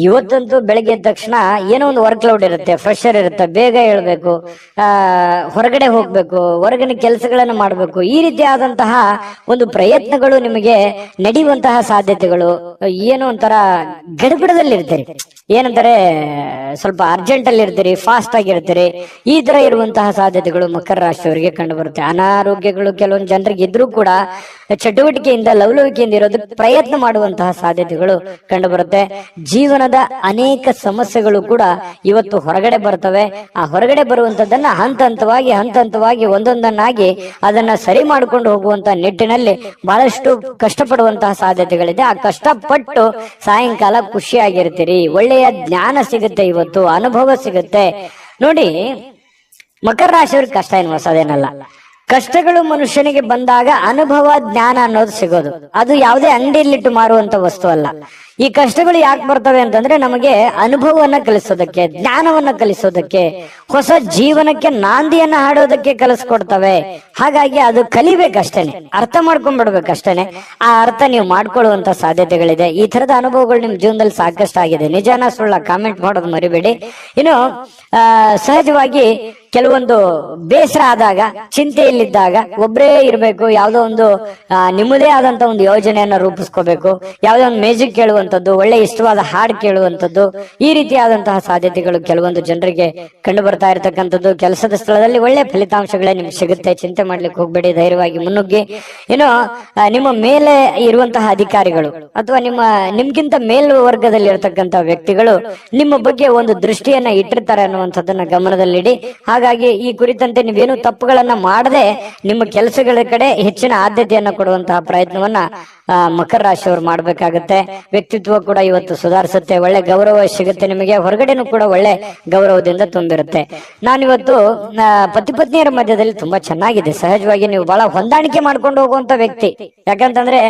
[SPEAKER 1] ಇವತ್ತಂತೂ ಬೆಳಗ್ಗೆ ಎದ್ದ ತಕ್ಷಣ ಏನೋ ಒಂದು ವರ್ಕ್ ಲೋಡ್ ಇರುತ್ತೆ, ಪ್ರೆಷರ್ ಇರುತ್ತೆ, ಬೇಗ ಹೇಳ್ಬೇಕು, ಹೊರಗಡೆ ಹೋಗ್ಬೇಕು, ಹೊರಗಿನ ಕೆಲಸಗಳನ್ನು ಮಾಡ್ಬೇಕು. ಈ ರೀತಿಯಾದಂತಹ ಒಂದು ಪ್ರಯತ್ನಗಳು ನಿಮಗೆ ನಡೆಯುವಂತಹ ಸಾಧ್ಯತೆಗಳು. ಏನೋ ಒಂಥರ ಗಡಬಿಡದಲ್ಲಿ ಇರ್ತೀರಿ. ಏನಂತಾರೆ ಸ್ವಲ್ಪ ಅರ್ಜೆಂಟ್ ಅಲ್ಲಿ ಇರ್ತೀರಿ, ಫಾಸ್ಟ್ ಆಗಿರ್ತೀರಿ, ಈ ತರ ಇರುವಂತಹ ಸಾಧ್ಯತೆಗಳು ಮಕರ ರಾಶಿಯವರಿಗೆ ಕಂಡು ಬರುತ್ತೆ. ಅನಾರೋಗ್ಯಗಳು ಕೆಲವೊಂದು ಜನರಿಗೆ ಇದ್ರೂ ಕೂಡ ಚಟುವಟಿಕೆಯಿಂದ ಲವಲವಿಕೆಯಿಂದ ಇರೋದಕ್ಕೆ ಪ್ರಯತ್ನ ಮಾಡುವಂತಹ ಸಾಧ್ಯತೆಗಳು ಕಂಡು ಬರುತ್ತೆ. ಜೀವನದ ಅನೇಕ ಸಮಸ್ಯೆಗಳು ಕೂಡ ಇವತ್ತು ಹೊರಗಡೆ ಬರ್ತವೆ. ಆ ಹೊರಗಡೆ ಬರುವಂತದ್ದನ್ನ ಹಂತ ಹಂತವಾಗಿ ಒಂದೊಂದನ್ನಾಗಿ ಅದನ್ನ ಸರಿ ಮಾಡಿಕೊಂಡು ಹೋಗುವಂತ ನಿಟ್ಟಿನಲ್ಲಿ ಬಹಳಷ್ಟು ಕಷ್ಟಪಡುವಂತಹ ಸಾಧ್ಯತೆಗಳಿದೆ. ಆ ಕಷ್ಟಪಟ್ಟು ಸಾಯಂಕಾಲ ಖುಷಿಯಾಗಿರ್ತೀರಿ, ಒಳ್ಳೆಯ ಜ್ಞಾನ ಸಿಗುತ್ತೆ, ಇವತ್ತು ಅನುಭವ ಸಿಗುತ್ತೆ. ನೋಡಿ, ಮಕರ ರಾಶಿಯವ್ರಿಗೆ ಕಷ್ಟ ಏನು ಹೊಸದೇನಲ್ಲ. ಕಷ್ಟಗಳು ಮನುಷ್ಯನಿಗೆ ಬಂದಾಗ ಅನುಭವ ಜ್ಞಾನ ಅನ್ನೋದು ಸಿಗೋದು. ಅದು ಯಾವುದೇ ಅಂಗಡಿಯಲ್ಲಿಟ್ಟು ಮಾರುವಂತ ವಸ್ತು ಅಲ್ಲ. ಈ ಕಷ್ಟಗಳು ಯಾಕೆ ಬರ್ತವೆ ಅಂತಂದ್ರೆ ನಮಗೆ ಅನುಭವವನ್ನ ಕಲಿಸೋದಕ್ಕೆ, ಜ್ಞಾನವನ್ನ ಕಲಿಸೋದಕ್ಕೆ, ಹೊಸ ಜೀವನಕ್ಕೆ ನಾಂದಿಯನ್ನ ಹಾಡೋದಕ್ಕೆ ಕಲಿಸ್ಕೊಡ್ತವೆ. ಹಾಗಾಗಿ ಅದು ಕಲಿಬೇಕಷ್ಟೇನೆ, ಅರ್ಥ ಮಾಡ್ಕೊಂಡ್ಬಿಡ್ಬೇಕಷ್ಟೇನೆ. ಆ ಅರ್ಥ ನೀವು ಮಾಡ್ಕೊಳ್ಳುವಂತ ಸಾಧ್ಯತೆಗಳಿದೆ. ಈ ತರದ ಅನುಭವಗಳು ನಿಮ್ ಜೀವನದಲ್ಲಿ ಸಾಕಷ್ಟು ಆಗಿದೆ. ನಿಜಾನ ಸುಳ್ಳ ಕಾಮೆಂಟ್ ಮಾಡೋದು ಮರಿಬೇಡಿ. ಇನ್ನು ಸಹಜವಾಗಿ ಕೆಲವೊಂದು ಬೇಸರ ಆದಾಗ, ಚಿಂತೆಯಲ್ಲಿದ್ದಾಗ, ಒಬ್ಬರೇ ಇರಬೇಕು, ಯಾವುದೋ ಒಂದು ನಿಮ್ಮದೇ ಆದಂತ ಒಂದು ಯೋಜನೆಯನ್ನ ರೂಪಿಸ್ಕೋಬೇಕು, ಯಾವುದೋ ಒಂದು ಮ್ಯೂಸಿಕ್ ಕೇಳುವಂತದ್ದು, ಒಳ್ಳೆ ಇಷ್ಟವಾದ ಹಾಡು ಕೇಳುವಂತದ್ದು, ಈ ರೀತಿಯಾದಂತಹ ಸಾಧ್ಯತೆಗಳು ಕೆಲವೊಂದು ಜನರಿಗೆ ಕಂಡು ಬರ್ತಾ ಇರತಕ್ಕಂಥದ್ದು. ಕೆಲಸದ ಸ್ಥಳದಲ್ಲಿ ಒಳ್ಳೆ ಫಲಿತಾಂಶಗಳೇ ನಿಮ್ಗೆ ಸಿಗುತ್ತೆ, ಚಿಂತೆ ಮಾಡ್ಲಿಕ್ಕೆ ಹೋಗ್ಬೇಡಿ, ಧೈರ್ಯವಾಗಿ ಮುನ್ನುಗ್ಗಿ. ಏನು ನಿಮ್ಮ ಮೇಲೆ ಇರುವಂತಹ ಅಧಿಕಾರಿಗಳು ಅಥವಾ ನಿಮ್ಗಿಂತ ಮೇಲ್ವರ್ಗದಲ್ಲಿ ಇರತಕ್ಕಂತ ವ್ಯಕ್ತಿಗಳು ನಿಮ್ಮ ಬಗ್ಗೆ ಒಂದು ದೃಷ್ಟಿಯನ್ನ ಇಟ್ಟಿರ್ತಾರೆ ಅನ್ನುವಂಥದ್ದನ್ನ ಗಮನದಲ್ಲಿಡಿ. ಹಾಗಾಗಿ ಈ ಕುರಿತಂತೆ ನೀವೇನು ತಪ್ಪುಗಳನ್ನ ಮಾಡದೆ ನಿಮ್ಮ ಕೆಲಸಗಳ ಕಡೆ ಹೆಚ್ಚಿನ ಆದ್ಯತೆಯನ್ನ ಕೊಡುವಂತಹ ಪ್ರಯತ್ನವನ್ನ ಮಕರ ರಾಶಿಯವರು ಮಾಡ್ಬೇಕಾಗತ್ತೆ. ವ್ಯಕ್ತಿತ್ವ ಕೂಡ ಇವತ್ತು ಸುಧಾರಿಸುತ್ತೆ, ಒಳ್ಳೆ ಗೌರವ ಸಿಗುತ್ತೆ ನಿಮಗೆ, ಹೊರಗಡೆನೂ ಕೂಡ ಒಳ್ಳೆ ಗೌರವದಿಂದ ತುಂಬಿರುತ್ತೆ. ನಾನಿವತ್ತು ಪತಿ ಪತ್ನಿಯರ ಮಧ್ಯದಲ್ಲಿ ತುಂಬಾ ಚೆನ್ನಾಗಿದೆ. ಸಹಜವಾಗಿ ನೀವು ಬಹಳ ಹೊಂದಾಣಿಕೆ ಮಾಡ್ಕೊಂಡು ಹೋಗುವಂತ ವ್ಯಕ್ತಿ. ಯಾಕಂತಂದ್ರೆ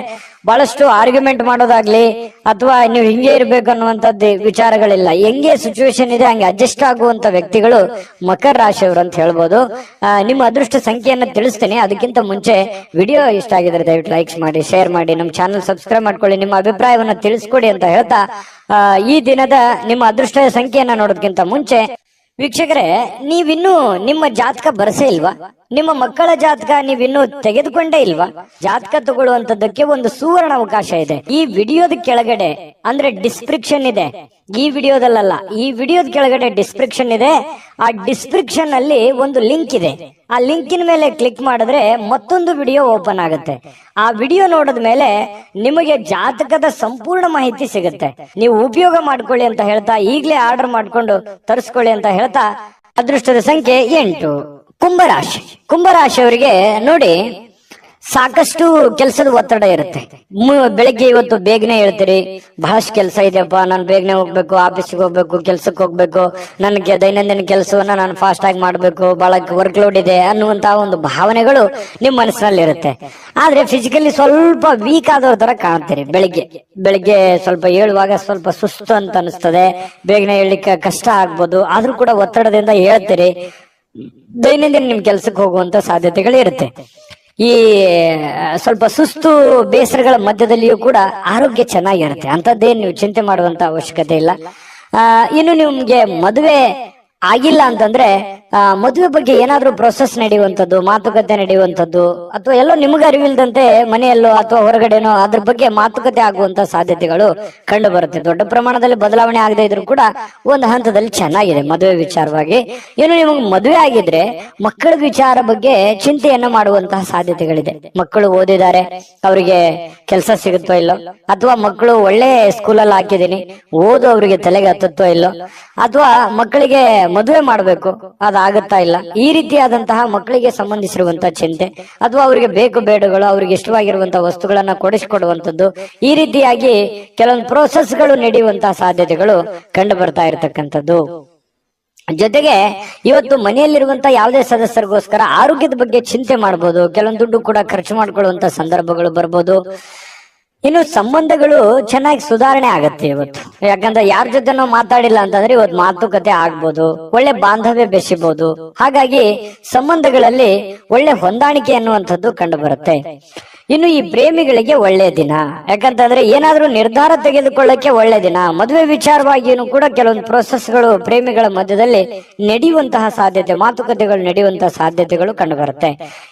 [SPEAKER 1] ಬಹಳಷ್ಟು ಆರ್ಗ್ಯುಮೆಂಟ್ ಮಾಡೋದಾಗ್ಲಿ ಅಥವಾ ನೀವು ಹಿಂಗೆ ಇರ್ಬೇಕು ಅನ್ನುವಂಥದ್ದು ವಿಚಾರಗಳಿಲ್ಲ. ಹೆಂಗೆ ಸಿಚುವೇಶನ್ ಇದೆ ಹಂಗೆ ಅಡ್ಜಸ್ಟ್ ಆಗುವಂತ ವ್ಯಕ್ತಿಗಳು ಮಕರ ರಾಶಿಯವರು ಅಂತ ಹೇಳ್ಬೋದು. ನಿಮ್ಮ ಅದೃಷ್ಟ ಸಂಖ್ಯೆಯನ್ನ ತಿಳಿಸ್ತೀನಿ. ಅದಕ್ಕಿಂತ ಮುಂಚೆ ವಿಡಿಯೋ ಇಷ್ಟ ಆಗಿದ್ರೆ ದಯವಿಟ್ಟು ಲೈಕ್ಸ್ ಮಾಡಿ, ಶೇರ್ ಮಾಡಿ, ನಮ್ಮ ಚಾನಲ್ ಸಬ್ಸ್ಕ್ರೈಬ್ ಮಾಡ್ಕೊಳ್ಳಿ, ನಿಮ್ಮ ಅಭಿಪ್ರಾಯವನ್ನ ತಿಳಿಸ್ಕೊಡಿ ಅಂತ ಹೇಳ್ತಾ ಈ ದಿನದ ನಿಮ್ಮ ಅದೃಷ್ಟ ಸಂಖ್ಯೆಯನ್ನ ನೋಡೋದಕ್ಕಿಂತ ಮುಂಚೆ ವೀಕ್ಷಕರೇ, ನೀವಿನ್ನೂ ನಿಮ್ಮ ಜಾತಕ ಬರಸೇ ಇಲ್ವಾ? ನಿಮ್ಮ ಮಕ್ಕಳ ಜಾತಕ ನೀವಿನ್ನೂ ತೆಗೆದುಕೊಂಡೇ ಇಲ್ವಾ? ಜಾತಕ ತಗೊಳ್ಳುವಂತದ್ದಕ್ಕೆ ಒಂದು ಸುವರ್ಣ ಅವಕಾಶ ಇದೆ. ಈ ವಿಡಿಯೋದ ಕೆಳಗಡೆ ಅಂದ್ರೆ ಡಿಸ್ಕ್ರಿಪ್ಷನ್ ಇದೆ, ಈ ವಿಡಿಯೋದಲ್ಲ, ಈ ವಿಡಿಯೋದ ಕೆಳಗಡೆ ಡಿಸ್ಕ್ರಿಪ್ಷನ್ ಇದೆ. ಆ ಡಿಸ್ಕ್ರಿಪ್ಷನ್ ಅಲ್ಲಿ ಒಂದು ಲಿಂಕ್ ಇದೆ. ಆ ಲಿಂಕಿನ ಮೇಲೆ ಕ್ಲಿಕ್ ಮಾಡಿದ್ರೆ ಮತ್ತೊಂದು ವಿಡಿಯೋ ಓಪನ್ ಆಗುತ್ತೆ. ಆ ವಿಡಿಯೋ ನೋಡಿದ ಮೇಲೆ ನಿಮಗೆ ಜಾತಕದ ಸಂಪೂರ್ಣ ಮಾಹಿತಿ ಸಿಗುತ್ತೆ. ನೀವು ಉಪಯೋಗ ಮಾಡ್ಕೊಳ್ಳಿ ಅಂತ ಹೇಳ್ತಾ, ಈಗಲೇ ಆರ್ಡರ್ ಮಾಡ್ಕೊಂಡು ತರಿಸ್ಕೊಳ್ಳಿ ಅಂತ ಹೇಳ್ತಾ, ಅದೃಷ್ಟದ ಸಂಖ್ಯೆ 8. ಕುಂಭರಾಶಿ. ಕುಂಭರಾಶಿಯವರಿಗೆ ನೋಡಿ, ಸಾಕಷ್ಟು ಕೆಲಸದ ಒತ್ತಡ ಇರುತ್ತೆ. ಬೆಳಿಗ್ಗೆ ಇವತ್ತು ಬೇಗನೆ ಹೇಳ್ತೀರಿ, ಬಹಳಷ್ಟು ಕೆಲಸ ಇದೆಯಪ್ಪ, ನಾನು ಬೇಗನೆ ಹೋಗ್ಬೇಕು, ಆಫೀಸ್ಗೆ ಹೋಗ್ಬೇಕು, ಕೆಲ್ಸಕ್ಕೆ ಹೋಗ್ಬೇಕು, ನನಗೆ ದೈನಂದಿನ ಕೆಲಸವನ್ನ ನಾನು ಫಾಸ್ಟ್ ಆಗಿ ಮಾಡ್ಬೇಕು, ಬಹಳ ವರ್ಕ್ ಲೋಡ್ ಇದೆ ಅನ್ನುವಂತಹ ಒಂದು ಭಾವನೆಗಳು ನಿಮ್ ಮನಸ್ಸಿನಲ್ಲಿ ಇರುತ್ತೆ. ಆದ್ರೆ ಫಿಸಿಕಲಿ ಸ್ವಲ್ಪ ವೀಕ್ ಆದವ್ರ ತರ ಕಾಣ್ತೀರಿ. ಬೆಳಿಗ್ಗೆ ಸ್ವಲ್ಪ ಹೇಳುವಾಗ ಸ್ವಲ್ಪ ಸುಸ್ತು ಅಂತ ಅನಿಸ್ತದೆ, ಬೇಗನೆ ಹೇಳಲಿಕ್ಕೆ ಕಷ್ಟ ಆಗ್ಬೋದು. ಆದ್ರೂ ಕೂಡ ಒತ್ತಡದಿಂದ ಹೇಳ್ತೀರಿ, ದೈನಂದಿನ ನಿಮ್ ಕೆಲ್ಸಕ್ಕೆ ಹೋಗುವಂತ ಸಾಧ್ಯತೆಗಳು ಇರುತ್ತೆ. ಈ ಸ್ವಲ್ಪ ಸುಸ್ತು ಬೇಸರಗಳ ಮಧ್ಯದಲ್ಲಿಯೂ ಕೂಡ ಆರೋಗ್ಯ ಚೆನ್ನಾಗಿರುತ್ತೆ. ಅಂತದ್ದೇನು ನೀವು ಚಿಂತೆ ಮಾಡುವಂತ ಅವಶ್ಯಕತೆ ಇಲ್ಲ. ಇನ್ನು ನಿಮ್ಗೆ ಮದುವೆ ಆಗಿಲ್ಲ ಅಂತಂದ್ರೆ ಮದುವೆ ಬಗ್ಗೆ ಏನಾದ್ರೂ ಪ್ರೊಸೆಸ್ ನಡೆಯುವಂಥದ್ದು, ಮಾತುಕತೆ ನಡೆಯುವಂಥದ್ದು, ಅಥವಾ ಎಲ್ಲೋ ನಿಮ್ಗೆ ಅರಿವಿಲ್ದಂತೆ ಮನೆಯಲ್ಲೋ ಅಥವಾ ಹೊರಗಡೆನೋ ಅದ್ರ ಬಗ್ಗೆ ಮಾತುಕತೆ ಆಗುವಂತ ಸಾಧ್ಯತೆಗಳು ಕಂಡು ಬರುತ್ತೆ. ದೊಡ್ಡ ಪ್ರಮಾಣದಲ್ಲಿ ಬದಲಾವಣೆ ಆಗದೆ ಇದ್ರು ಕೂಡ ಒಂದು ಹಂತದಲ್ಲಿ ಚೆನ್ನಾಗಿದೆ ಮದುವೆ ವಿಚಾರವಾಗಿ. ಏನು ನಿಮಗೆ ಮದುವೆ ಆಗಿದ್ರೆ ಮಕ್ಕಳ ವಿಚಾರ ಬಗ್ಗೆ ಚಿಂತೆಯನ್ನ ಮಾಡುವಂತಹ ಸಾಧ್ಯತೆಗಳಿದೆ. ಮಕ್ಕಳು ಓದಿದ್ದಾರೆ, ಅವರಿಗೆ ಕೆಲಸ ಸಿಗುತ್ತೋ ಇಲ್ಲೋ, ಅಥವಾ ಮಕ್ಕಳು ಒಳ್ಳೆ ಸ್ಕೂಲಲ್ಲಿ ಹಾಕಿದೀನಿ, ಓದು ಅವರಿಗೆ ತಲೆಗೆ ಹತ್ತುತ್ತೋ ಇಲ್ಲೋ, ಅಥವಾ ಮಕ್ಕಳಿಗೆ ಮದುವೆ ಮಾಡ್ಬೇಕು, ಅದಾಗುತ್ತಾ ಇಲ್ಲ, ಈ ರೀತಿಯಾದಂತಹ ಮಕ್ಕಳಿಗೆ ಸಂಬಂಧಿಸಿರುವಂತಹ ಚಿಂತೆ, ಅಥವಾ ಅವರಿಗೆ ಬೇಕು ಬೇಡಗಳು, ಅವ್ರಿಗೆ ಇಷ್ಟವಾಗಿರುವಂತಹ ವಸ್ತುಗಳನ್ನ ಕೊಡಿಸಿಕೊಡುವಂಥದ್ದು, ಈ ರೀತಿಯಾಗಿ ಕೆಲವೊಂದು ಪ್ರೋಸೆಸ್ಗಳು ನಡೆಯುವಂತಹ ಸಾಧ್ಯತೆಗಳು ಕಂಡು ಬರ್ತಾ ಇರತಕ್ಕಂಥದ್ದು. ಜೊತೆಗೆ ಇವತ್ತು ಮನೆಯಲ್ಲಿರುವಂತ ಯಾವುದೇ ಸದಸ್ಯರಿಗೋಸ್ಕರ ಆರೋಗ್ಯದ ಬಗ್ಗೆ ಚಿಂತೆ ಮಾಡಬಹುದು. ಕೆಲವೊಂದು ದುಡ್ಡು ಕೂಡ ಖರ್ಚು ಮಾಡ್ಕೊಳ್ಳುವಂತ ಸಂದರ್ಭಗಳು ಬರ್ಬೋದು. ಇನ್ನು ಸಂಬಂಧಗಳು ಚೆನ್ನಾಗಿ ಸುಧಾರಣೆ ಆಗತ್ತೆ ಇವತ್ತು. ಯಾಕಂದ್ರೆ ಯಾರ ಜೊತೆ ನಾವು ಮಾತಾಡಿಲ್ಲ ಅಂತಂದ್ರೆ ಇವತ್ತು ಮಾತುಕತೆ ಆಗ್ಬೋದು, ಒಳ್ಳೆ ಬಾಂಧವ್ಯ ಬೆಸಿಬಹುದು. ಹಾಗಾಗಿ ಸಂಬಂಧಗಳಲ್ಲಿ ಒಳ್ಳೆ ಹೊಂದಾಣಿಕೆ ಅನ್ನುವಂಥದ್ದು ಕಂಡು ಬರುತ್ತೆ. ಇನ್ನು ಈ ಪ್ರೇಮಿಗಳಿಗೆ ಒಳ್ಳೆ ದಿನ, ಯಾಕಂತಂದ್ರೆ ಏನಾದ್ರೂ ನಿರ್ಧಾರ ತೆಗೆದುಕೊಳ್ಳಕ್ಕೆ ಒಳ್ಳೆ ದಿನ. ಮದುವೆ ವಿಚಾರವಾಗಿಯೂ ಕೂಡ ಕೆಲವೊಂದು ಪ್ರೋಸೆಸ್ಗಳು ಪ್ರೇಮಿಗಳ ಮಧ್ಯದಲ್ಲಿ ನಡೆಯುವಂತಹ ಸಾಧ್ಯತೆ, ಮಾತುಕತೆಗಳು ನಡೆಯುವಂತಹ ಸಾಧ್ಯತೆಗಳು ಕಂಡು ಬರುತ್ತೆ.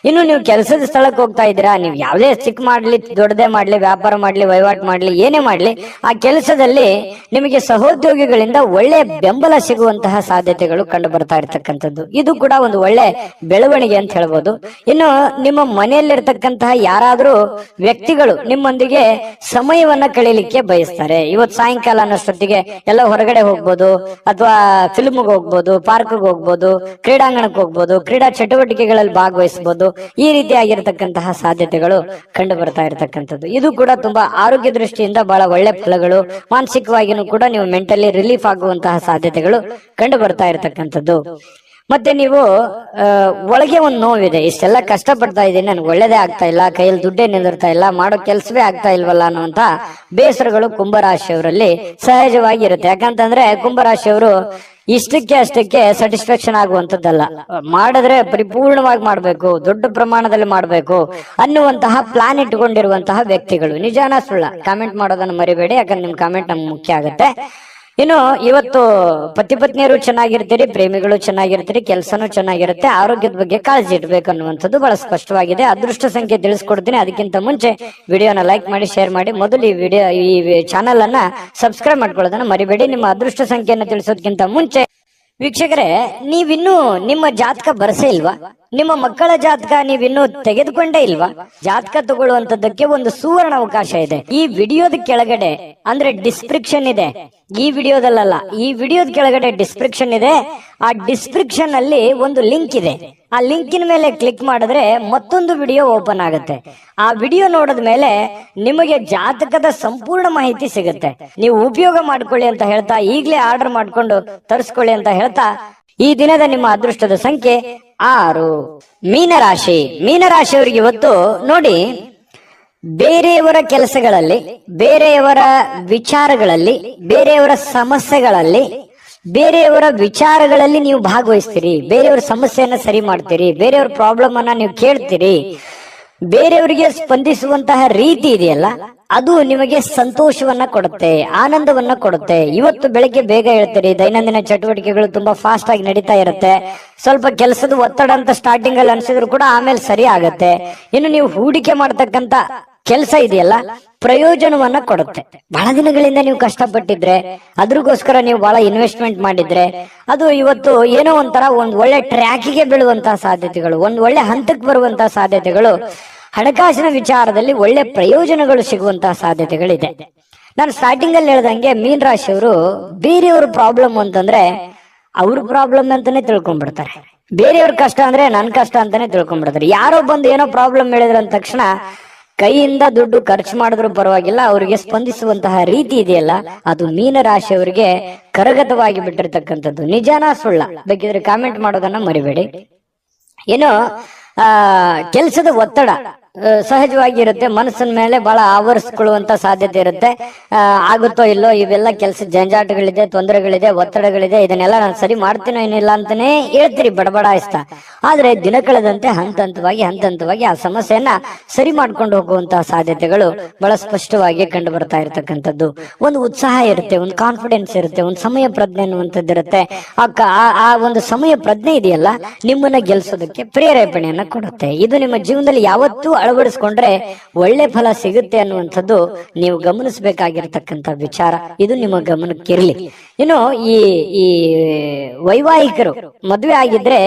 [SPEAKER 1] ಇನ್ನು ನೀವು ಕೆಲಸದ ಸ್ಥಳಕ್ಕೆ ಹೋಗ್ತಾ ಇದ್ದೀರಾ, ನೀವು ಯಾವುದೇ ಚಿಕ್ಕ ಮಾಡ್ಲಿ ದೊಡ್ಡದೇ ಮಾಡ್ಲಿ, ವ್ಯಾಪಾರ ಮಾಡ್ಲಿ, ವಹಿವಾಟು ಮಾಡ್ಲಿ, ಏನೇ ಮಾಡ್ಲಿ, ಆ ಕೆಲಸದಲ್ಲಿ ನಿಮಗೆ ಸಹೋದ್ಯೋಗಿಗಳಿಂದ ಒಳ್ಳೆ ಬೆಂಬಲ ಸಿಗುವಂತಹ ಸಾಧ್ಯತೆಗಳು ಕಂಡು ಬರ್ತಾ ಇರ್ತಕ್ಕಂಥದ್ದು. ಇದು ಕೂಡ ಒಂದು ಒಳ್ಳೆ ಬೆಳವಣಿಗೆ ಅಂತ ಹೇಳ್ಬೋದು. ಇನ್ನು ನಿಮ್ಮ ಮನೆಯಲ್ಲಿರ್ತಕ್ಕಂತಹ ಯಾರಾದ್ರೂ ವ್ಯಕ್ತಿಗಳು ನಿಮ್ಮೊಂದಿಗೆ ಸಮಯವನ್ನ ಕಳೀಲಿಕ್ಕೆ ಬಯಸ್ತಾರೆ. ಇವತ್ತು ಸಾಯಂಕಾಲ ಅನ್ನೋಷ್ಟೊತ್ತಿಗೆ ಎಲ್ಲ ಹೊರಗಡೆ ಹೋಗ್ಬೋದು, ಅಥವಾ ಫಿಲ್ಮ್ಗೆ ಹೋಗ್ಬೋದು, ಪಾರ್ಕ್ಗೆ ಹೋಗ್ಬೋದು, ಕ್ರೀಡಾಂಗಣಕ್ಕೆ ಹೋಗ್ಬೋದು, ಕ್ರೀಡಾ ಚಟುವಟಿಕೆಗಳಲ್ಲಿ ಭಾಗವಹಿಸಬಹುದು. ಈ ರೀತಿಯಾಗಿರ್ತಕ್ಕಂತಹ ಸಾಧ್ಯತೆಗಳು ಕಂಡು ಬರ್ತಾ ಇರತಕ್ಕಂಥದ್ದು. ಇದು ಕೂಡ ತುಂಬಾ ಆರೋಗ್ಯ ದೃಷ್ಟಿಯಿಂದ ಬಹಳ ಒಳ್ಳೆ ಫಲಗಳು. ಮಾನಸಿಕವಾಗಿಯೂ ಕೂಡ ನೀವು ಮೆಂಟಲಿ ರಿಲೀಫ್ ಆಗುವಂತಹ ಸಾಧ್ಯತೆಗಳು ಕಂಡು ಬರ್ತಾ ಇರತಕ್ಕಂಥದ್ದು. ಮತ್ತೆ ನೀವು ಒಳಗೆ ಒಂದು ನೋವಿದೆ, ಇಷ್ಟೆಲ್ಲ ಕಷ್ಟ ಪಡ್ತಾ ಇದ್ದೀನಿ, ನನ್ಗೆ ಒಳ್ಳೇದೇ ಆಗ್ತಾ ಇಲ್ಲ, ಕೈಯಲ್ಲಿ ದುಡ್ಡೇ ನಿಂದಿರ್ತಾ ಇಲ್ಲ, ಮಾಡೋ ಕೆಲಸವೇ ಆಗ್ತಾ ಇಲ್ವಲ್ಲ ಅನ್ನುವಂತ ಬೇಸರಗಳು ಕುಂಭರಾಶಿಯವರಲ್ಲಿ ಸಹಜವಾಗಿ ಇರುತ್ತೆ. ಯಾಕಂತಂದ್ರೆ ಕುಂಭರಾಶಿಯವರು ಇಷ್ಟಕ್ಕೆ ಅಷ್ಟಕ್ಕೆ ಸ್ಯಾಟಿಸ್ಫ್ಯಾಕ್ಷನ್ ಆಗುವಂತದ್ದಲ್ಲ, ಮಾಡಿದ್ರೆ ಪರಿಪೂರ್ಣವಾಗಿ ಮಾಡ್ಬೇಕು, ದೊಡ್ಡ ಪ್ರಮಾಣದಲ್ಲಿ ಮಾಡ್ಬೇಕು ಅನ್ನುವಂತಹ ಪ್ಲಾನ್ ಇಟ್ಟುಕೊಂಡಿರುವಂತಹ ವ್ಯಕ್ತಿಗಳು. ನಿಜಾನ ಸುಳ್ಳ ಕಾಮೆಂಟ್ ಮಾಡೋದನ್ನ ಮರಿಬೇಡಿ, ಯಾಕಂದ್ರೆ ನಿಮ್ ಕಾಮೆಂಟ್ ನಮ್ಗೆ ಮುಖ್ಯ ಆಗುತ್ತೆ. ಇನ್ನು ಇವತ್ತು ಪತಿ ಪತ್ನಿಯರು ಚೆನ್ನಾಗಿರ್ತೀರಿ, ಪ್ರೇಮಿಗಳು ಚೆನ್ನಾಗಿರ್ತೀರಿ, ಕೆಲಸನೂ ಚೆನ್ನಾಗಿರುತ್ತೆ, ಆರೋಗ್ಯದ ಬಗ್ಗೆ ಕಾಳಜಿ ಇಡಬೇಕು ಅನ್ನುವಂಥದ್ದು ಬಹಳ ಸ್ಪಷ್ಟವಾಗಿದೆ. ಅದೃಷ್ಟ ಸಂಖ್ಯೆ ತಿಳಿಸ್ಕೊಡ್ತೀನಿ. ಅದಕ್ಕಿಂತ ಮುಂಚೆ ವಿಡಿಯೋನ ಲೈಕ್ ಮಾಡಿ, ಶೇರ್ ಮಾಡಿ, ಮೊದಲು ಈ ಚಾನಲ್ ಅನ್ನ ಸಬ್ಸ್ಕ್ರೈಬ್ ಮಾಡ್ಕೊಳ್ಳೋದನ್ನ ಮರಿಬೇಡಿ. ನಿಮ್ಮ ಅದೃಷ್ಟ ಸಂಖ್ಯೆಯನ್ನು ತಿಳಿಸೋದಕ್ಕಿಂತ ಮುಂಚೆ ವೀಕ್ಷಕರೇ, ನೀವಿನ್ನೂ ನಿಮ್ಮ ಜಾತಕ ಬರಸೇ ಇಲ್ವಾ? ನಿಮ್ಮ ಮಕ್ಕಳ ಜಾತಕ ನೀವಿನ್ನೂ ತೆಗೆದುಕೊಂಡೇ ಇಲ್ವಾ? ಜಾತಕ ತಗೊಳ್ಳುವಂತದ್ದಕ್ಕೆ ಒಂದು ಸುವರ್ಣ ಅವಕಾಶ ಇದೆ. ಈ ವಿಡಿಯೋದ ಕೆಳಗಡೆ ಅಂದ್ರೆ ಡಿಸ್ಕ್ರಿಪ್ಷನ್ ಇದೆ, ಈ ವಿಡಿಯೋದಲ್ಲ, ಈ ವಿಡಿಯೋದ ಕೆಳಗಡೆ ಡಿಸ್ಕ್ರಿಪ್ಷನ್ ಇದೆ. ಆ ಡಿಸ್ಕ್ರಿಪ್ಷನ್ ಅಲ್ಲಿ ಒಂದು ಲಿಂಕ್ ಇದೆ. ಆ ಲಿಂಕಿನ ಮೇಲೆ ಕ್ಲಿಕ್ ಮಾಡಿದ್ರೆ ಮತ್ತೊಂದು ವಿಡಿಯೋ ಓಪನ್ ಆಗುತ್ತೆ. ಆ ವಿಡಿಯೋ ನೋಡಿದ ಮೇಲೆ ನಿಮಗೆ ಜಾತಕದ ಸಂಪೂರ್ಣ ಮಾಹಿತಿ ಸಿಗುತ್ತೆ. ನೀವು ಉಪಯೋಗ ಮಾಡ್ಕೊಳ್ಳಿ ಅಂತ ಹೇಳ್ತಾ, ಈಗಲೇ ಆರ್ಡರ್ ಮಾಡ್ಕೊಂಡು ತರಿಸ್ಕೊಳ್ಳಿ ಅಂತ ಹೇಳ್ತಾ, ಈ ದಿನದ ನಿಮ್ಮ ಅದೃಷ್ಟದ ಸಂಖ್ಯೆ 6. ಮೀನರಾಶಿ. ಮೀನರಾಶಿಯವರಿಗೆ ಇವತ್ತು ನೋಡಿ, ಬೇರೆಯವರ ಕೆಲಸಗಳಲ್ಲಿ, ಬೇರೆಯವರ ವಿಚಾರಗಳಲ್ಲಿ, ಬೇರೆಯವರ ಸಮಸ್ಯೆಗಳಲ್ಲಿ, ಬೇರೆಯವರ ವಿಚಾರಗಳಲ್ಲಿ ನೀವು ಭಾಗವಹಿಸ್ತೀರಿ, ಬೇರೆಯವರ ಸಮಸ್ಯೆಯನ್ನ ಸರಿ ಮಾಡ್ತೀರಿ, ಬೇರೆಯವರ ಪ್ರಾಬ್ಲಮ್ ಅನ್ನ ನೀವು ಕೇಳ್ತೀರಿ. ಬೇರೆಯವರಿಗೆ ಸ್ಪಂದಿಸುವಂತಹ ರೀತಿ ಇದೆಯಲ್ಲ, ಅದು ನಿಮಗೆ ಸಂತೋಷವನ್ನ ಕೊಡುತ್ತೆ, ಆನಂದವನ್ನ ಕೊಡುತ್ತೆ. ಇವತ್ತು ಬೆಳಗ್ಗೆ ಬೇಗ ಹೇಳ್ತೀರಿ, ದೈನಂದಿನ ಚಟುವಟಿಕೆಗಳು ತುಂಬಾ ಫಾಸ್ಟ್ ಆಗಿ ನಡೀತಾ ಇರುತ್ತೆ. ಸ್ವಲ್ಪ ಕೆಲಸದ ಒತ್ತಡ ಅಂತ ಸ್ಟಾರ್ಟಿಂಗ್ ಅಲ್ಲಿ ಅನ್ಸಿದ್ರು ಕೂಡ ಆಮೇಲೆ ಸರಿ ಆಗತ್ತೆ. ಇನ್ನು ನೀವು ಹೂಡಿಕೆ ಮಾಡ್ತಕ್ಕಂತ ಕೆಲಸ ಇದೆಯಲ್ಲ, ಪ್ರಯೋಜನವನ್ನ ಕೊಡುತ್ತೆ. ಬಹಳ ದಿನಗಳಿಂದ ನೀವು ಕಷ್ಟಪಟ್ಟಿದ್ರೆ, ಅದ್ರಗೋಸ್ಕರ ನೀವು ಬಹಳ ಇನ್ವೆಸ್ಟ್ಮೆಂಟ್ ಮಾಡಿದ್ರೆ, ಅದು ಇವತ್ತು ಏನೋ ಒಂಥರ ಒಂದ್ ಒಳ್ಳೆ ಟ್ರ್ಯಾಕಿಗೆ ಬೀಳುವಂತಹ ಸಾಧ್ಯತೆಗಳು, ಒಂದ್ ಒಳ್ಳೆ ಹಂತಕ್ಕೆ ಬರುವಂತಹ ಸಾಧ್ಯತೆಗಳು, ಹಣಕಾಸಿನ ವಿಚಾರದಲ್ಲಿ ಒಳ್ಳೆ ಪ್ರಯೋಜನಗಳು ಸಿಗುವಂತಹ ಸಾಧ್ಯತೆಗಳಿದೆ. ನಾನು ಸ್ಟಾರ್ಟಿಂಗ್ ಅಲ್ಲಿ ಹೇಳ್ದಂಗೆ ಮೀನ್ ರಾಶಿಯವರು ಬೇರೆಯವ್ರ ಪ್ರಾಬ್ಲಮ್ ಅಂತಂದ್ರೆ ಅವ್ರ ಪ್ರಾಬ್ಲಮ್ ಅಂತಾನೆ ತಿಳ್ಕೊಂಡ್ಬಿಡ್ತಾರೆ. ಬೇರೆಯವ್ರ ಕಷ್ಟ ಅಂದ್ರೆ ನನ್ ಕಷ್ಟ ಅಂತಾನೆ ತಿಳ್ಕೊಂಡ್ಬಿಡ್ತಾರೆ. ಯಾರೋ ಬಂದು ಏನೋ ಪ್ರಾಬ್ಲಮ್ ಹೇಳಿದ್ರ ಅಂದ ತಕ್ಷಣ ಕೈಯಿಂದ ದುಡ್ಡು ಖರ್ಚು ಮಾಡಿದ್ರು ಪರವಾಗಿಲ್ಲ, ಅವರಿಗೆ ಸ್ಪಂದಿಸುವಂತಹ ರೀತಿ ಇದೆಯಲ್ಲ, ಅದು ಮೀನರಾಶಿಯವರಿಗೆ ಕರಗತವಾಗಿ ಬಿಟ್ಟಿರ್ತಕ್ಕಂಥದ್ದು. ನಿಜಾನ ಸುಳ್ಳ ಬೇಕಿದ್ರೆ ಕಾಮೆಂಟ್ ಮಾಡೋದನ್ನ ಮರಿಬೇಡಿ. ಏನು ಕೆಲಸದ ಒತ್ತಡ ಸಹಜವಾಗಿ ಇರುತ್ತೆ, ಮನಸ್ಸಿನ ಮೇಲೆ ಬಹಳ ಆವರಿಸ್ಕೊಳ್ಳುವಂತ ಸಾಧ್ಯತೆ ಇರುತ್ತೆ. ಆಗುತ್ತೋ ಇಲ್ಲೋ, ಇವೆಲ್ಲ ಕೆಲಸ ಜಂಜಾಟಗಳಿದೆ, ತೊಂದರೆಗಳಿದೆ, ಒತ್ತಡಗಳಿದೆ, ಇದನ್ನೆಲ್ಲ ನಾನು ಸರಿ ಮಾಡ್ತೀನೋ ಏನಿಲ್ಲ ಅಂತಾನೆ ಹೇಳ್ತೀರಿ ಬಡಬಡಾಯಿಸ್ತಾ. ಆದ್ರೆ ದಿನ ಕಳೆದಂತೆ ಹಂತ ಹಂತವಾಗಿ ಆ ಸಮಸ್ಯೆಯನ್ನ ಸರಿ ಮಾಡ್ಕೊಂಡು ಹೋಗುವಂತಹ ಸಾಧ್ಯತೆಗಳು ಬಹಳ ಸ್ಪಷ್ಟವಾಗಿ ಕಂಡು ಬರ್ತಾ ಇರತಕ್ಕಂಥದ್ದು. ಒಂದು ಉತ್ಸಾಹ ಇರುತ್ತೆ, ಒಂದು ಕಾನ್ಫಿಡೆನ್ಸ್ ಇರುತ್ತೆ, ಒಂದು ಸಮಯ ಪ್ರಜ್ಞೆ ಅನ್ನುವಂಥದ್ದು ಇರುತ್ತೆ. ಆ ಒಂದು ಸಮಯ ಪ್ರಜ್ಞೆ ಇದೆಯಲ್ಲ, ನಿಮ್ಮನ್ನ ಗೆಲ್ಸೋದಕ್ಕೆ ಪ್ರೇರೇಪಣೆಯನ್ನ ಕೊಡುತ್ತೆ. ಇದು ನಿಮ್ಮ ಜೀವನದಲ್ಲಿ ಯಾವತ್ತೂ ಅಳವಡಿಸ್ಕೊಂಡ್ರೆ ಒಳ್ಳೆ ಫಲ ಸಿಗುತ್ತೆ ಅನ್ನುವಂಥದ್ದು ನೀವು ಗಮನಿಸಬೇಕಾಗಿರ್ತಕ್ಕಂಥ ವಿಚಾರ. ಇದು ನಿಮ್ಮ ಗಮನಕ್ಕಿರಲಿ. ಇನ್ನು ಈ ವೈವಾಹಿಕರು ಮದುವೆ ಆಗಿದ್ರೆ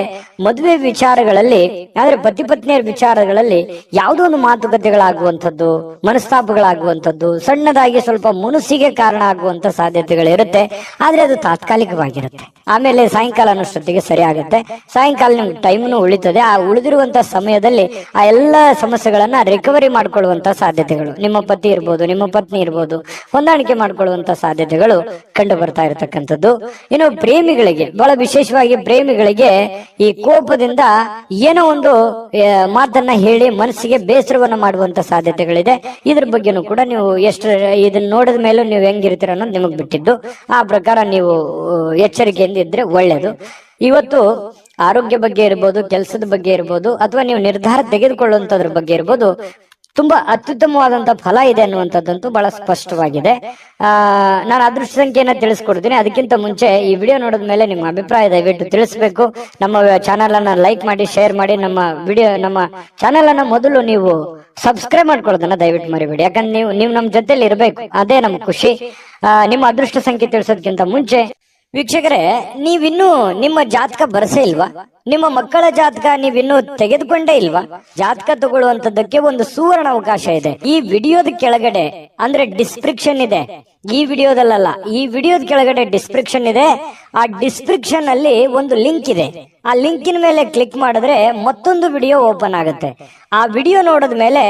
[SPEAKER 1] ಮದುವೆ ವಿಚಾರಗಳಲ್ಲಿ, ಆದ್ರೆ ಪತಿ ಪತ್ನಿಯರ ವಿಚಾರಗಳಲ್ಲಿ ಯಾವುದೋ ಒಂದು ಮಾತುಕತೆಗಳಾಗುವಂಥದ್ದು, ಮನಸ್ತಾಪಗಳಾಗುವಂಥದ್ದು, ಸಣ್ಣದಾಗಿ ಸ್ವಲ್ಪ ಮುನಸಿಗೆ ಕಾರಣ ಆಗುವಂತ ಸಾಧ್ಯತೆಗಳಿರುತ್ತೆ. ಆದ್ರೆ ಅದು ತಾತ್ಕಾಲಿಕವಾಗಿರುತ್ತೆ. ಆಮೇಲೆ ಸಾಯಂಕಾಲ ಅನ್ನೋಷ್ಟೊತ್ತಿಗೆ ಸರಿ ಆಗುತ್ತೆ. ಸಾಯಂಕಾಲ ನಿಮ್ಗೆ ಟೈಮ್ನು ಉಳಿತದೆ. ಆ ಉಳಿದಿರುವಂತ ಸಮಯದಲ್ಲಿ ಆ ಎಲ್ಲ ಸಮಸ್ಯೆಗಳನ್ನ ರಿಕವರಿ ಮಾಡ್ಕೊಳ್ಳುವಂತ ಸಾಧ್ಯತೆಗಳು, ನಿಮ್ಮ ಪತಿ ಇರ್ಬೋದು, ನಿಮ್ಮ ಪತ್ನಿ ಇರ್ಬೋದು, ಹೊಂದಾಣಿಕೆ ಮಾಡ್ಕೊಳ್ಳುವಂತ ಸಾಧ್ಯತೆಗಳು ಕಂಡು ಬರ್ತಾ ಇರತಕ್ಕಂಥದ್ದು. ಇನ್ನು ಪ್ರೇಮಿಗಳಿಗೆ, ಬಹಳ ವಿಶೇಷವಾಗಿ ಪ್ರೇಮಿಗಳಿಗೆ ಈ ಕೋಪದಿಂದ ಏನೋ ಒಂದು ಮಾತನ್ನ ಹೇಳಿ ಮನಸ್ಸಿಗೆ ಬೇಸರವನ್ನ ಮಾಡುವಂತ ಸಾಧ್ಯತೆಗಳಿದೆ. ಇದ್ರ ಬಗ್ಗೆನೂ ಕೂಡ ನೀವು ಎಷ್ಟು ಇದನ್ನ ನೋಡಿದ ಮೇಲೂ ನೀವು ಹೆಂಗಿರ್ತೀರ ಅನ್ನೋದು ನಿಮಗ್ ಬಿಟ್ಟಿದ್ದು. ಆ ಪ್ರಕಾರ ನೀವು ಎಚ್ಚರಿಕೆಯಿಂದ ಇದ್ರೆ ಒಳ್ಳೇದು. ಇವತ್ತು ಆರೋಗ್ಯ ಬಗ್ಗೆ ಇರ್ಬೋದು, ಕೆಲಸದ ಬಗ್ಗೆ ಇರ್ಬೋದು, ಅಥವಾ ನೀವು ನಿರ್ಧಾರ ತೆಗೆದುಕೊಳ್ಳುವಂತದ್ರ ಬಗ್ಗೆ ಇರ್ಬೋದು, ತುಂಬಾ ಅತ್ಯುತ್ತಮವಾದಂತಹ ಫಲ ಇದೆ ಅನ್ನುವಂಥದ್ದಂತೂ ಬಹಳ ಸ್ಪಷ್ಟವಾಗಿದೆ. ನಾನು ಅದೃಷ್ಟ ಸಂಖ್ಯೆಯನ್ನ ತಿಳಿಸ್ಕೊಡ್ತೀನಿ. ಅದಕ್ಕಿಂತ ಮುಂಚೆ ಈ ವಿಡಿಯೋ ನೋಡಿದ ಮೇಲೆ ನಿಮ್ಮ ಅಭಿಪ್ರಾಯ ದಯವಿಟ್ಟು ತಿಳಿಸ್ಬೇಕು. ನಮ್ಮ ಚಾನಲ್ ಅನ್ನ ಲೈಕ್ ಮಾಡಿ, ಶೇರ್ ಮಾಡಿ. ನಮ್ಮ ಚಾನಲ್ ಅನ್ನ ಮೊದಲು ನೀವು ಸಬ್ಸ್ಕ್ರೈಬ್ ಮಾಡ್ಕೊಳ್ಳೋದನ್ನ ದಯವಿಟ್ಟು ಮರಿಬೇಡಿ. ಯಾಕಂದ್ರೆ ನೀವು ನಮ್ಮ ಜೊತೆಲಿ ಇರ್ಬೇಕು, ಅದೇ ನಮ್ ಖುಷಿ. ನಿಮ್ಮ ಅದೃಷ್ಟ ಸಂಖ್ಯೆ ತಿಳಿಸೋದಕ್ಕಿಂತ ಮುಂಚೆ ವೀಕ್ಷಕರೇ, ನೀವಿನ್ನೂ ನಿಮ್ಮ ಜಾತಕ ಬರಸೇ ಇಲ್ವಾ? ನಿಮ್ಮ ಮಕ್ಕಳ ಜಾತಕ ನೀವಿನ್ನೂ ತೆಗೆದುಕೊಂಡೇ ಇಲ್ವಾ? ಜಾತಕ ತಗೊಳ್ಳುವಂತದ್ದಕ್ಕೆ ಒಂದು ಸುವರ್ಣ ಅವಕಾಶ ಇದೆ. ಈ ವಿಡಿಯೋದ ಕೆಳಗಡೆ ಅಂದ್ರೆ ಡಿಸ್ಕ್ರಿಪ್ಷನ್ ಇದೆ. ಈ ವಿಡಿಯೋದಲ್ಲ, ಈ ವಿಡಿಯೋದ ಕೆಳಗಡೆ ಡಿಸ್ಕ್ರಿಪ್ಷನ್ ಇದೆ. ಆ ಡಿಸ್ಕ್ರಿಪ್ಷನ್ ಅಲ್ಲಿ ಒಂದು ಲಿಂಕ್ ಇದೆ. ಆ ಲಿಂಕಿನ ಮೇಲೆ ಕ್ಲಿಕ್ ಮಾಡಿದ್ರೆ ಮತ್ತೊಂದು ವಿಡಿಯೋ ಓಪನ್ ಆಗುತ್ತೆ. ಆ ವಿಡಿಯೋ ನೋಡಿದ ಮೇಲೆ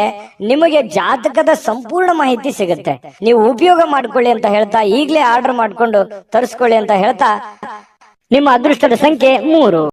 [SPEAKER 1] ನಿಮಗೆ ಜಾತಕದ ಸಂಪೂರ್ಣ ಮಾಹಿತಿ ಸಿಗುತ್ತೆ. ನೀವು ಉಪಯೋಗ ಮಾಡ್ಕೊಳ್ಳಿ ಅಂತ ಹೇಳ್ತಾ, ಈಗಲೇ ಆರ್ಡರ್ ಮಾಡ್ಕೊಂಡು ತರಿಸ್ಕೊಳ್ಳಿ ಅಂತ ಹೇಳ್ತಾ, ನಿಮ್ಮ ಅದೃಷ್ಟದ ಸಂಖ್ಯೆ 3.